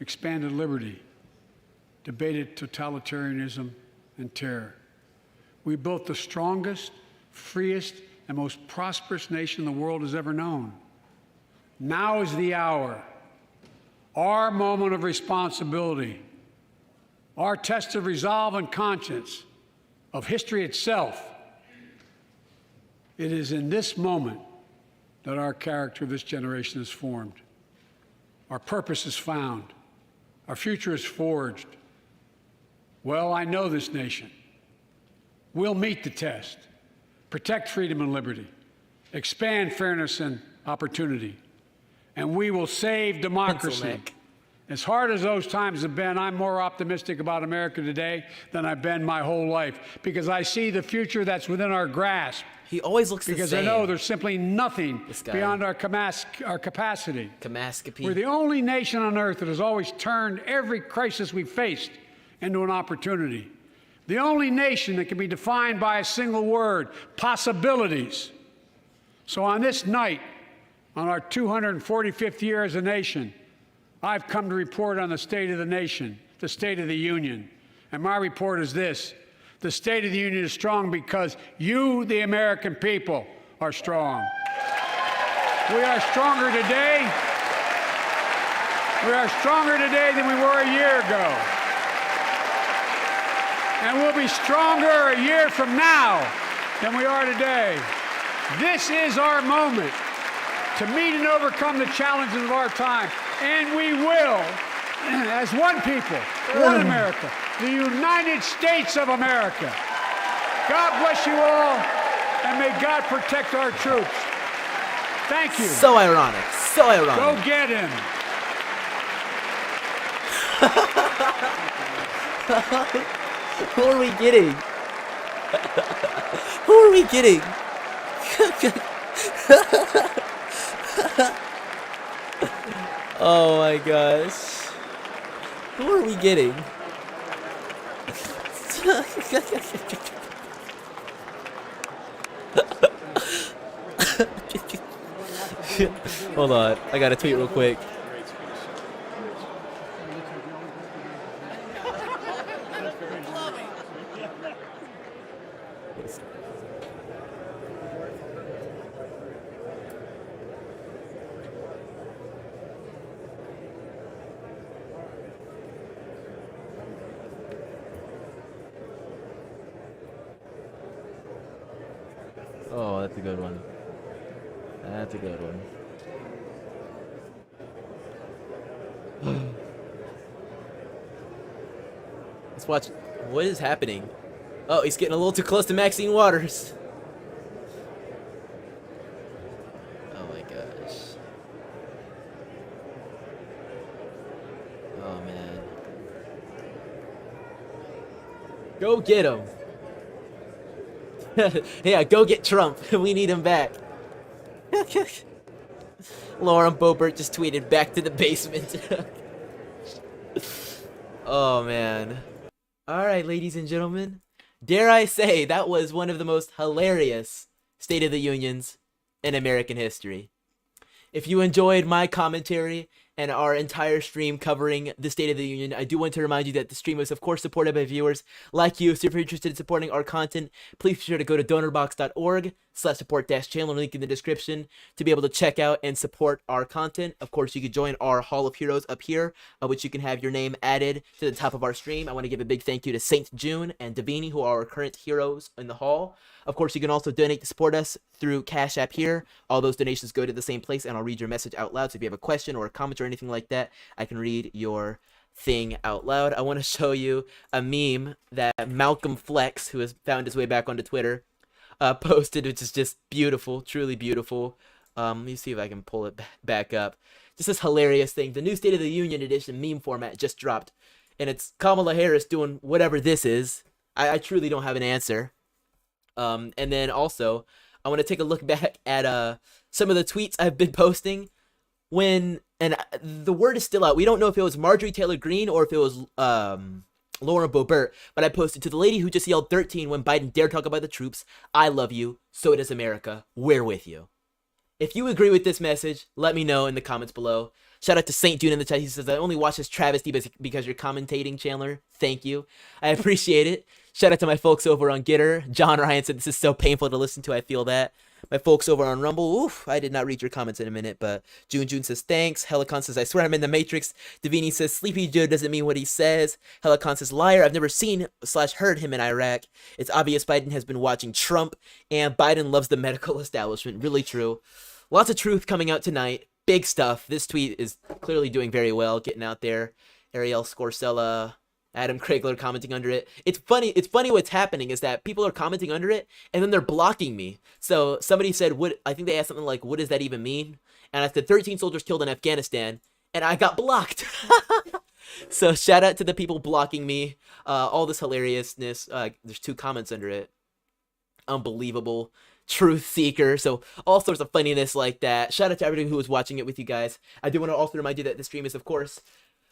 expanded liberty, debated totalitarianism and terror. We built the strongest, freest, and most prosperous nation the world has ever known. Now is the hour, our moment of responsibility, our test of resolve and conscience, of history itself. It is in this moment that our character of this generation is formed. Our purpose is found. Our future is forged. Well, I know this nation. We'll meet the test, protect freedom and liberty, expand fairness and opportunity, and we will save democracy. As hard as those times have been, I'm more optimistic about America today than I've been my whole life, because I see the future that's within our grasp. He always looks the same. Because I know there's simply nothing beyond our capacity. We're the only nation on earth that has always turned every crisis we've faced into an opportunity. The only nation that can be defined by a single word: possibilities. So on this night, on our 245th year as a nation, I've come to report on the state of the nation, the State of the Union. And my report is this: the State of the Union is strong because you, the American people, are strong. We are stronger today. We are stronger today than we were a year ago. And we'll be stronger a year from now than we are today. This is our moment to meet and overcome the challenges of our time. And we will, as one people, one America, the United States of America. God bless you all, and may God protect our troops. Thank you. So ironic. So ironic. Go get him. Who are we getting? Who are we getting? Oh my gosh. Who are we getting? Hold on, I gotta tweet real quick. Oh, that's a good one. That's a good one. Let's watch. What is happening? Oh, he's getting a little too close to Maxine Waters. Oh my gosh. Oh man. Go get him. Yeah, go get Trump. We need him back. Lauren Boebert just tweeted back to the basement. Oh man. Alright, ladies and gentlemen. Dare I say, that was one of the most hilarious State of the Unions in American history. If you enjoyed my commentary and our entire stream covering the State of the Union, I do want to remind you that the stream is, of course, supported by viewers like you. So if you're interested in supporting our content, please be sure to go to donorbox.org/support-channel, link in the description, to be able to check out and support our content. Of course, you could join our Hall of Heroes up here, which you can have your name added to the top of our stream. I want to give a big thank you to Saint June and Davini, who are our current heroes in the Hall. Of course, you can also donate to support us through Cash App here. All those donations go to the same place, and I'll read your message out loud. So if you have a question or a comment or anything like that, I can read your thing out loud. I want to show you a meme that Malcolm Flex, who has found his way back onto Twitter, posted, which is just beautiful, truly beautiful. Let me see if I can pull it back up. Just this hilarious thing. The new State of the Union edition meme format just dropped, and it's Kamala Harris doing whatever this is. I truly don't have an answer. And then also, I want to take a look back at some of the tweets I've been posting when, and the word is still out. We don't know if it was Marjorie Taylor Greene or if it was Lauren Boebert, but I posted to the lady who just yelled 13 when Biden dared talk about the troops. I love you. So does America. We're with you. If you agree with this message, let me know in the comments below. Shout out to Saint June in the chat. He says, I only watch this travesty because you're commentating, Chandler. Thank you. I appreciate it. Shout out to my folks over on Gitter. John Ryan said, this is so painful to listen to. I feel that. My folks over on Rumble. Oof, I did not read your comments in a minute, but June says, thanks. Helicon says, I swear I'm in the Matrix. Davini says, Sleepy Joe doesn't mean what he says. Helicon says, liar. I've never seen/heard him in Iraq. It's obvious Biden has been watching Trump, and Biden loves the medical establishment. Really true. Lots of truth coming out tonight. Big stuff. This tweet is clearly doing very well, getting out there. Ariel Scorsella, Adam Kragler commenting under it. It's funny what's happening is that people are commenting under it, and then they're blocking me. So somebody said, I think they asked something like, what does that even mean? And I said, 13 soldiers killed in Afghanistan, and I got blocked. So shout out to the people blocking me. All this hilariousness. There's 2 comments under it. Unbelievable. Truth seeker. So all sorts of funniness like that. Shout out to everybody who was watching it with you guys. I do want to also remind you that the stream is, of course,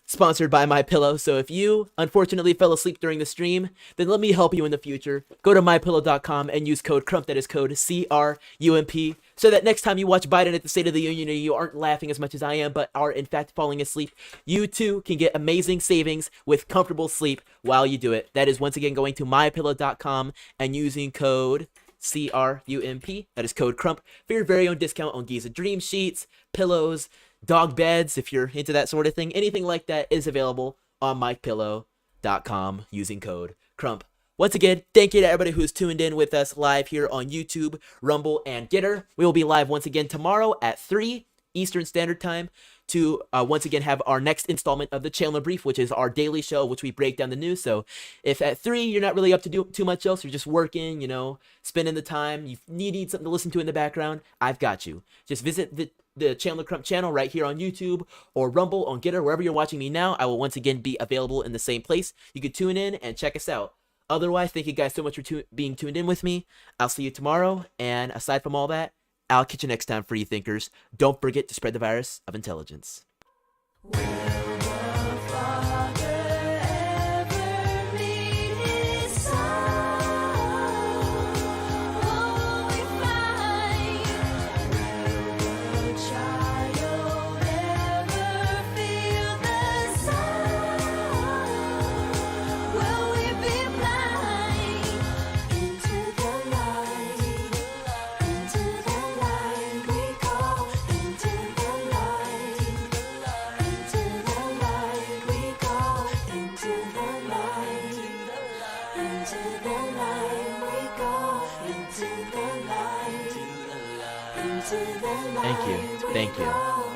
sponsored by MyPillow. So if you unfortunately fell asleep during the stream, then let me help you in the future. Go to mypillow.com and use code CRUMP, that is code CRUMP, so that next time you watch Biden at the State of the Union and you aren't laughing as much as I am, but are in fact falling asleep, you too can get amazing savings with comfortable sleep while you do it. That is once again going to mypillow.com and using code CRUMP, that is code CRUMP, for your very own discount on Giza Dream Sheets, pillows, dog beds, if you're into that sort of thing. Anything like that is available on mypillow.com using code CRUMP. Once again, thank you to everybody who's tuned in with us live here on YouTube, Rumble, and Gitter. We will be live once again tomorrow at 3 Eastern Standard Time. to once again have our next installment of the Chandler Brief, which is our daily show, which we break down the news. So if at 3 you're not really up to do too much else, you're just working, you know, spending the time, you need something to listen to in the background, I've got you. Just visit the Chandler Crump channel right here on YouTube or Rumble, on Getter, wherever you're watching me now. I will once again be available in the same place. You can tune in and check us out. Otherwise, thank you guys so much for being tuned in with me. I'll see you tomorrow. And aside from all that, I'll catch you next time, free thinkers. Don't forget to spread the virus of intelligence. Thank you.